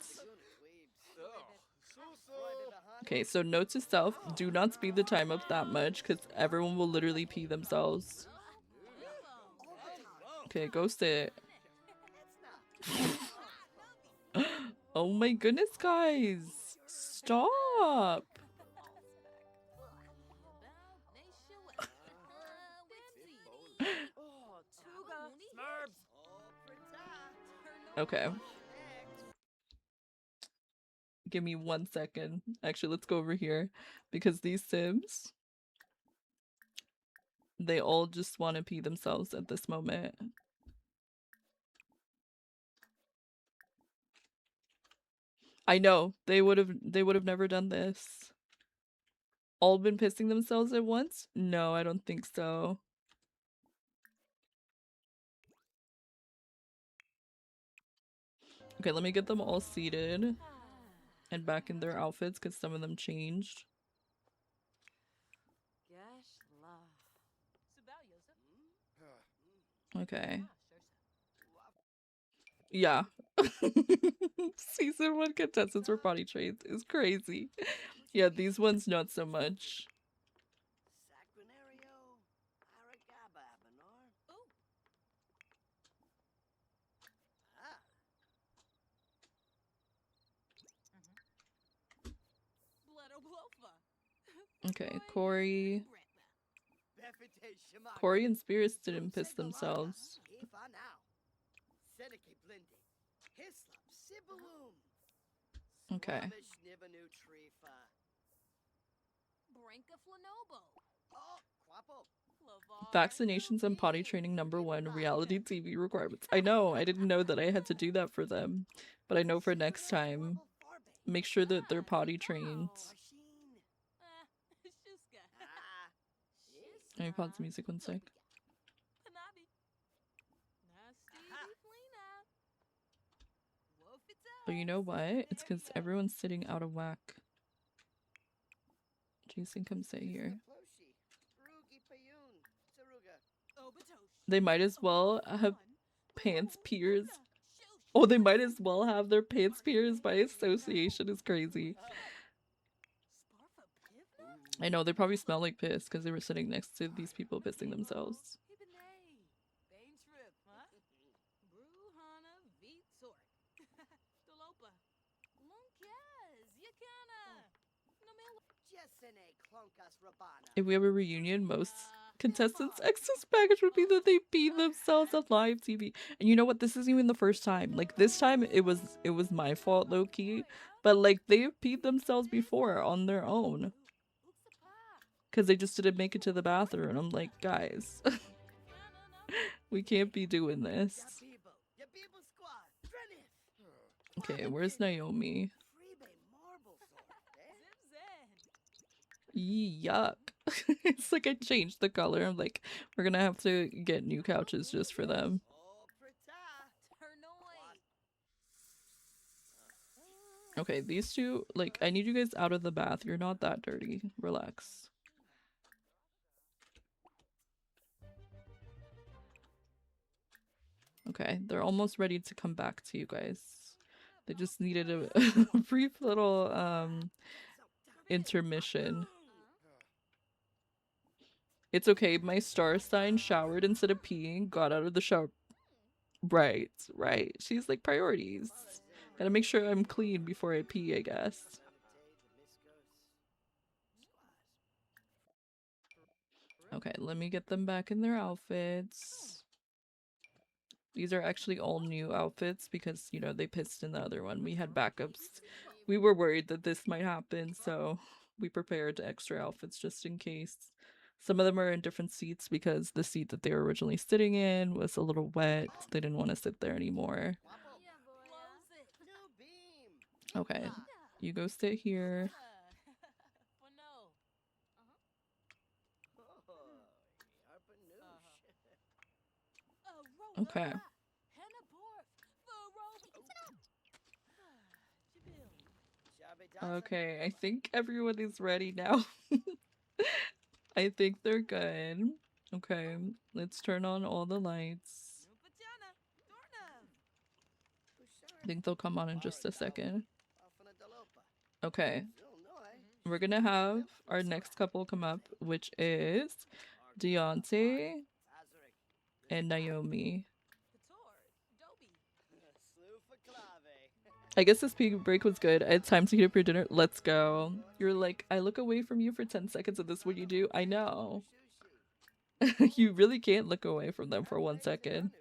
Okay, so note to self, do not speed the time up that much because everyone will literally pee themselves. Okay, go sit. Oh my goodness, guys. Stop. Okay. Give me 1 second. Actually, let's go over here because these Sims, they all just want to pee themselves at this moment. I know they would have never done this. All been pissing themselves at once? No, I don't think so. Okay, let me get them all seated and back in their outfits because some of them changed. Okay. Yeah. Season 1 contestants were potty trained is crazy. Yeah, these ones not so much. Okay, Corey and Spirits didn't piss themselves. Okay. Vaccinations and potty training #1, reality TV requirements. I know, I didn't know that I had to do that for them, but I know for next time, make sure that they're potty trained. Let me pause the music 1 sec. But you know what? It's because everyone's sitting out of whack. Jason, come sit here. They might as well have pants peers. Oh, they might as well have their pants peers by association. Is crazy. I know, they probably smell like piss because they were sitting next to these people pissing themselves. If we have a reunion, most contestants' excess package would be that they peed themselves on live TV. And you know what? This isn't even the first time. Like this time, it was my fault, low key. But like they've peed themselves before on their own because they just didn't make it to the bathroom. I'm like, guys, we can't be doing this. Okay, where's Naomi? Yuck. It's like I changed the color. I'm like, we're gonna have to get new couches just for them. Okay, these two, like, I need you guys out of the bath. You're not that dirty. Relax. Okay, they're almost ready to come back to you guys. They just needed a brief little intermission. It's okay, my star sign showered instead of peeing, got out of the shower. Right, right. She's like priorities. Gotta make sure I'm clean before I pee, I guess. Okay, let me get them back in their outfits. These are actually all new outfits because, you know, they pissed in the other one. We had backups. We were worried that this might happen, so we prepared extra outfits just in case. Some of them are in different seats because the seat that they were originally sitting in was a little wet. They didn't want to sit there anymore. Okay, you go sit here. Okay. Okay, I think everyone is ready now. I think they're good. Okay, let's turn on all the lights. I think they'll come on in just a second. Okay. We're gonna have our next couple come up, which is Deontay and Naomi. I guess this pee break was good. It's time to heat up your dinner. Let's go. You're like, I look away from you for 10 seconds and this is what you do? I know. You really can't look away from them for 1 second.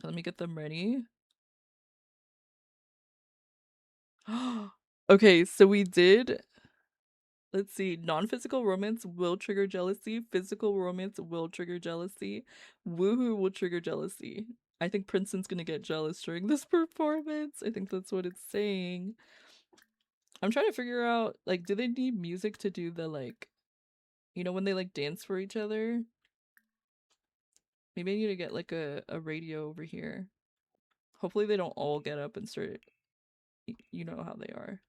Let me get them ready. Okay, so we did... Let's see. Non-physical romance will trigger jealousy. Physical romance will trigger jealousy. Woohoo will trigger jealousy. I think Princeton's gonna get jealous during this performance. I think that's what it's saying. I'm trying to figure out, like, do they need music to do the, like, you know, when they, like, dance for each other? Maybe I need to get, like, a radio over here. Hopefully they don't all get up and start... You know how they are.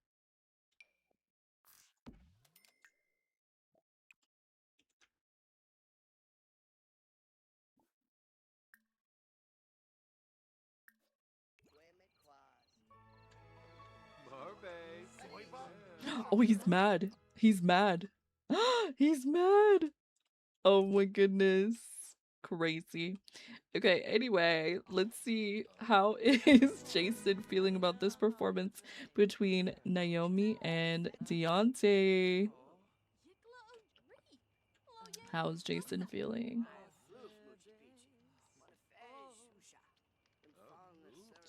Oh, he's mad. He's mad. He's mad. Oh my goodness. Crazy. Okay, anyway, let's see how is Jason feeling about this performance between Naomi and Deontay. How's Jason feeling?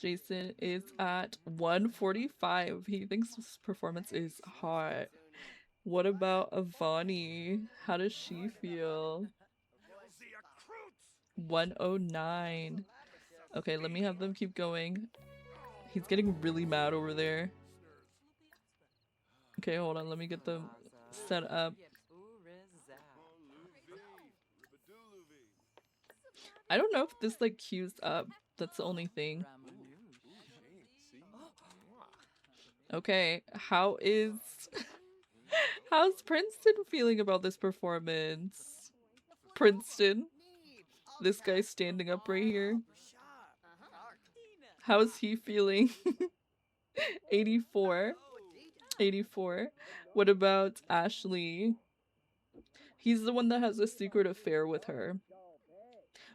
Jason is at 145. He thinks this performance is hot. What about Avani? How does she feel? 109. Okay, let me have them keep going. He's getting really mad over there. Okay, hold on. Let me get them set up. I don't know if this, like, queues up. That's the only thing. Okay, how is... How's Princeton feeling about this performance? Princeton? This guy standing up right here. How's he feeling? 84. 84. What about Ashley? He's the one that has a secret affair with her.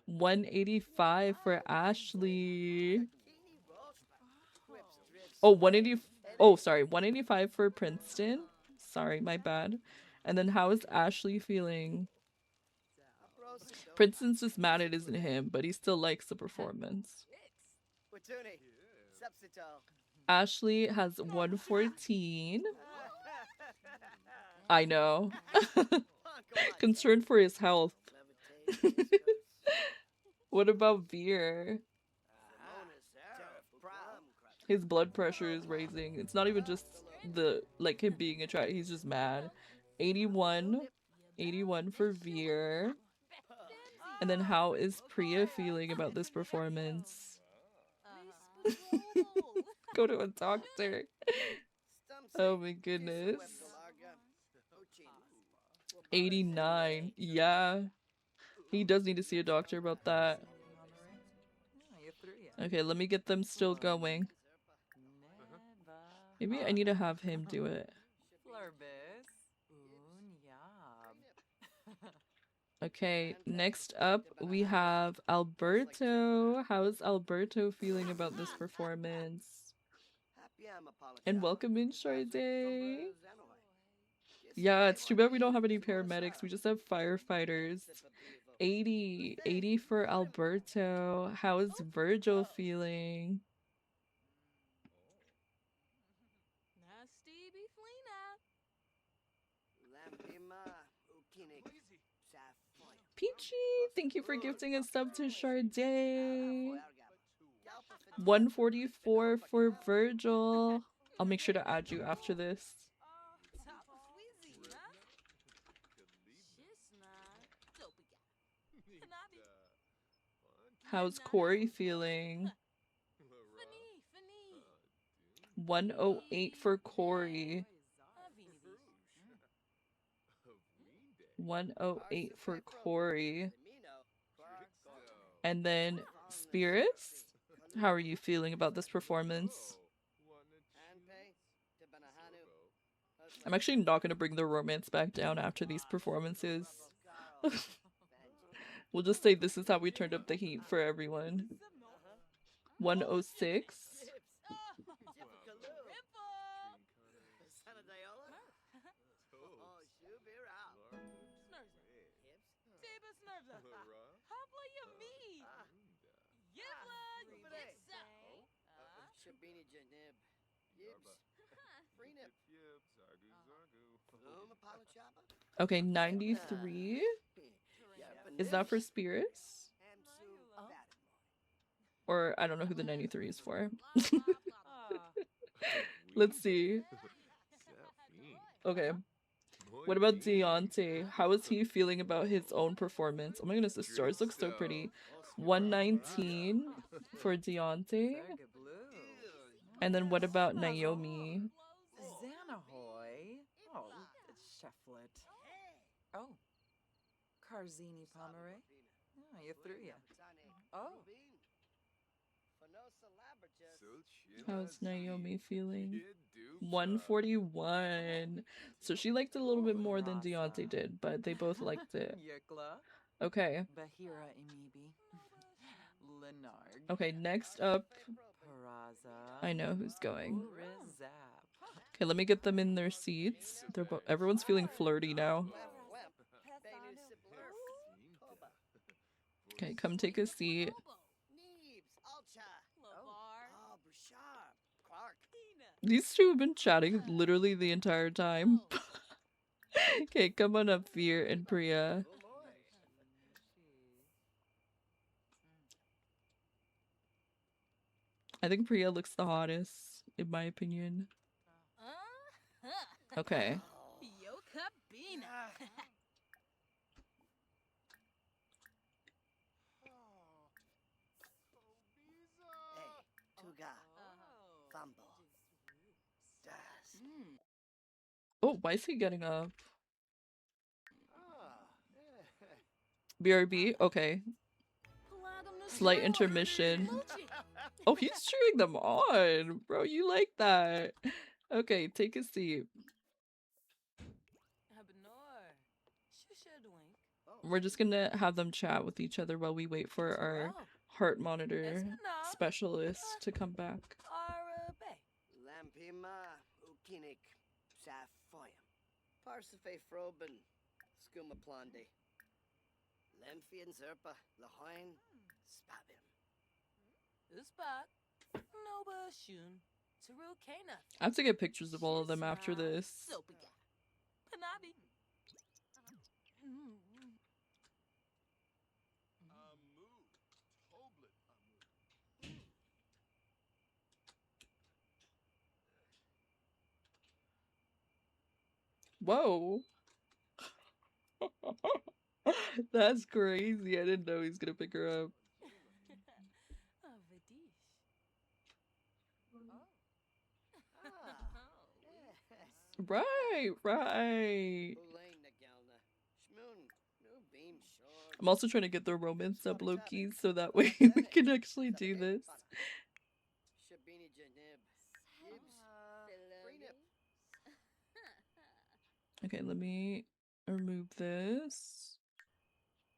185 for Ashley. Oh, 180. Oh, sorry, 185 for Princeton. Sorry, my bad. And then how is Ashley feeling? Princeton's just mad it isn't him, but he still likes the performance. Ashley has 114. I know. Concerned for his health. What about Veer? His blood pressure is raising. It's not even just the like him being attracted, he's just mad. 81. 81 for Veer. And then how is Priya feeling about this performance? Go to a doctor. Oh my goodness. 89. Yeah. He does need to see a doctor about that. Okay, let me get them still going. Maybe I need to have him do it. Okay, next up we have Alberto. How's Alberto feeling about this performance? And welcome in, Sade. Yeah, it's too bad we don't have any paramedics. We just have firefighters. 80. 80 for Alberto. How is Virgil feeling? Peachy, thank you for gifting a sub to Sade. 144 for Virgil. I'll make sure to add you after this. How's Corey feeling? 108 for Corey. 108 for Corey. And then Spirits, how are you feeling about this performance? I'm actually not going to bring the romance back down after these performances. We'll just say this is how we turned up the heat for everyone. 106. Okay, 93. Is that for Spirits? Or I don't know who the 93 is for. Let's see. Okay. What about Deontay? How is he feeling about his own performance? Oh my goodness, the stars look so pretty. 119 for Deontay. And then what about Naomi? Oh, Carzini Pomere. Oh, you threw ya. Oh. How's Naomi feeling? 141. So she liked it a little bit more than Deontay did, but they both liked it. Okay. Okay, next up. I know who's going. Okay, let me get them in their seats. Everyone's feeling flirty now. Okay, come take a seat. These two have been chatting literally the entire time. Okay, come on up, Veer and Priya. I think Priya looks the hottest, in my opinion. Okay. Oh, why is he getting up? BRB? Okay. Slight intermission. Oh, he's cheering them on. Bro, you like that. Okay, take a seat. We're just gonna have them chat with each other while we wait for our heart monitor specialist to come back. Kinik, Safoyam, Parsafe Froben, Skuma Plande, Lemphian Zerpa, Lahoin, Spabim. Uspak, Nova Shun, Teru Kana. I have to get pictures of all of them after this. Sopiga. Panabi. Whoa. That's crazy. I didn't know he's gonna pick her up. Right. I'm also trying to get the romance up low-key so that way we can actually do this. Okay, let me remove this.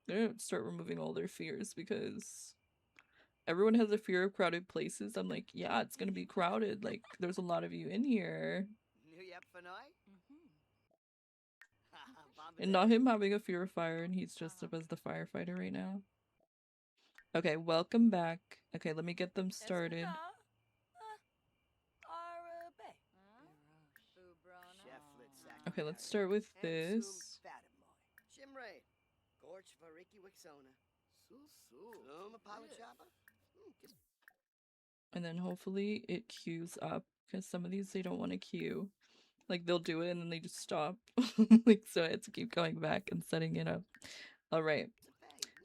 I'm gonna start removing all their fears because everyone has a fear of crowded places. I'm like, yeah, it's gonna be crowded. Like, there's a lot of you in here. And not him having a fear of fire, and he's just up as the firefighter right now. Okay, welcome back. Okay, let me get them started. Okay, let's start with this. And then hopefully it queues up, because some of these they don't want to queue. Like, they'll do it and then they just stop. Like, so I had to keep going back and setting it up. Alright.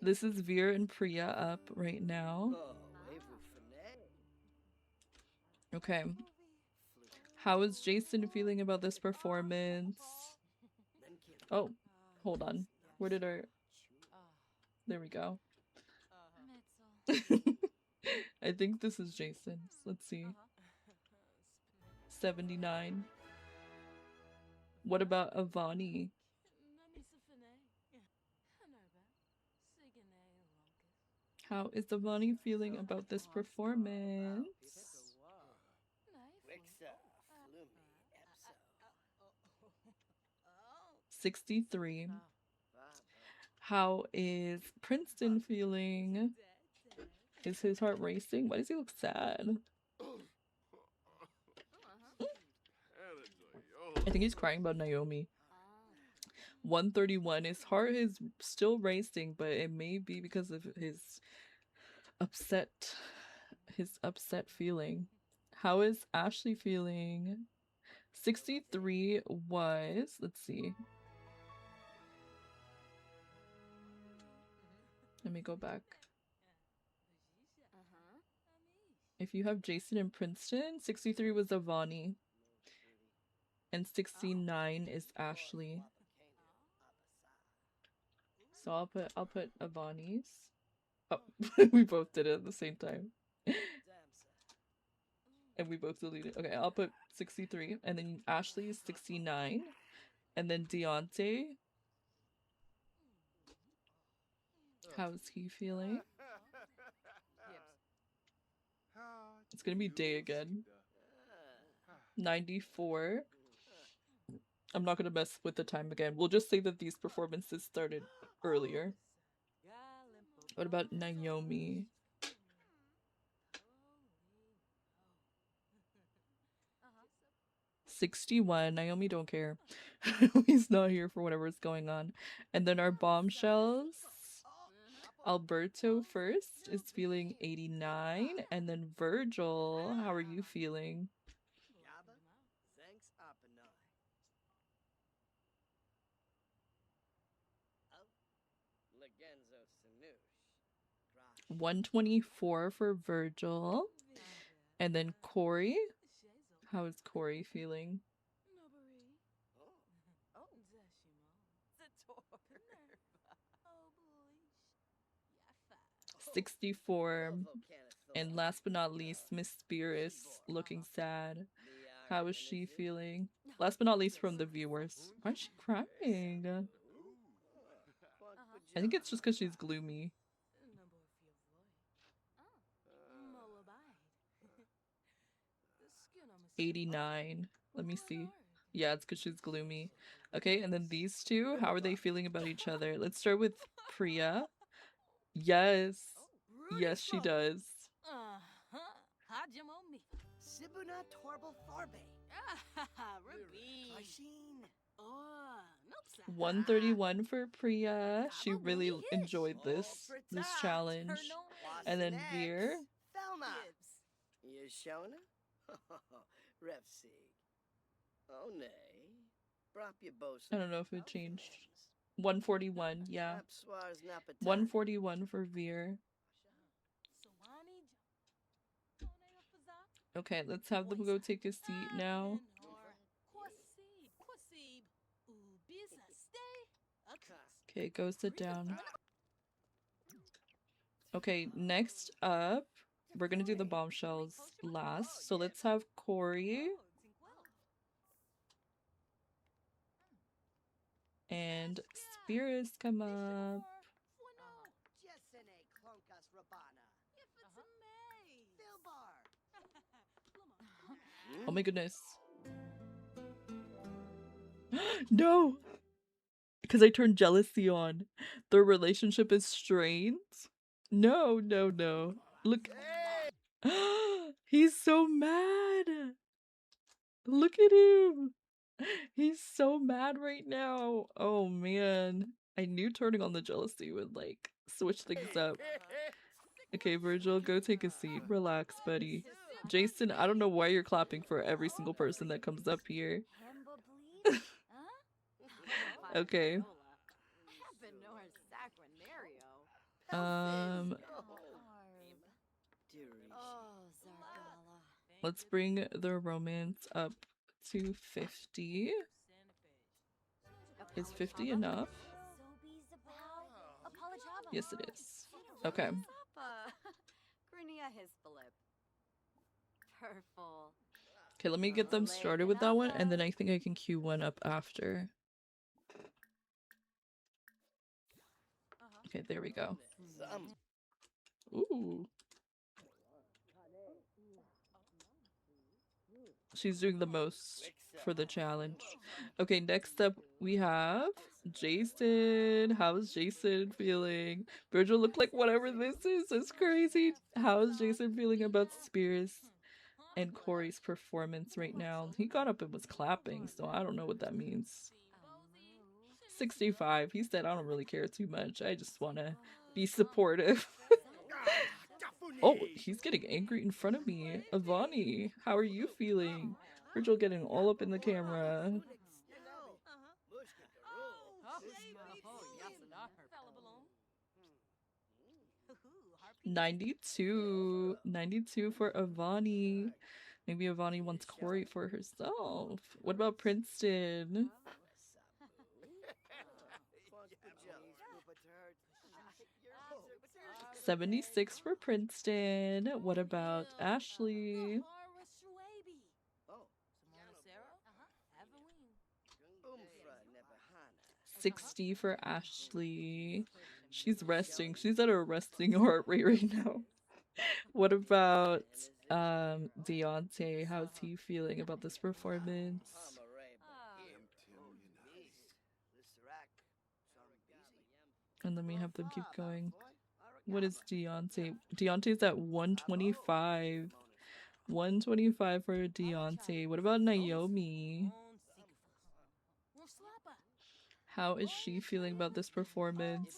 This is Veer and Priya up right now. Okay. How is Jason feeling about this performance? Oh, hold on. Where did our... There we go. I think this is Jason's. Let's see. 79. What about Avani? How is Avani feeling about this performance? 63. How is Princeton feeling? Is his heart racing? Why does he look sad? I think he's crying about Naomi. 131. His heart is still racing, but it may be because of his upset feeling. How is Ashley feeling? 63 was, let's see. Let me go back. If you have Jason and Princeton, 63 was Avani. And 69 is Ashley. So I'll put Avani's. Oh, we both did it at the same time. And we both deleted. Okay, I'll put 63. And then Ashley is 69. And then Deontay. How's he feeling? It's gonna be day again. 94. I'm not gonna mess with the time again. We'll just say that these performances started earlier. What about Naomi? 61. Naomi don't care. He's not here for whatever's going on. And then our bombshells. Alberto first is feeling 89. And then Virgil, how are you feeling? 124 for Virgil. And then Corey. How is Corey feeling? 64. And last but not least, Miss Spears looking sad. How is she feeling? Last but not least from the viewers. Why is she crying? I think it's just because she's gloomy. 89. Let me see. Yeah, it's because she's gloomy. Okay, and then these two, how are they feeling about each other? Let's start with Priya. Yes. Yes, she does. Hajim on me. Sibuna Torble Forbe. Ruby. Kashin. Oh, nope. 131 for Priya. She really enjoyed this challenge. And then Veer. Thelma. You showna? Refsig. Oh, nay. Brop your bosun. I don't know if it changed. 141, yeah. 141 for Veer. Okay, let's have them go take a seat now. Okay, go sit down. Okay, next up, we're gonna do the bombshells last. So let's have Corey and Spears come up. Oh my goodness. No! Because I turned jealousy on. Their relationship is strained. No, no, no. Look. He's so mad. Look at him. He's so mad right now. Oh man. I knew turning on the jealousy would like switch things up. Okay, Virgil, go take a seat. Relax, buddy. Jason, I don't know why you're clapping for every single person that comes up here. Okay. Let's bring the romance up to 50. Is 50 enough? Yes, it is. Okay. Okay, let me get them started with that one, and then I think I can queue one up after. Okay, there we go. Ooh. She's doing the most for the challenge. Okay, next up we have Jason. How's Jason feeling? Virgil looked like whatever this is. It's crazy. How is Jason feeling about Spears and Corey's performance right now? He got up and was clapping, so I don't know what that means. 65. He said, I don't really care too much. I just want to be supportive. Oh, he's getting angry in front of me. Avani, how are you feeling? Virgil getting all up in the camera. 92. 92 for Avani. Maybe Avani wants Corey for herself. What about Princeton? 76 for Princeton. What about Ashley? 60 for Ashley. She's resting. She's at a resting heart rate right now. What about Deontay? How's he feeling about this performance? And let me have them keep going. What is Deontay? Deontay's at 125. 125 for Deontay. What about Naomi? How is she feeling about this performance?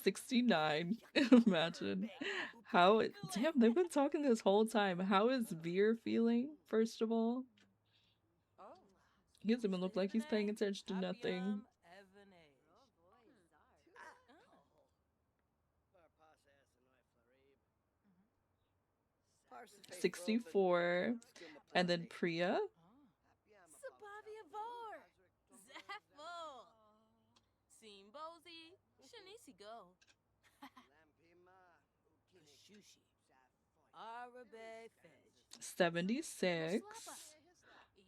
69. Imagine. How damn, they've been talking this whole time. How is Veer feeling, first of all? He doesn't even look like he's paying attention to nothing. 64. And then Priya. Go. 76.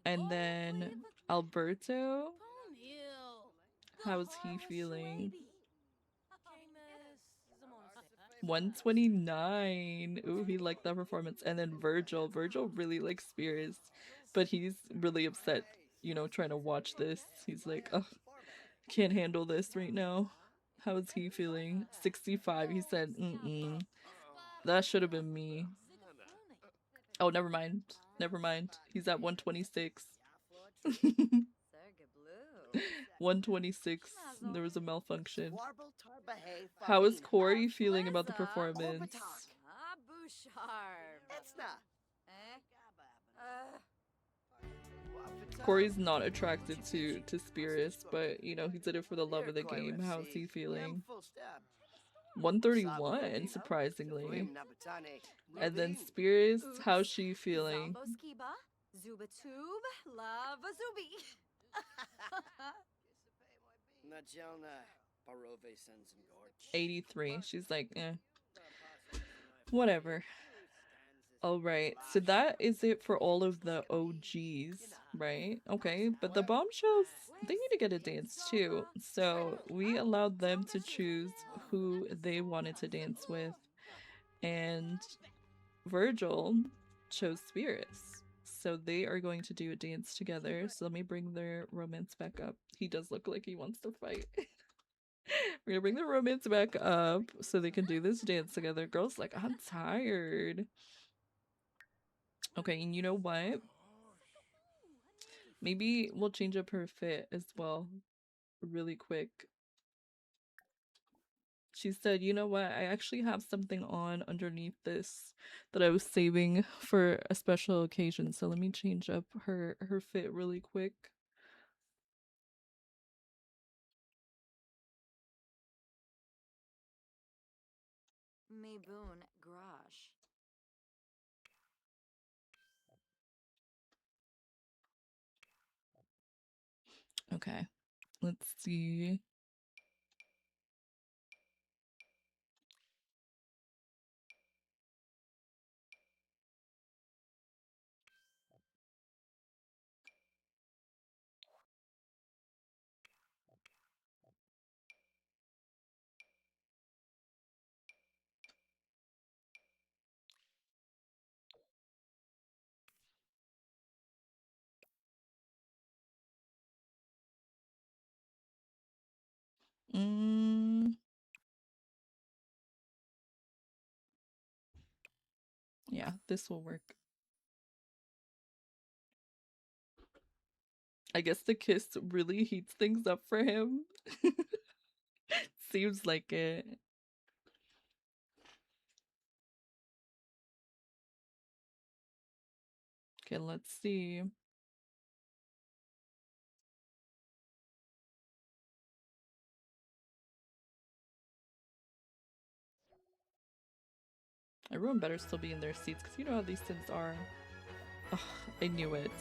And then Alberto. How's he feeling? 129. Ooh, he liked that performance. And then Virgil. Virgil really likes Spears, but he's really upset, you know, trying to watch this. He's like, ugh, can't handle this right now. How is he feeling? 65. He said, that should have been me. Oh, never mind. Never mind. He's at 126. 126. There was a malfunction. How is Corey feeling about the performance? Corey's not attracted to Spears, but you know, he did it for the love of the game. How's he feeling? 131, surprisingly. And then Spears, how's she feeling? 83. She's like, eh. Whatever. Alright, so that is it for all of the OGs, right? Okay, but the bombshells, they need to get a dance too. So we allowed them to choose who they wanted to dance with. And Virgil chose Spirits. So they are going to do a dance together. So let me bring their romance back up. He does look like he wants to fight. We're gonna bring the romance back up so they can do this dance together. Girl's like, I'm tired. Okay, and you know what? Maybe we'll change up her fit as well really quick. She said, you know what? I actually have something on underneath this that I was saving for a special occasion. So let me change up her fit really quick. Mayboon Garage. Okay, let's see. Yeah, this will work. I guess the kiss really heats things up for him. Seems like it. Okay, let's see. Everyone better still be in their seats because you know how these things are. Ugh, I knew it.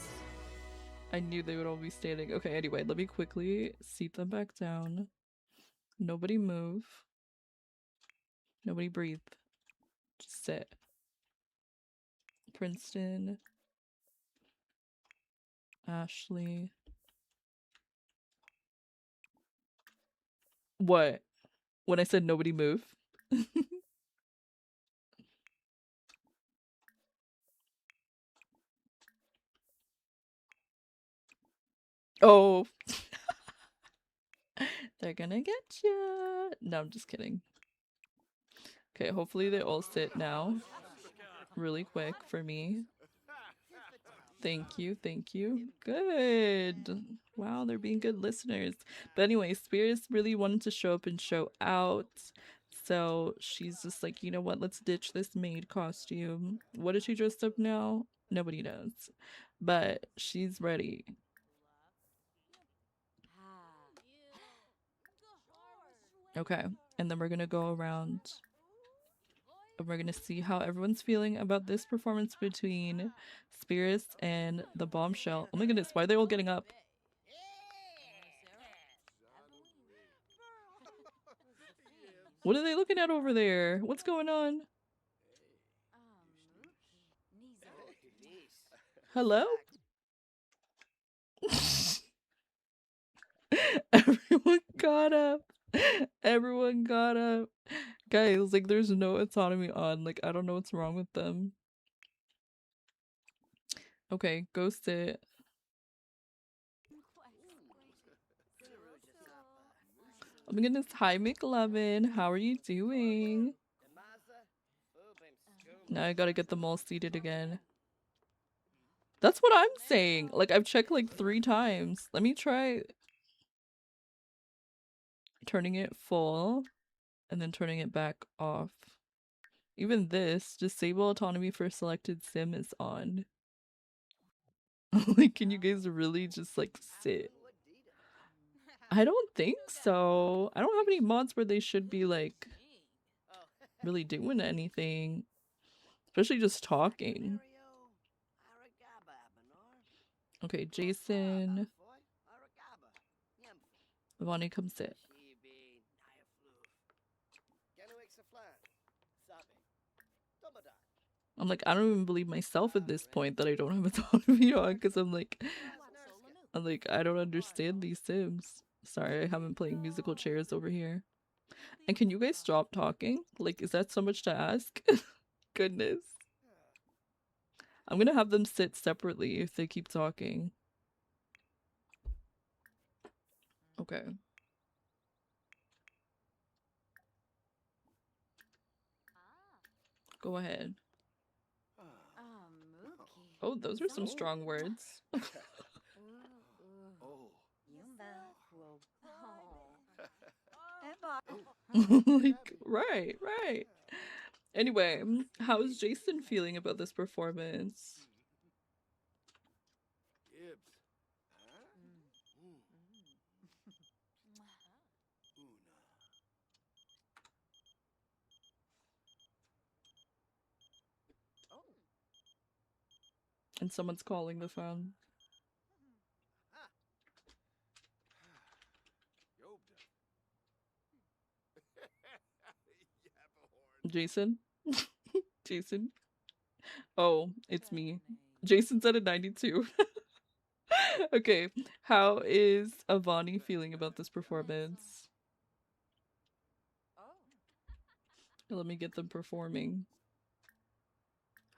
I knew they would all be standing. Okay, anyway, let me quickly seat them back down. Nobody move. Nobody breathe. Just sit. Princeton. Ashley. What? When I said nobody move? Oh. They're gonna get you. No, I'm just kidding. Okay, hopefully they all sit now. Really quick for me. Thank you, thank you. Good. Wow, they're being good listeners. But anyway, Spears really wanted to show up and show out. So she's just like, you know what? Let's ditch this maid costume. What is she dressed up now? Nobody knows. But she's ready. Okay, and then we're gonna go around and we're gonna see how everyone's feeling about this performance between Spirits and the bombshell. Oh my goodness, why are they all getting up? What are they looking at over there? What's going on? Hello? Everyone got up. Everyone got up. Guys, like, there's no autonomy on. Like, I don't know what's wrong with them. Okay, ghost it. Oh my goodness, hi McLovin. How are you doing? Now I gotta get them all seated again. That's what I'm saying. Like, I've checked like 3 times. Let me try turning it full and then turning it back off. Even this, disable autonomy for selected sim is on. Like, can you guys really just like sit? I don't think so. I don't have any mods where they should be like really doing anything, especially just talking. Okay, Jason. Vani, come sit. I'm like, I don't even believe myself at this point that I don't have autonomy on, because I'm like, I don't understand these sims. Sorry, I haven't playing musical chairs over here. And can you guys stop talking? Like, is that so much to ask? Goodness. I'm gonna have them sit separately if they keep talking. Okay. Go ahead. Oh, those are some strong words. Like, right. Anyway, how's Jason feeling about this performance? And someone's calling the phone. Jason? Jason? Oh, it's me. Jason's at a 92. Okay, how is Avani feeling about this performance? Let me get them performing.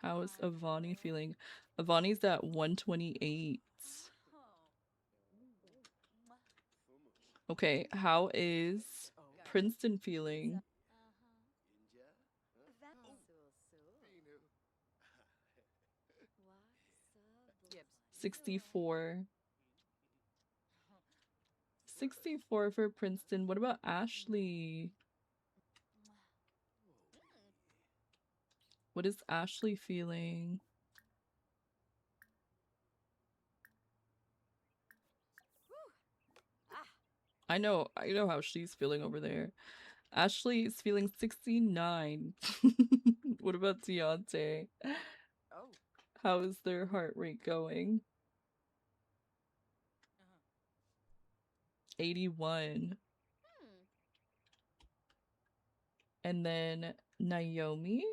How is Avani feeling? Avani's at 128. Okay, how is Princeton feeling? 64. 64 for Princeton. What about Ashley? What is Ashley feeling? I know how she's feeling over there. Ashley is feeling 69. What about Deontay? How is their heart rate going? 81. And then Naomi?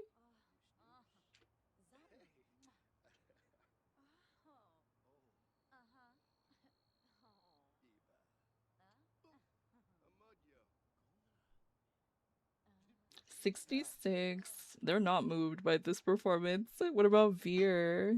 $66. They're not moved by this performance. What about Veer?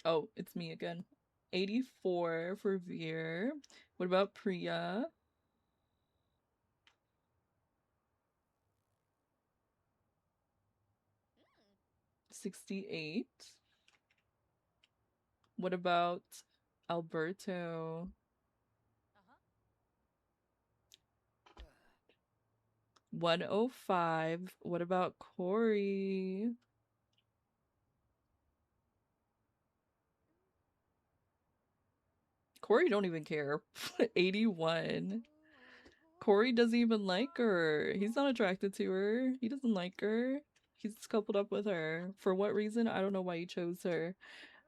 Oh, it's me again. 84 for Veer. What about Priya? 68. What about Alberto? 105. What about Corey? Corey don't even care. 81. Corey doesn't even like her. He's not attracted to her. He doesn't like her. He's coupled up with her. For what reason? I don't know why he chose her.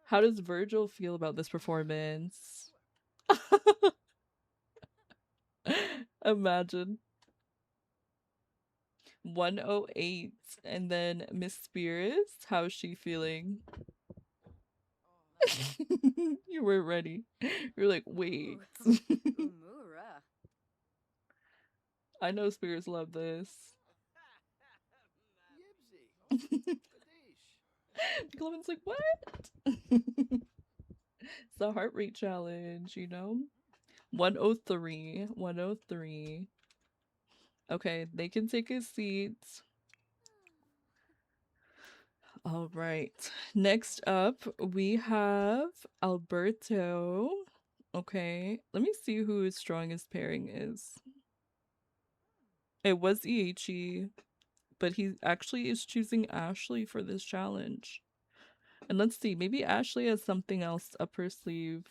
How does Virgil feel about this performance? Imagine. 108. And then Miss Spears, how's she feeling? You were ready. You're like, wait. Umura. I know Spears love this. Yibsy. Clement's like, what? It's the heart rate challenge, you know? 103. 103. Okay, they can take a seat. All right. Next up, we have Alberto. Okay, let me see who his strongest pairing is. It was EHE, but he actually is choosing Ashley for this challenge. And let's see, maybe Ashley has something else up her sleeve.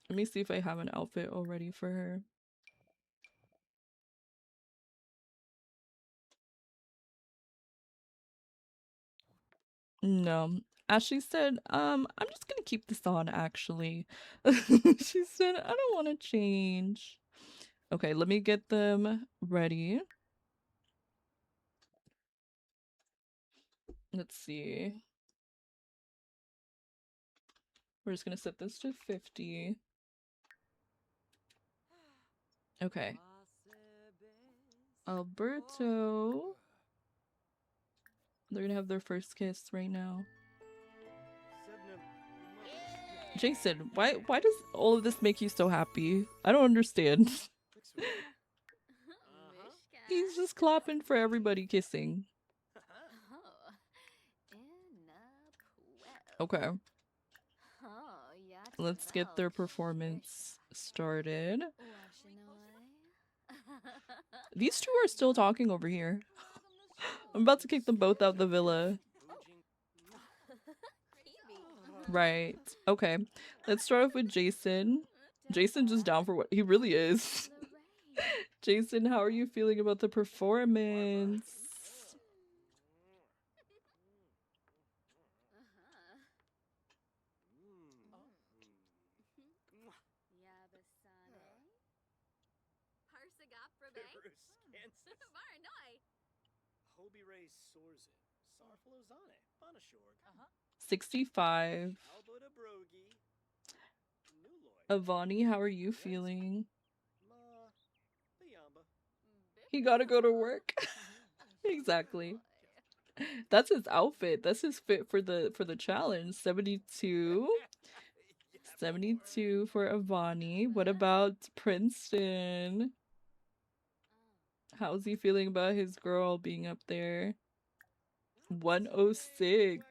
Let me see if I have an outfit already for her. No. Ashley said, I'm just gonna keep this on actually. She said, I don't want to change. Okay, let me get them ready. Let's see. We're just gonna set this to 50. Okay. Alberto. They're gonna have their first kiss right now. Jason, why does all of this make you so happy? I don't understand. He's just clapping for everybody kissing. Okay. Let's get their performance started. These two are still talking over here. I'm about to kick them both out the villa. Right. Okay. Let's start off with Jason. Jason just down for what he really is. Jason, how are you feeling about the performance? Hobie Ray Sorzen. Sarflozane. Bonashorg. 65. Alberta Brogi. Avani, how are you feeling? Ma. Liamba. He gotta go to work. Exactly. That's his outfit. That's his fit for the challenge. 72. 72 for Avani. What about Princeton? How's he feeling about his girl being up there? 106.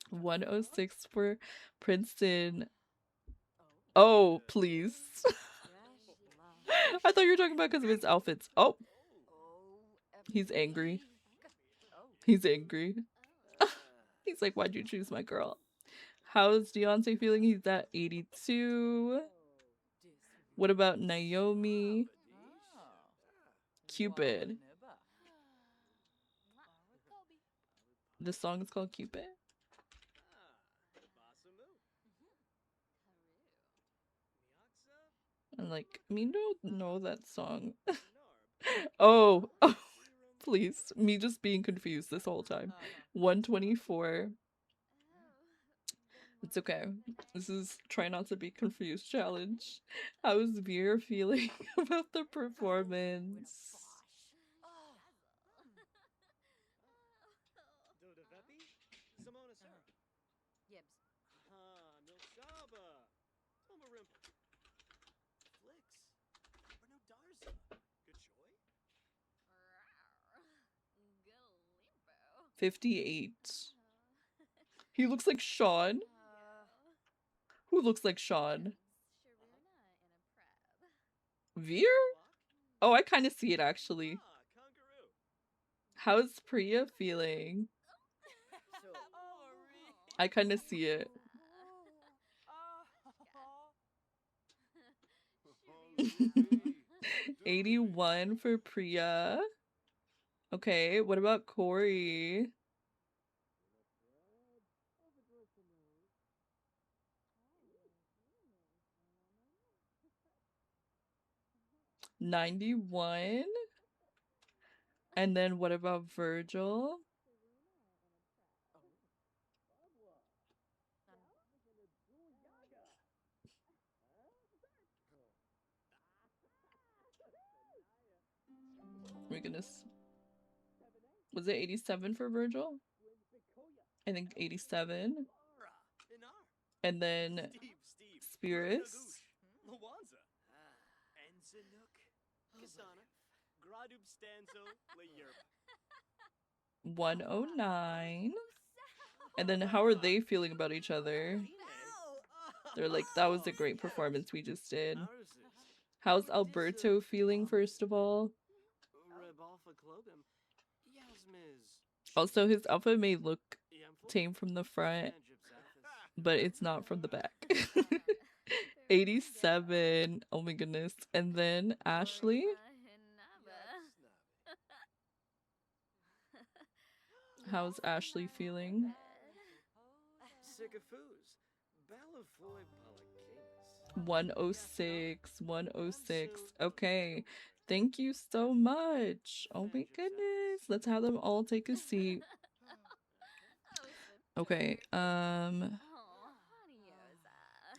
106 for Princeton. Oh, please. I thought you were talking about because of his outfits. Oh. He's angry. He's angry. He's like, why'd you choose my girl? How's Deontay feeling? He's at 82. What about Naomi? Cupid. This song is called Cupid? I'm like, me don't know that song. Oh, please. Me just being confused this whole time. 124. It's okay. This is try not to be confused challenge. How is Veer feeling about the performance? Milshaba. Flicks. 58. He looks like Sean. Who looks like Sean? Veer? Oh, I kind of see it actually. How's Priya feeling? I kind of see it. 81 for Priya. Okay, what about Corey? 91. And then what about Virgil? My goodness. Was it 87 for Virgil? I think 87. And then Spirits. 109. And then how are they feeling about each other? They're like, that was a great performance we just did. How's Alberto feeling, first of all? Also, his outfit may look tame from the front, but it's not from the back. 87. Oh my goodness. And then Ashley. How's Ashley feeling? 106. 106. Okay. Thank you so much. Oh my goodness. Let's have them all take a seat. Okay.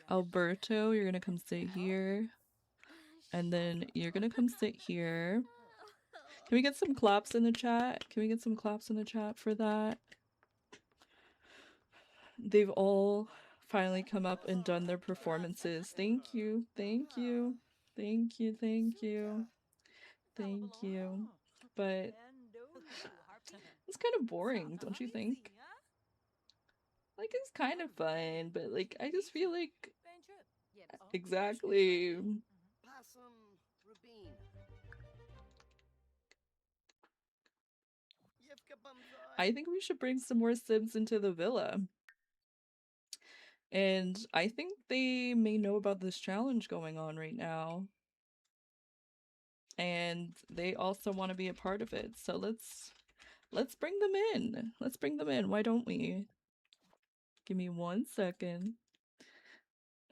Alberto, you're gonna come sit here. And then you're gonna come sit here. Can we get some claps in the chat? Can we get some claps in the chat for that? They've all finally come up and done their performances. Thank you. Thank you. Thank you. Thank you. Thank you. But it's kind of boring, don't you think? Like, it's kind of fun, but like, I just feel like... Exactly. I think we should bring some more Sims into the villa. And I think they may know about this challenge going on right now. And they also want to be a part of it. So let's bring them in. Let's bring them in. Why don't we? Give me 1 second.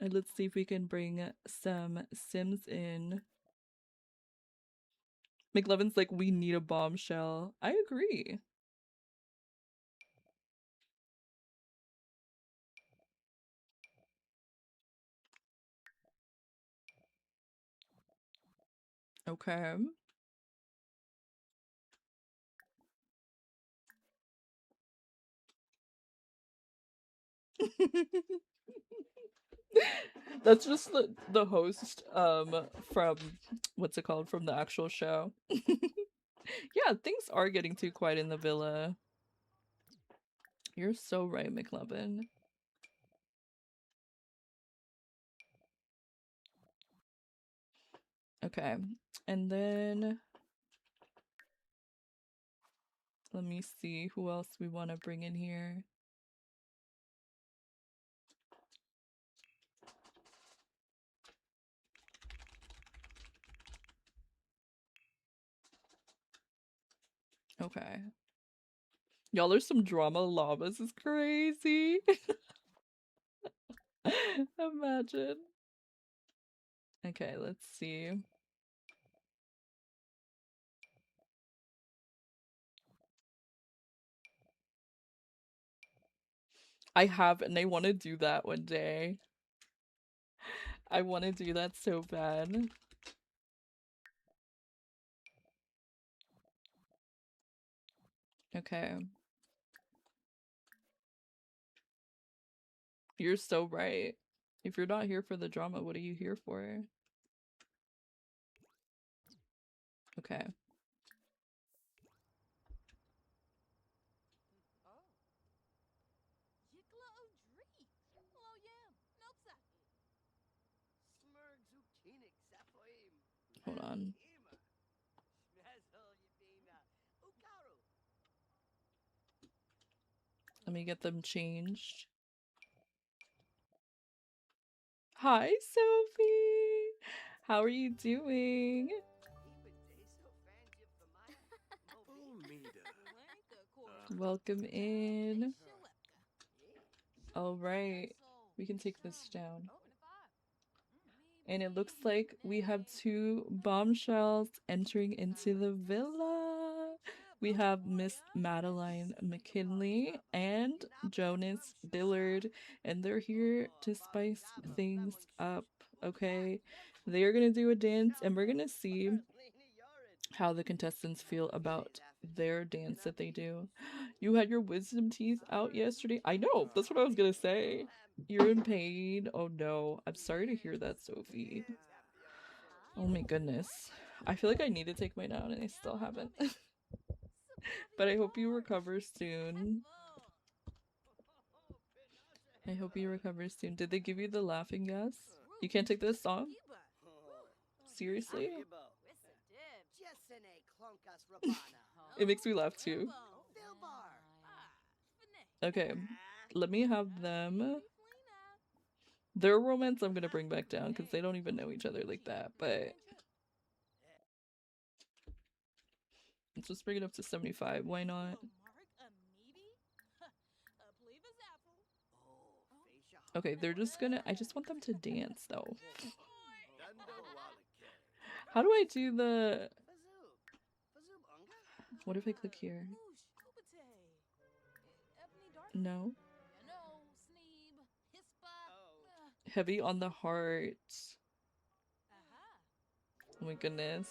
And let's see if we can bring some Sims in. McLovin's like, we need a bombshell. I agree. Okay. That's just the host from what's it called, from the actual show. Yeah, things are getting too quiet in the villa. You're so right, McLovin. Okay, and then let me see who else we want to bring in here. Okay. Y'all, there's some drama. Llamas is crazy. Imagine. Okay, let's see. I have, and I want to do that one day. I want to do that so bad. Okay. You're so right. If you're not here for the drama, what are you here for? Okay. Hold on. Let me get them changed. Hi, Sophie! How are you doing? Welcome in. All right. We can take this down. And it looks like we have two bombshells entering into the villa. We have Miss Madeline McKinley and Jonas Dillard, and they're here to spice things up, okay? They are gonna do a dance, and we're gonna see how the contestants feel about their dance that they do. You had your wisdom teeth out yesterday? I know, that's what I was gonna say. You're in pain? Oh no, I'm sorry to hear that, Sophie. Oh my goodness. I feel like I need to take mine out and I still haven't. But I hope you recover soon. I hope you recover soon. Did they give you the laughing gas? You can't take this song? Seriously? It makes me laugh too. Okay, let me have them. Their romance I'm gonna bring back down because they don't even know each other like that, but let's just bring it up to 75. Why not? Okay, they're just gonna... I just want them to dance though. How do I do the... What if I click here? No. Heavy on the heart. Oh my goodness.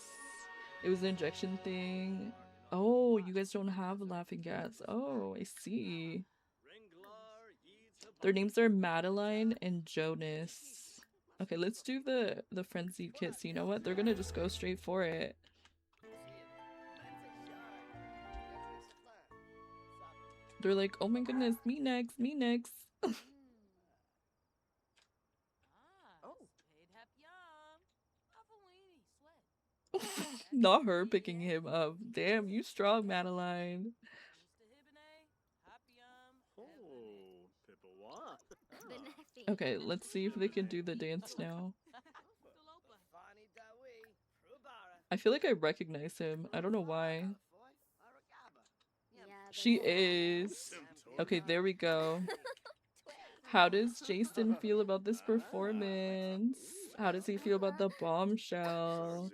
It was an injection thing. Oh, you guys don't have laughing gas. Oh, I see. Their names are Madeline and Jonas. Okay, let's do the frenzied kiss. You know what? They're gonna just go straight for it. They're like, oh my goodness, me next, me next. Not her picking him up. Damn, you strong, Madeline. Okay, let's see if they can do the dance now. I feel like I recognize him. I don't know why. She is. Okay, there we go. How does Jason feel about this performance? How does he feel about the bombshell?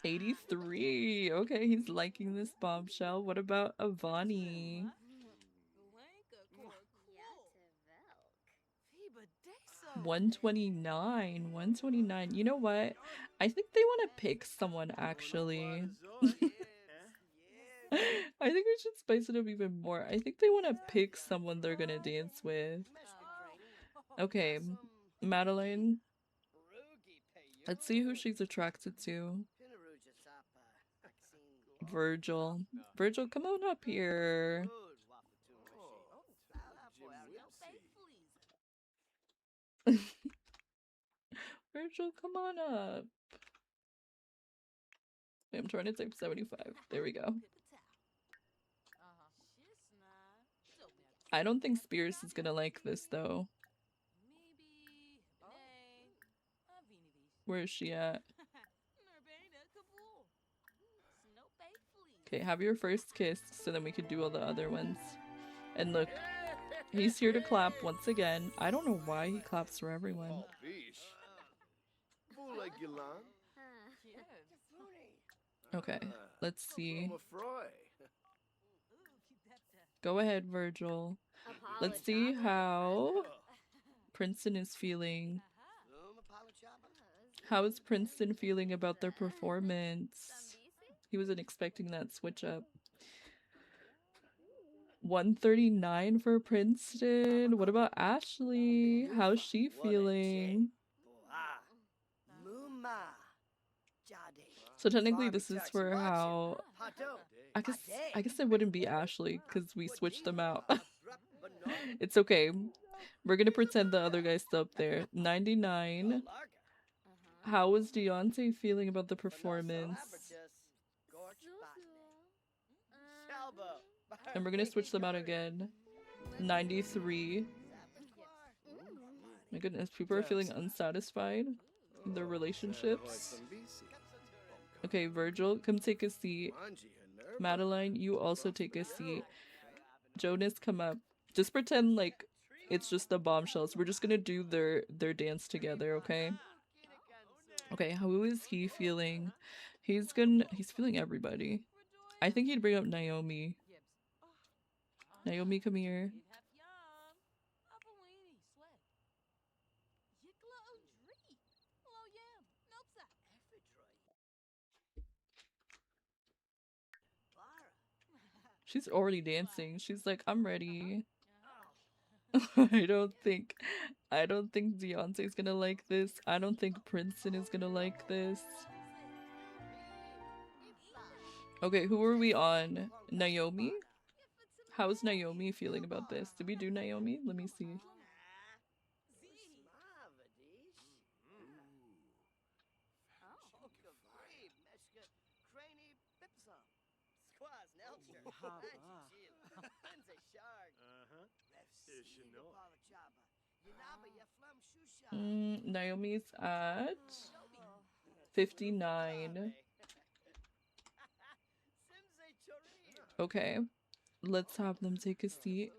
83. Okay, he's liking this bombshell. What about Avani? 129. 129. You know what? I think they want to pick someone actually. I think we should spice it up even more. I think they want to pick someone they're gonna dance with. Okay, Madeline. Let's see who she's attracted to. Virgil. Virgil, come on up here. Virgil, come on up. Wait, I'm trying to type 75. There we go. I don't think Spears is gonna like this though. Where is she at? Okay, have your first kiss so then we can do all the other ones. And look, he's here to clap once again. I don't know why he claps for everyone. Okay, let's see. Go ahead, Virgil. Let's see how Princeton is feeling. How is Princeton feeling about their performance? He wasn't expecting that switch up. 139 for Princeton. What about Ashley? How's she feeling? So technically this is for how... I guess it wouldn't be Ashley because we switched them out. It's okay. We're gonna pretend the other guy's still up there. 99. How was Deontay feeling about the performance? And we're gonna switch them out again. 93. My goodness, people are feeling unsatisfied in their relationships. Okay, Virgil, come take a seat. Madeline, you also take a seat. Jonas, come up. Just pretend like it's just the bombshells. We're just gonna do their dance together, okay? Okay, how is he feeling? He's feeling everybody. I think he'd bring up Naomi. Naomi, come here. She's already dancing. She's like, I'm ready. I don't think Deontay's gonna like this. I don't think Princeton is gonna like this. Okay, who are we on? Naomi? How's Naomi feeling about this? Did we do Naomi? Let me see. Naomi's at 59. Okay, let's have them take a seat.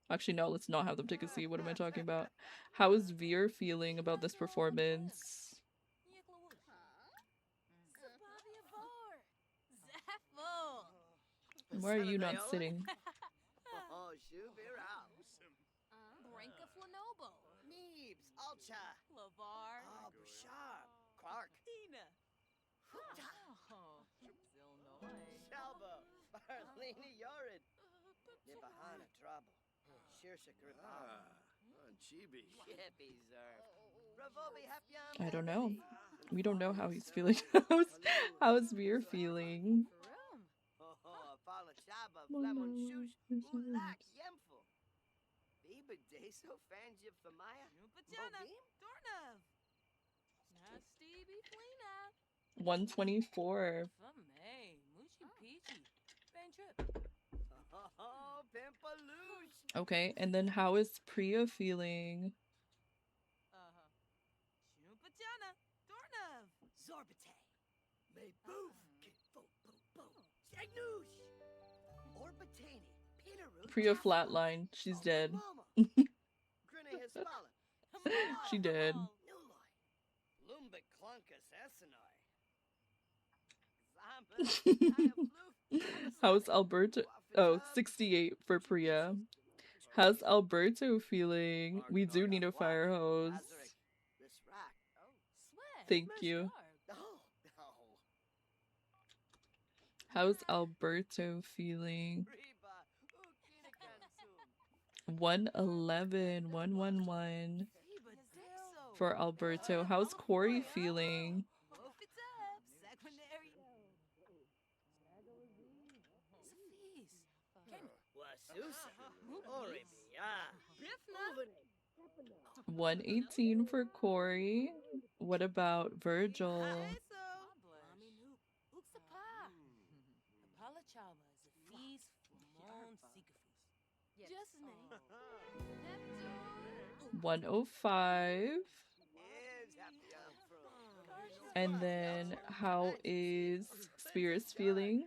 Actually, no, let's not have them take a seat. What am I talking about? How is Veer feeling about this performance? Why are you not sitting? I don't know. We don't know how he's feeling. How's Veer feeling? $124. Okay, and then how is Priya feeling? Priya flatline. She's dead. She dead. How's Alberto? Oh, 68 for Priya. How's Alberto feeling? We do need a fire hose. Thank you. How's Alberto feeling? 111, 111 for Alberto. How's Corey feeling? $118 for Corey. What about Virgil? $105. And then how is Spirits feeling?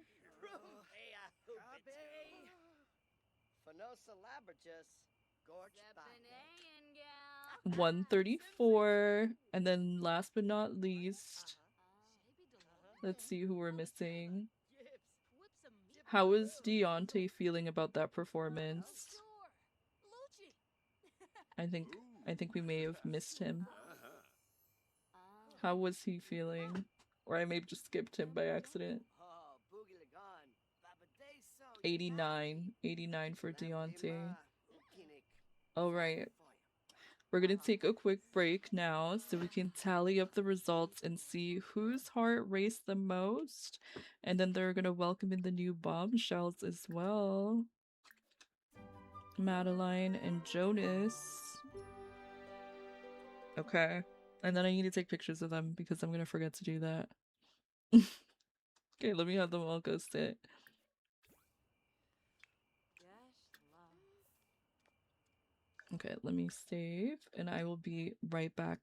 $134. And then last but not least, let's see who we're missing. How is Deontay feeling about that performance? I think we may have missed him. How was he feeling? Or I may have just skipped him by accident. 89. 89 for Deontay. Alright. We're gonna take a quick break now so we can tally up the results and see whose heart raced the most. And then they're gonna welcome in the new bombshells as well. Madeline and Jonas. Okay. And then I need to take pictures of them because I'm gonna forget to do that. Okay, let me have them all go sit. Okay, let me save and I will be right back.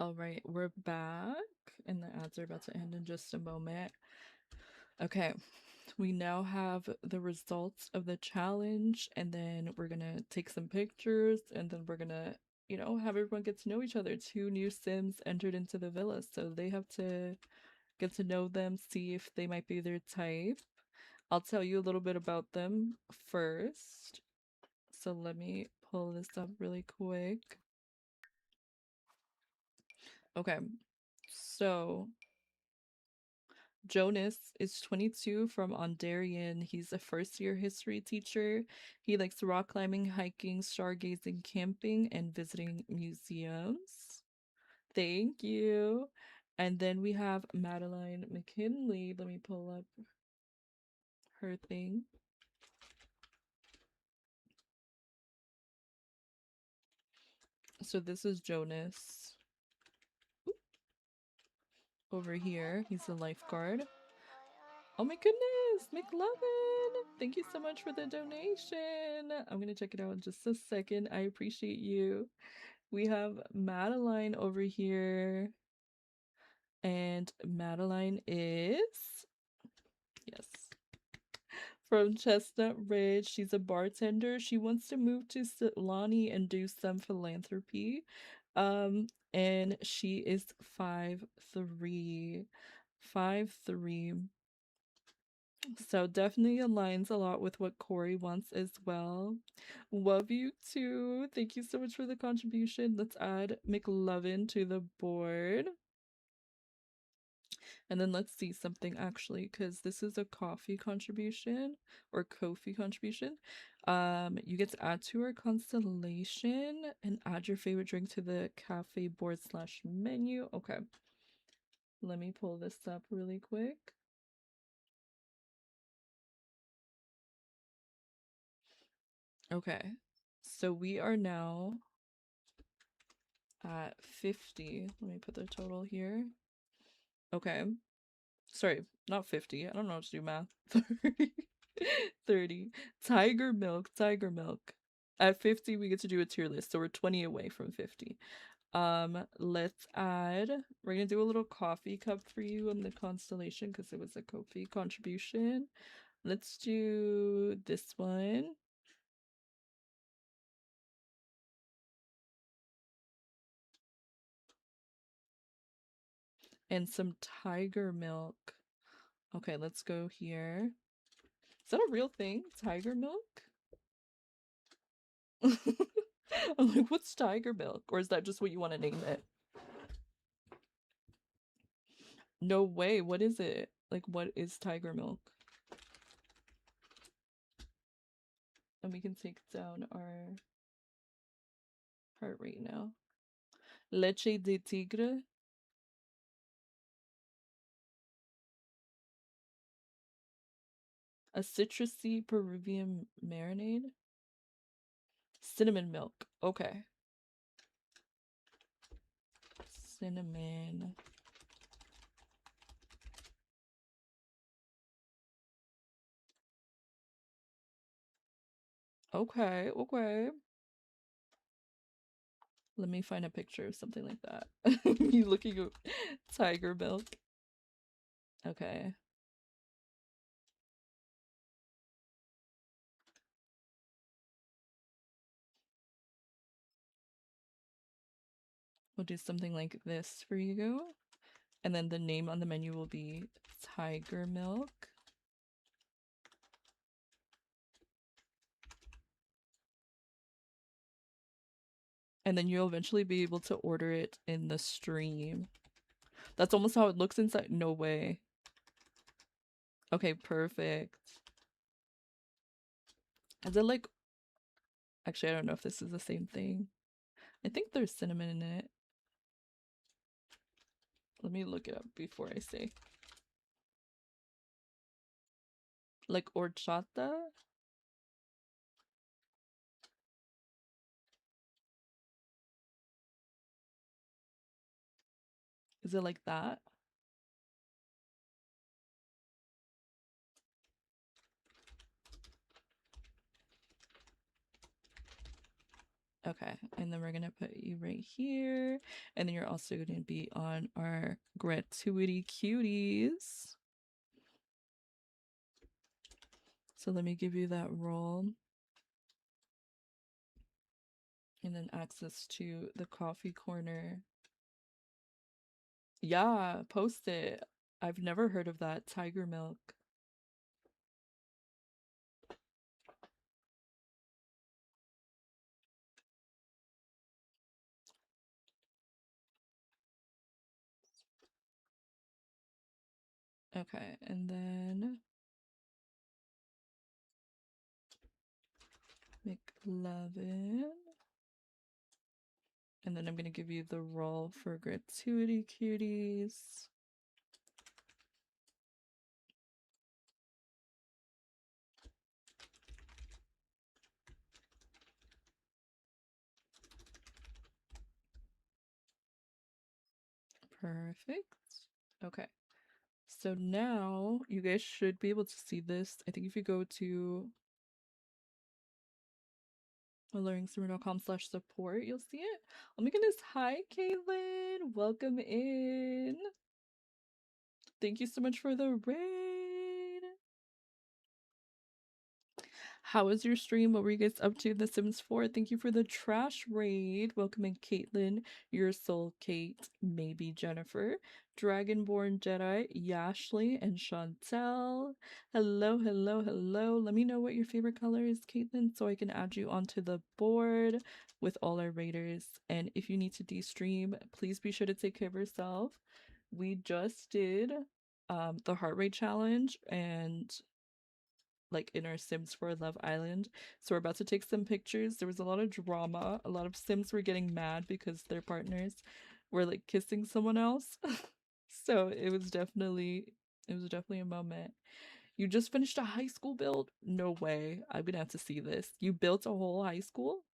All right, we're back, and the ads are about to end in just a moment. Okay, we now have the results of the challenge, and then we're gonna take some pictures, and then we're gonna, you know, have everyone get to know each other. 2 new Sims entered into the villa, so they have to get to know them, see if they might be their type. I'll tell you a little bit about them first. So let me pull this up really quick. Okay, so Jonas is 22 from Ondarian. He's a first-year history teacher. He likes rock climbing, hiking, stargazing, camping, and visiting museums. Thank you. And then we have Madeline McKinley. Let me pull up her thing. So this is Jonas. Over here, he's a lifeguard. Oh my goodness, McLovin! Thank you so much for the donation. I'm gonna check it out in just a second. I appreciate you. We have Madeline over here. And Madeline is, yes, from Chestnut Ridge. She's a bartender. She wants to move to Silani and do some philanthropy. And she is 5'3". 5'3". So definitely aligns a lot with what Corey wants as well. Love you too. Thank you so much for the contribution. Let's add McLovin to the board. And then let's see something actually, because this is a coffee contribution or Ko-fi contribution. You get to add to our constellation and add your favorite drink to the cafe board / menu. Okay. Let me pull this up really quick. Okay. So we are now at 50. Let me put the total here. Okay. Sorry, not 50. I don't know how to do math. 30. 30. Tiger milk. At 50, we get to do a tier list, so we're 20 away from 50. Let's add, we're gonna do a little coffee cup for you on the constellation because it was a Ko-fi contribution. Let's do this one. And some tiger milk. Okay, let's go here. Is that a real thing? Tiger milk? I'm like, what's tiger milk? Or is that just what you want to name it? No way. What is it? Like, what is tiger milk? And we can take down our heart rate now. Leche de tigre. A citrusy Peruvian marinade. Cinnamon milk. Okay. Cinnamon. Okay, okay. Let me find a picture of something like that. Me looking at tiger milk. Okay. We'll do something like this for you. And then the name on the menu will be tiger milk. And then you'll eventually be able to order it in the stream. That's almost how it looks inside. No way. Okay, perfect. Is it like... Actually, I don't know if this is the same thing. I think there's cinnamon in it. Let me look it up before I say. Like horchata? Is it like that? Okay, and then we're gonna put you right here, and then you're also gonna be on our gratuity cuties. So let me give you that role. And then access to the coffee corner. Yeah, post it. I've never heard of that. Tiger milk. Okay, and then McLovin. And then I'm gonna give you the role for gratuity cuties. Perfect. Okay. So now you guys should be able to see this. I think if you go to AlluringSimmer.com/support, you'll see it. Oh my goodness. Hi, Caitlin. Welcome in. Thank you so much for the raid. How was your stream? What were you guys up to in The Sims 4? Thank you for the trash raid. Welcome in Caitlin, Your Soul Kate, maybe Jennifer, Dragonborn Jedi, Yashley, and Chantel. Hello, hello, hello. Let me know what your favorite color is, Caitlin, so I can add you onto the board with all our raiders. And if you need to de-stream, please be sure to take care of yourself. We just did the heart rate challenge and like in our Sims for Love Island. So we're about to take some pictures. There was a lot of drama. A lot of Sims were getting mad because their partners were like kissing someone else. So it was definitely a moment. You just finished a high school build? No way. I'm gonna have to see this. You built a whole high school?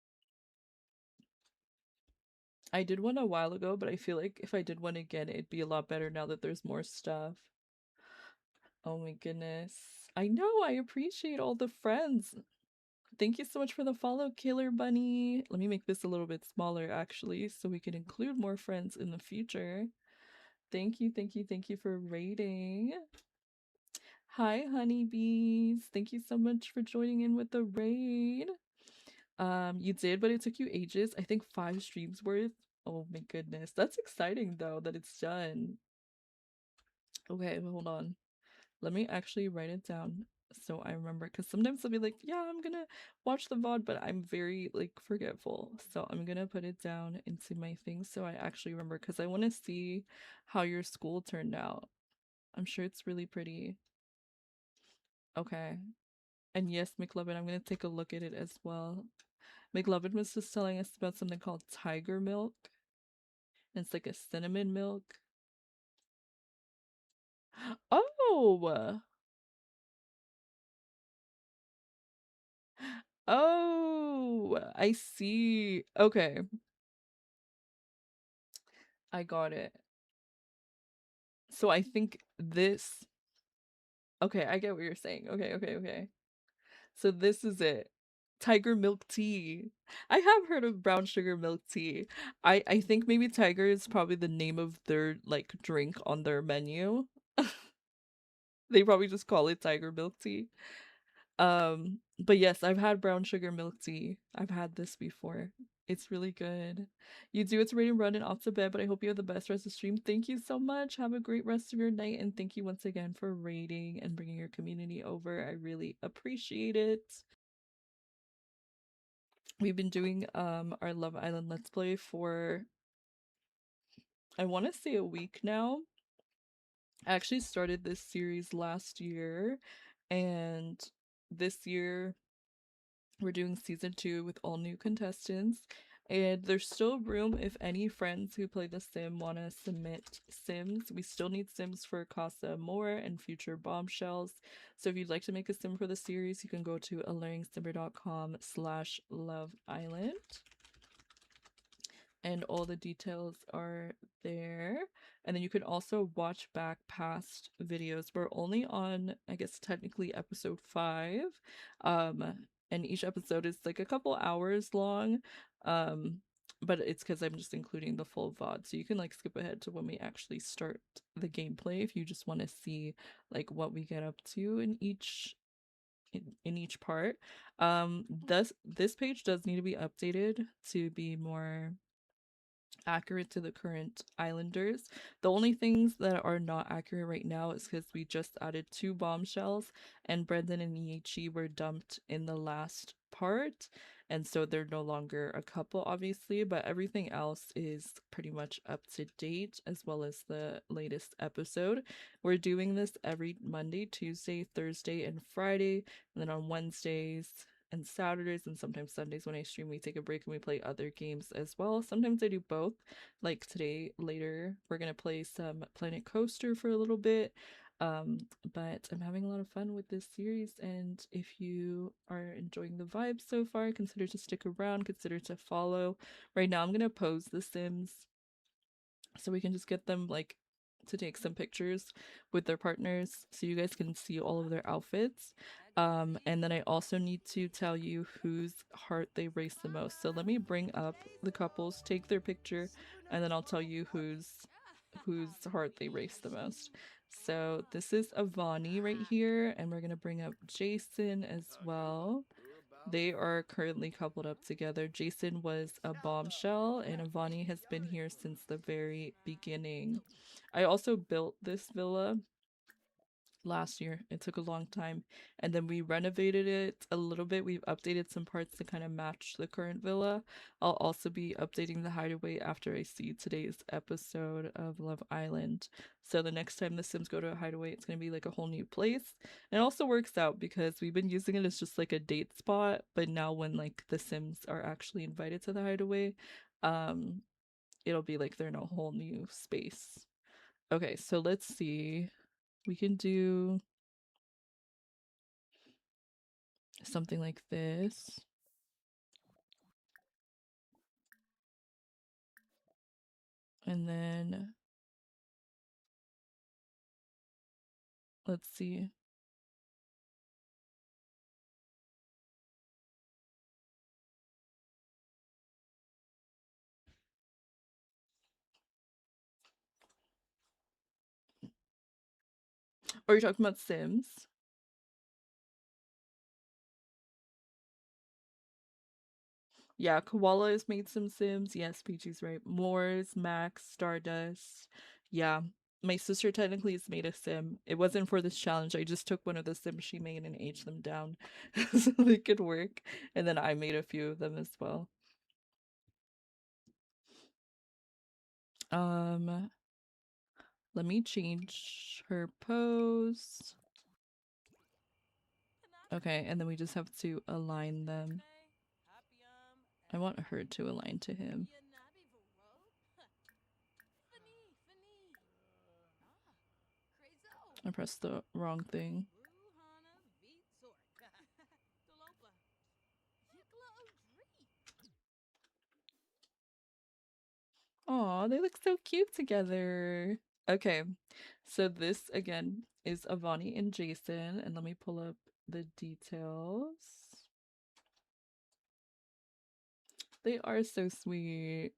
I did one a while ago, but I feel like if I did one again, it'd be a lot better now that there's more stuff. Oh my goodness. I know, I appreciate all the friends. Thank you so much for the follow, Killer Bunny. Let me make this a little bit smaller, actually, so we can include more friends in the future. Thank you, thank you, thank you for raiding. Hi, honeybees. Thank you so much for joining in with the raid. You did, but it took you ages. I think 5 streams worth. Oh my goodness. That's exciting, though, that it's done. Okay, hold on. Let me actually write it down so I remember, because sometimes I'll be like, yeah, I'm gonna watch the VOD, but I'm very like forgetful. So I'm gonna put it down into my thing so I actually remember, because I want to see how your school turned out. I'm sure it's really pretty. Okay. And yes, McLovin, I'm gonna take a look at it as well. McLovin was just telling us about something called tiger milk. It's like a cinnamon milk. Oh! Oh, I see. Okay. I got it. So I think this... Okay, I get what you're saying. Okay, okay, okay. So this is it. Tiger milk tea. I have heard of brown sugar milk tea. I think maybe Tiger is probably the name of their like drink on their menu. They probably just call it tiger milk tea. But yes, I've had brown sugar milk tea. I've had this before. It's really good. You do it to ready and run and off to bed, but I hope you have the best rest of the stream. Thank you so much. Have a great rest of your night, and thank you once again for raiding and bringing your community over. I really appreciate it. We've been doing our Love Island Let's Play for, I want to say, a week now. I actually started this series last year, and this year we're doing season 2 with all new contestants, and there's still room if any friends who play the sim want to submit sims. We still need sims for Casa Amor and future bombshells. So if you'd like to make a sim for the series, you can go to AlluringSimmer.com/loveisland. And all the details are there. And then you can also watch back past videos. We're only on, I guess, technically episode 5. and each episode is like a couple hours long. But it's because I'm just including the full VOD, so you can like skip ahead to when we actually start the gameplay if you just want to see like what we get up to in each part. This page does need to be updated to be more accurate to the current islanders. The only things that are not accurate right now is because we just added 2 bombshells, and Brendan and Yichi were dumped in the last part, and so they're no longer a couple, obviously, but everything else is pretty much up to date, as well as the latest episode. We're doing this every Monday, Tuesday, Thursday, and Friday, and then on Wednesdays and Saturdays and sometimes Sundays when I stream, we take a break and we play other games as well. Sometimes I do both. Like today, later, we're gonna play some Planet Coaster for a little bit. But I'm having a lot of fun with this series, and if you are enjoying the vibes so far, consider to stick around, consider to follow. Right now I'm gonna pose the Sims so we can just get them like to take some pictures with their partners so you guys can see all of their outfits. And then I also need to tell you whose heart they race the most. So let me bring up the couples, take their picture, and then I'll tell you whose heart they race the most. So this is Avani right here, and we're gonna bring up Jason as well. They are currently coupled up together. Jason was a bombshell, and Avani has been here since the very beginning. I also built this villa last year. It took a long time, and then we renovated it a little bit. We've updated some parts to kind of match the current villa. I'll also be updating the hideaway after I see today's episode of Love Island. So the next time the Sims go to a hideaway, it's going to be like a whole new place. And it also works out because we've been using it as just like a date spot, but now when like the Sims are actually invited to the hideaway, it'll be like they're in a whole new space. Okay, so let's see. We can do something like this. And then let's see. Are you talking about Sims? Yeah, Koala has made some Sims. Yes, Peachy's right. Moors, Max, Stardust. Yeah. My sister technically has made a Sim. It wasn't for this challenge. I just took one of the Sims she made and aged them down so they could work. And then I made a few of them as well. Let me change her pose. Okay, and then we just have to align them. I want her to align to him. I pressed the wrong thing. Aw, they look so cute together. Okay, so this again is Avani and Jason, and let me pull up the details. They are so sweet.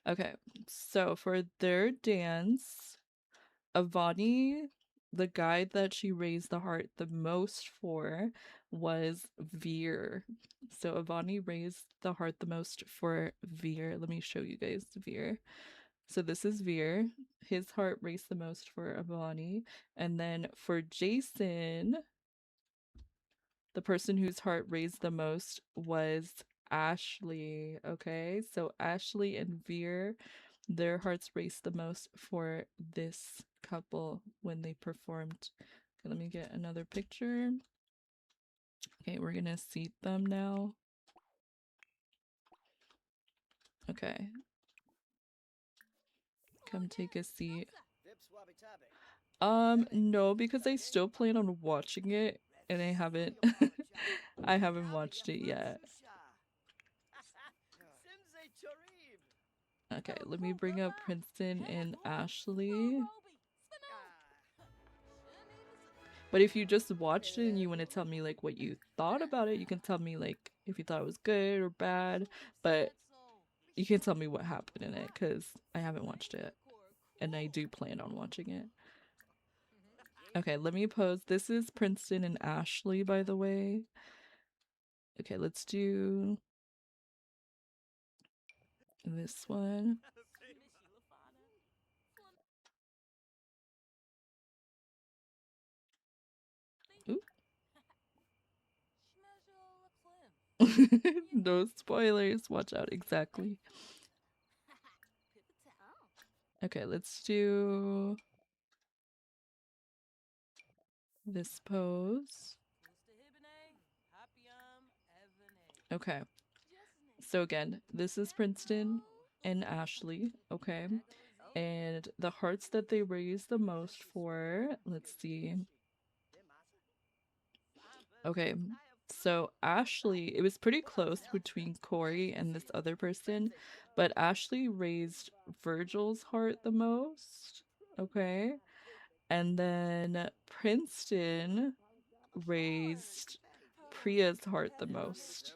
Okay, so for their dance, Avani, the guy that she raised the heart the most for was Veer. So Avani raised the heart the most for Veer. Let me show you guys Veer. So this is Veer. His heart raced the most for Avani. And then for Jason, the person whose heart raised the most was Ashley. Okay, so Ashley and Veer, their hearts raced the most for this couple when they performed. Okay, let me get another picture. Okay, we're gonna seat them now. Okay. Come take a seat. No, because I still plan on watching it and I haven't I haven't watched it yet. Okay, let me bring up Princeton and Ashley. But if you just watched it and you want to tell me like what you thought about it, you can tell me like if you thought it was good or bad, but you can tell me what happened in it because I haven't watched it and I do plan on watching it. Okay, let me pose. This is Princeton and Ashley, by the way. Okay, let's do this one. Ooh. No spoilers. Watch out. Exactly. Okay, let's do this pose. Okay. So again, this is Princeton and Ashley. Okay. And the hearts that they raise the most for, let's see. Okay. So Ashley, it was pretty close between Corey and this other person, but Ashley raised Virgil's heart the most. Okay. And then Princeton raised Priya's heart the most.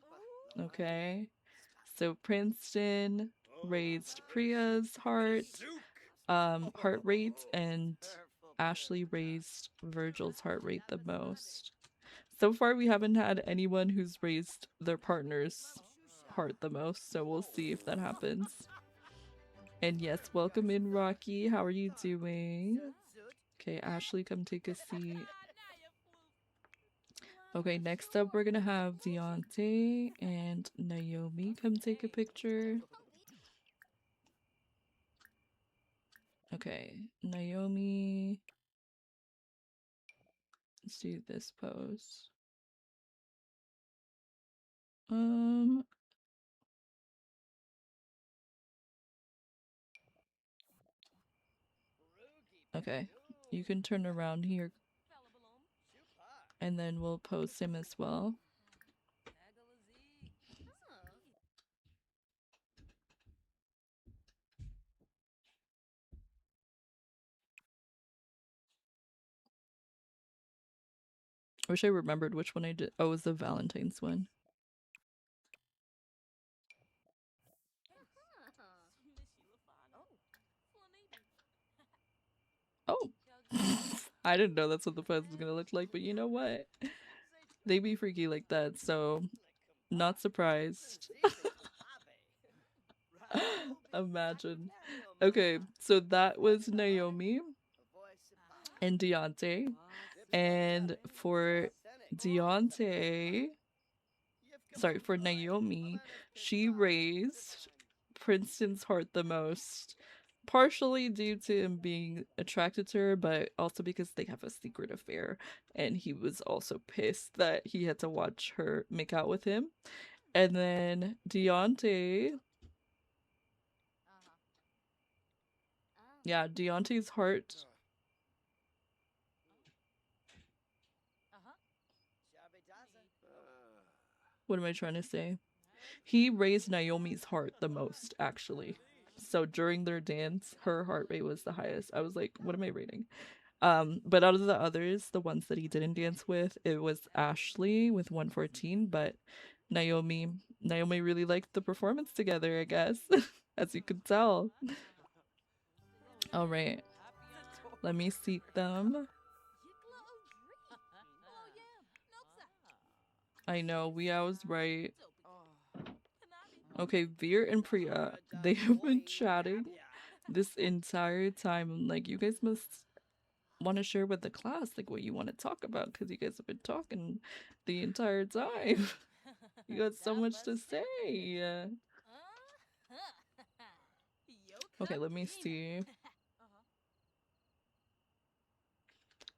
Okay. So Princeton raised Priya's heart rate, and Ashley raised Virgil's heart rate the most. So far we haven't had anyone who's raised their partner's heart the most, so we'll see if that happens. And yes, welcome in, Rocky. How are you doing? Okay, Ashley, come take a seat. Okay, next up we're gonna have Deontay and Naomi come take a picture. Okay, Naomi. Let's do this pose. Okay, you can turn around here and then we'll pose him as well. I wish I remembered which one I did. Oh, it was the Valentine's one. Oh, I didn't know that's what the pose was gonna look like, but you know what? They be freaky like that, so not surprised. Imagine. Okay, so that was Naomi and Deontay. And for Deontay, sorry, for Naomi, she raised Princeton's heart the most, partially due to him being attracted to her, but also because they have a secret affair, and he was also pissed that he had to watch her make out with him. And then Deontay, yeah, Deontay's heart. What am I trying to say? He raised Naomi's heart the most, actually. So during their dance, her heart rate was the highest. I was like, what am I rating? But out of the others, the ones that he didn't dance with, it was Ashley with 114, but Naomi really liked the performance together, I guess, as you could tell. All right, let me seat them. I know, I was right. Okay, Veer and Priya, they have been chatting this entire time. I'm like, you guys must want to share with the class like what you want to talk about, because you guys have been talking the entire time. You got so much to say. Okay, let me see.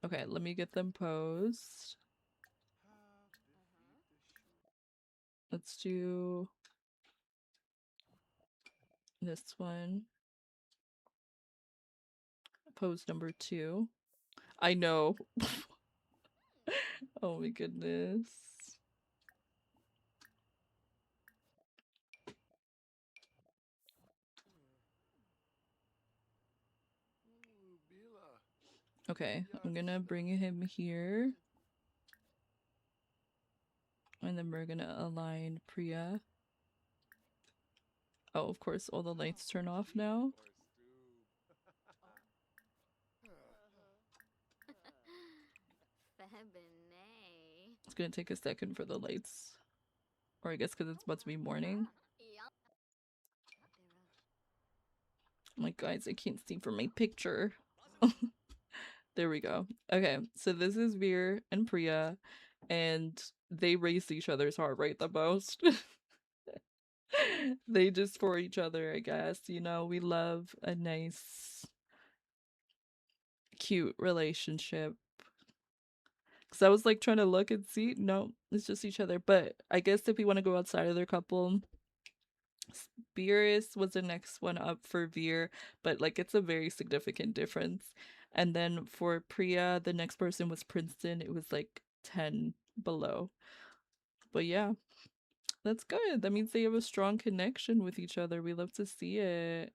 Okay, let me get them posed. Let's do this one. Pose number 2. I know. Oh my goodness. Okay, I'm gonna bring him here. And then we're gonna align Priya. Oh, of course, all the lights turn off now. It's gonna take a second for the lights. Or I guess because it's about to be morning. I'm like, guys, I can't see from my picture. There we go. Okay, so this is Veer and Priya, and they race each other's heart rate the most. They just for each other, I guess. You know, we love a nice, cute relationship. Because I was like trying to look and see. No, it's just each other. But I guess if we want to go outside of their couple, Beerus was the next one up for Veer, but like it's a very significant difference. And then for Priya, the next person was Princeton. It was like 10 below. But yeah, that's good. That means they have a strong connection with each other. We love to see it.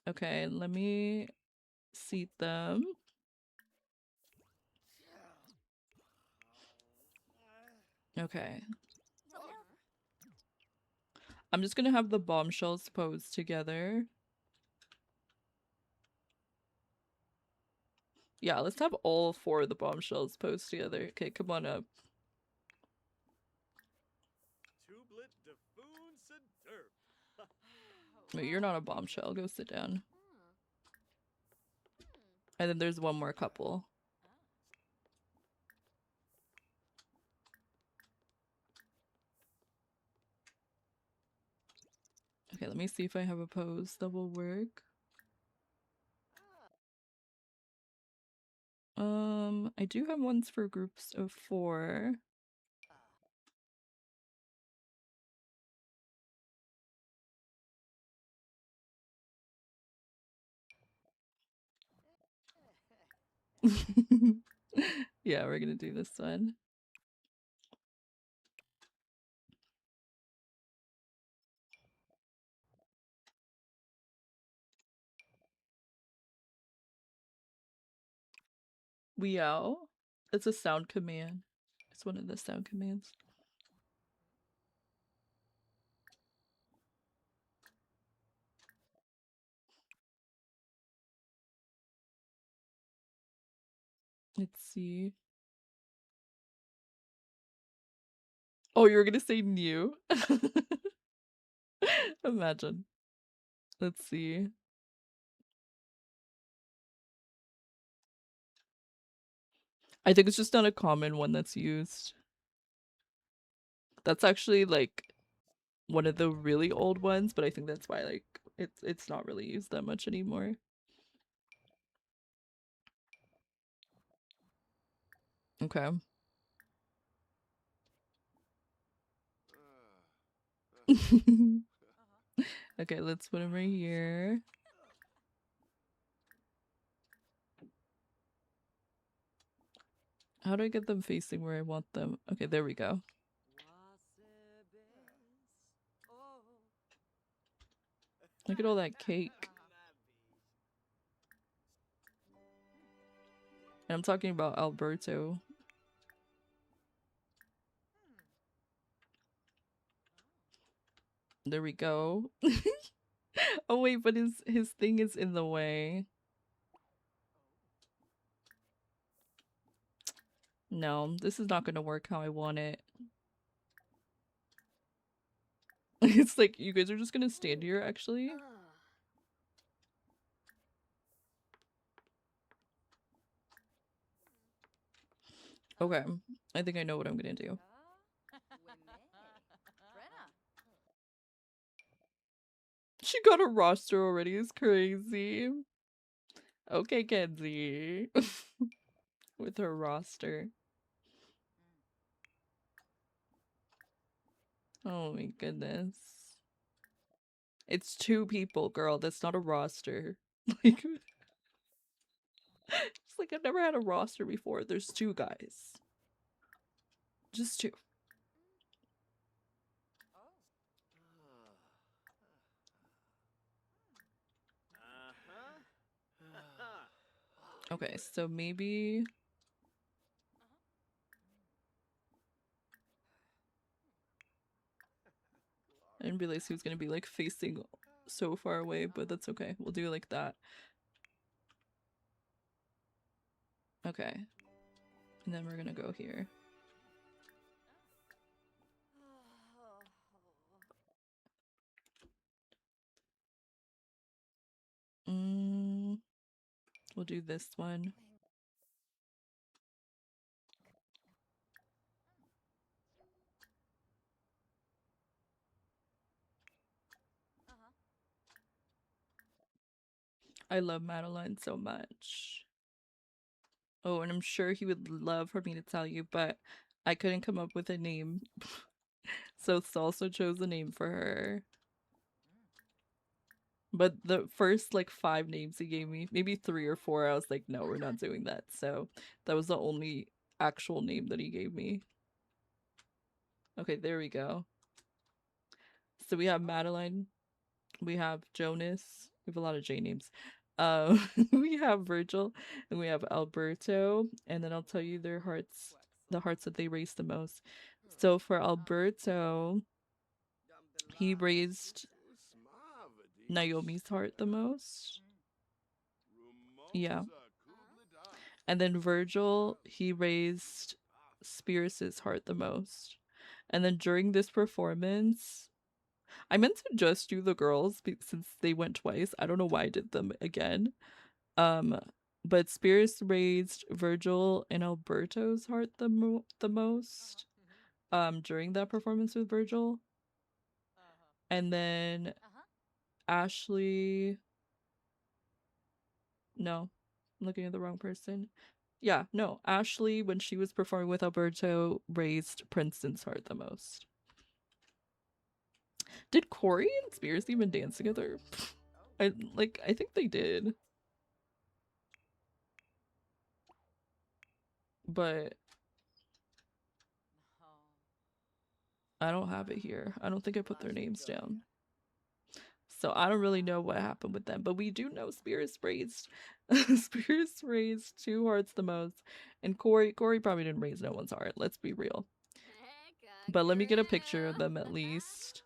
Okay, let me seat them. Okay. I'm just gonna have the bombshells pose together. Yeah, let's have all 4 of the bombshells pose together. Okay, come on up. Wait, you're not a bombshell. Go sit down. And then there's one more couple. Okay, let me see if I have a pose that will work. I do have ones for groups of 4. Yeah, we're gonna do this one. Weow. It's a sound command. It's one of the sound commands. Let's see. Oh, you were gonna say new? Imagine. Let's see. I think it's just not a common one that's used. That's actually like one of the really old ones, but I think that's why like it's not really used that much anymore. Okay. Okay, let's put them right here. How do I get them facing where I want them? Okay, there we go. Look at all that cake. And I'm talking about Alberto. There we go. Oh wait, but his thing is in the way. No, this is not gonna work how I want it. It's like you guys are just gonna stand here actually. Okay, I think I know what I'm gonna do. She got a roster already, it's crazy. Okay, Kenzie. With her roster. Oh my goodness. It's 2 people, girl. That's not a roster. Like, it's like I've never had a roster before. There's 2 guys. Just 2. Okay, so maybe I didn't realize he was gonna be like facing so far away, but that's okay. We'll do it like that. Okay. And then we're gonna go here. We'll do this one. I love Madeline so much. Oh, and I'm sure he would love for me to tell you, but I couldn't come up with a name. So Salsa chose a name for her. But the first like 5 names he gave me, maybe 3 or 4, I was like, no, we're not doing that. So that was the only actual name that he gave me. Okay, there we go. So we have Madeline, we have Jonas, we have a lot of J names. We have Virgil, and we have Alberto, and then I'll tell you their hearts, the hearts that they raised the most. So for Alberto, he raised Naomi's heart the most. Yeah. And then Virgil, he raised Spears's heart the most. And then during this performance, I meant to just do the girls since they went twice. I don't know why I did them again. But Spears raised Virgil and Alberto's heart the most during that performance with Virgil. And then Ashley, no, I'm looking at the wrong person. Yeah, no, Ashley, when she was performing with Alberto, raised Princeton's heart the most. Did Corey and Spears even dance together? I think they did. But I don't have it here. I don't think I put their names down. So I don't really know what happened with them, but we do know Spears raised Spears raised 2 hearts the most, and Corey probably didn't raise no one's heart. Let's be real. But let me get a picture of them at least.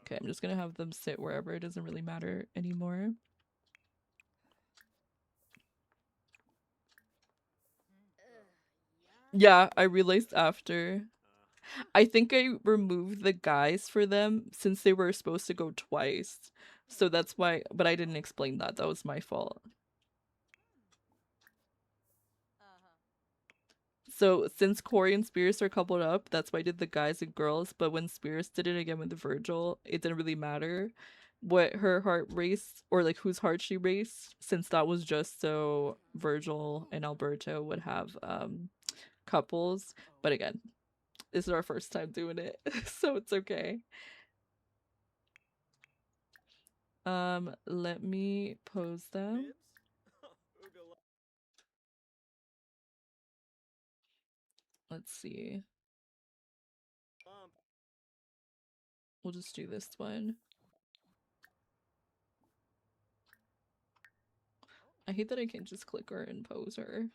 Okay, I'm just gonna have them sit wherever. It doesn't really matter anymore. Yeah, I realized after. I think I removed the guys for them since they were supposed to go twice. So that's why, but I didn't explain that. That was my fault. So since Corey and Spears are coupled up, that's why I did the guys and girls. But when Spears did it again with Virgil, it didn't really matter what her heart raced or like whose heart she raced, since that was just so Virgil and Alberto would have couples. But again, this is our first time doing it, so it's okay. Let me pose them. Let's see. We'll just do this one. I hate that I can't just click her and pose her.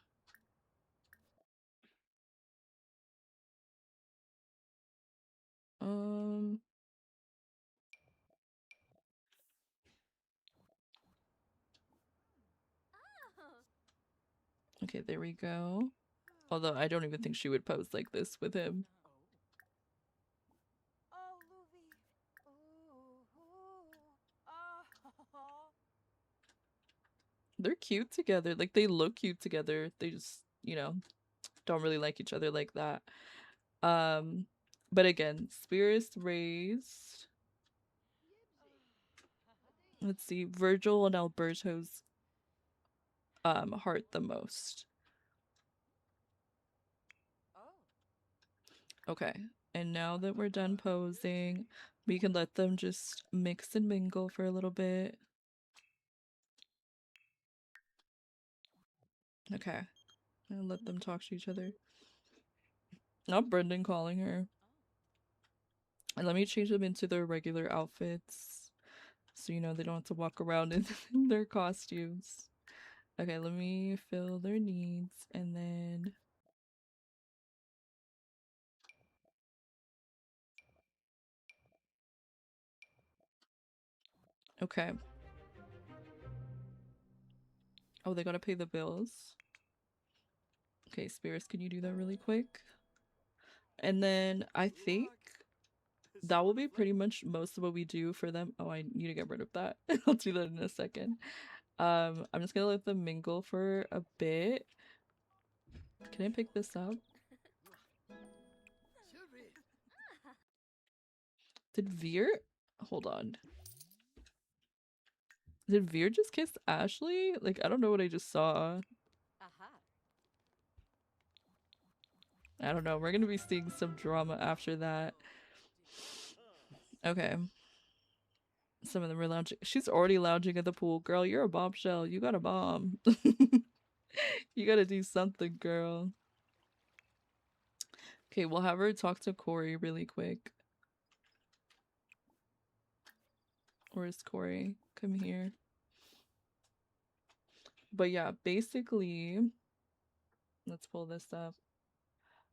Okay, there we go. Although I don't even think she would pose like this with him. They're cute together. Like, they look cute together. They just, you know, don't really like each other like that. But again, Spears raised, let's see, Virgil and Alberto's heart the most. Okay, and now that we're done posing, we can let them just mix and mingle for a little bit. Okay, and let them talk to each other. Not Brendan calling her. And let me change them into their regular outfits So you know they don't have to walk around in their costumes. Okay, let me fill their needs and then okay. Oh, they gotta pay the bills. Okay, Spirits, can you do that really quick? And then I think that will be pretty much most of what we do for them. Oh, I need to get rid of that. I'll do that in a second. I'm just gonna let them mingle for a bit. Can I pick this up? Did Veer? Hold on. Did Veer just kiss Ashley? Like, I don't know what I just saw. Aha. I don't know. We're gonna be seeing some drama after that. Okay. Some of them are lounging. She's already lounging at the pool. Girl, you're a bombshell. You got a bomb. You gotta do something, girl. Okay, we'll have her talk to Corey really quick. Where's Corey? Come here. But yeah, basically, let's pull this up.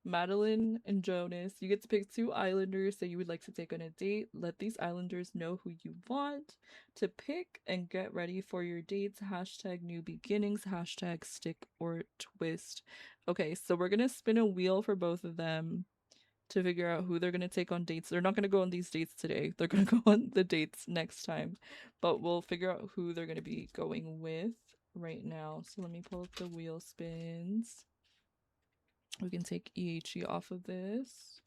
Madeline and Jonas, you get to pick 2 islanders that you would like to take on a date. Let these islanders know who you want to pick and get ready for your dates. Hashtag new beginnings, hashtag stick or twist. Okay, so we're gonna spin a wheel for both of them to figure out who they're gonna take on dates. They're not gonna go on these dates today. They're gonna go on the dates next time. But we'll figure out who they're gonna be going with right now. So let me pull up the wheel spins. We can take EHE off of this.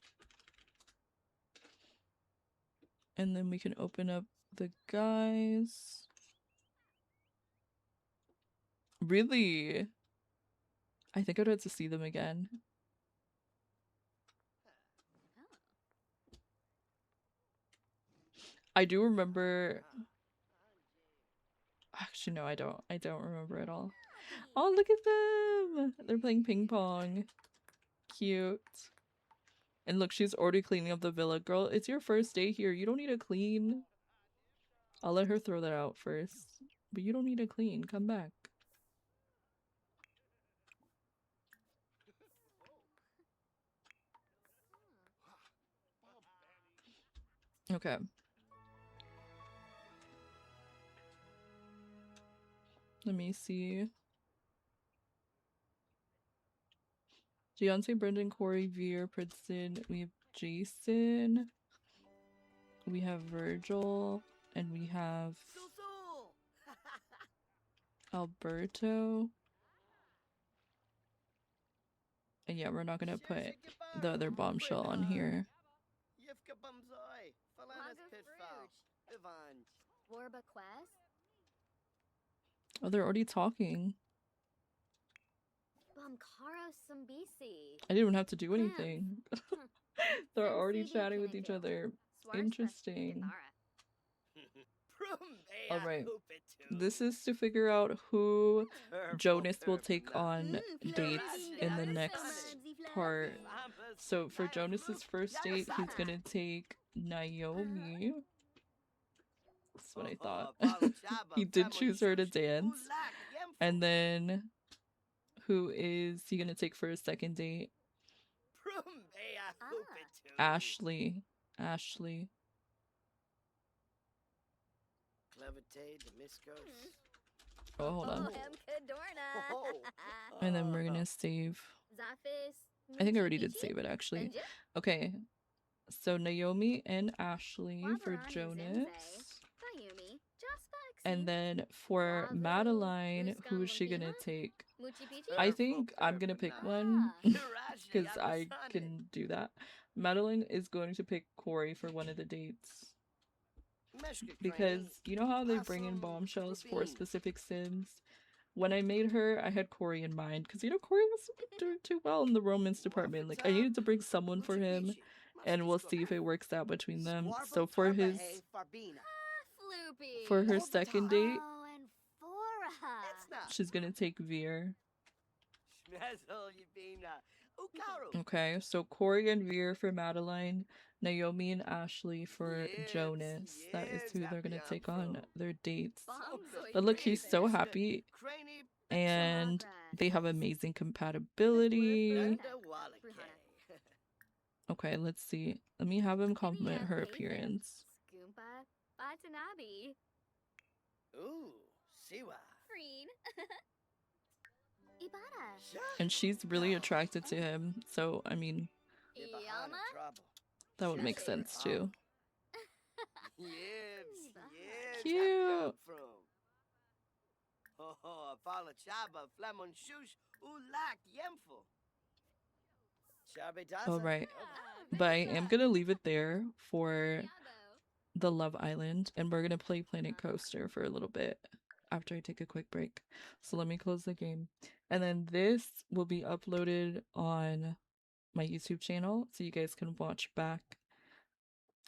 And then we can open up the guys. Really? I think I'd have to see them again. I do remember. Actually, no, I don't. I don't remember at all. Oh, look at them! They're playing ping pong. Cute. And look, she's already cleaning up the villa. Girl, it's your first day here. You don't need to clean. I'll let her throw that out first. But you don't need to clean. Come back. Okay. Let me see. Deontay, Brendan, Corey, Veer, Princeton. We have Jason. We have Virgil. And we have Alberto. And yeah, we're not gonna put the other bombshell on here. Oh, they're already talking. I didn't even have to do anything. They're already chatting with each other. Interesting. Alright. This is to figure out who Jonas will take on dates in the next part. So for Jonas's first date, he's gonna take Naomi. That's what I thought. He did choose her to dance. And then who is he gonna take for his second date? Ashley. Ashley. Oh, hold on. And then we're gonna save. I think I already did save it actually. Okay. So Naomi and Ashley for Jonas. And then for Madeline, who is she gonna take? I think I'm gonna pick one because I can do that. Madeline is going to pick Corey for one of the dates. Because you know how they bring in bombshells for specific sims? When I made her, I had Corey in mind because you know Corey doesn't do too well in the romance department. Like I needed to bring someone for him, and we'll see if it works out between them. So for her second date, she's gonna take Veer. Okay, so Corey and Veer for Madeline, Naomi and Ashley for Jonas. That is who they're gonna take on their dates. But look, he's so happy, and they have amazing compatibility. Okay, let's see. Let me have him compliment her appearance. Ooh, Siwa. And she's really attracted to him, so I mean, that would make sense too. Cute. All right, but I am gonna leave it there for the Love Island, and we're gonna play Planet Coaster for a little bit after I take a quick break. So let me close the game, and then this will be uploaded on my YouTube channel, so you guys can watch back,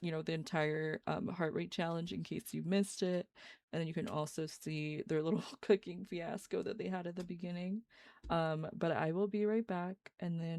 you know, the entire heart rate challenge in case you missed it, and then you can also see their little cooking fiasco that they had at the beginning. But I will be right back, and then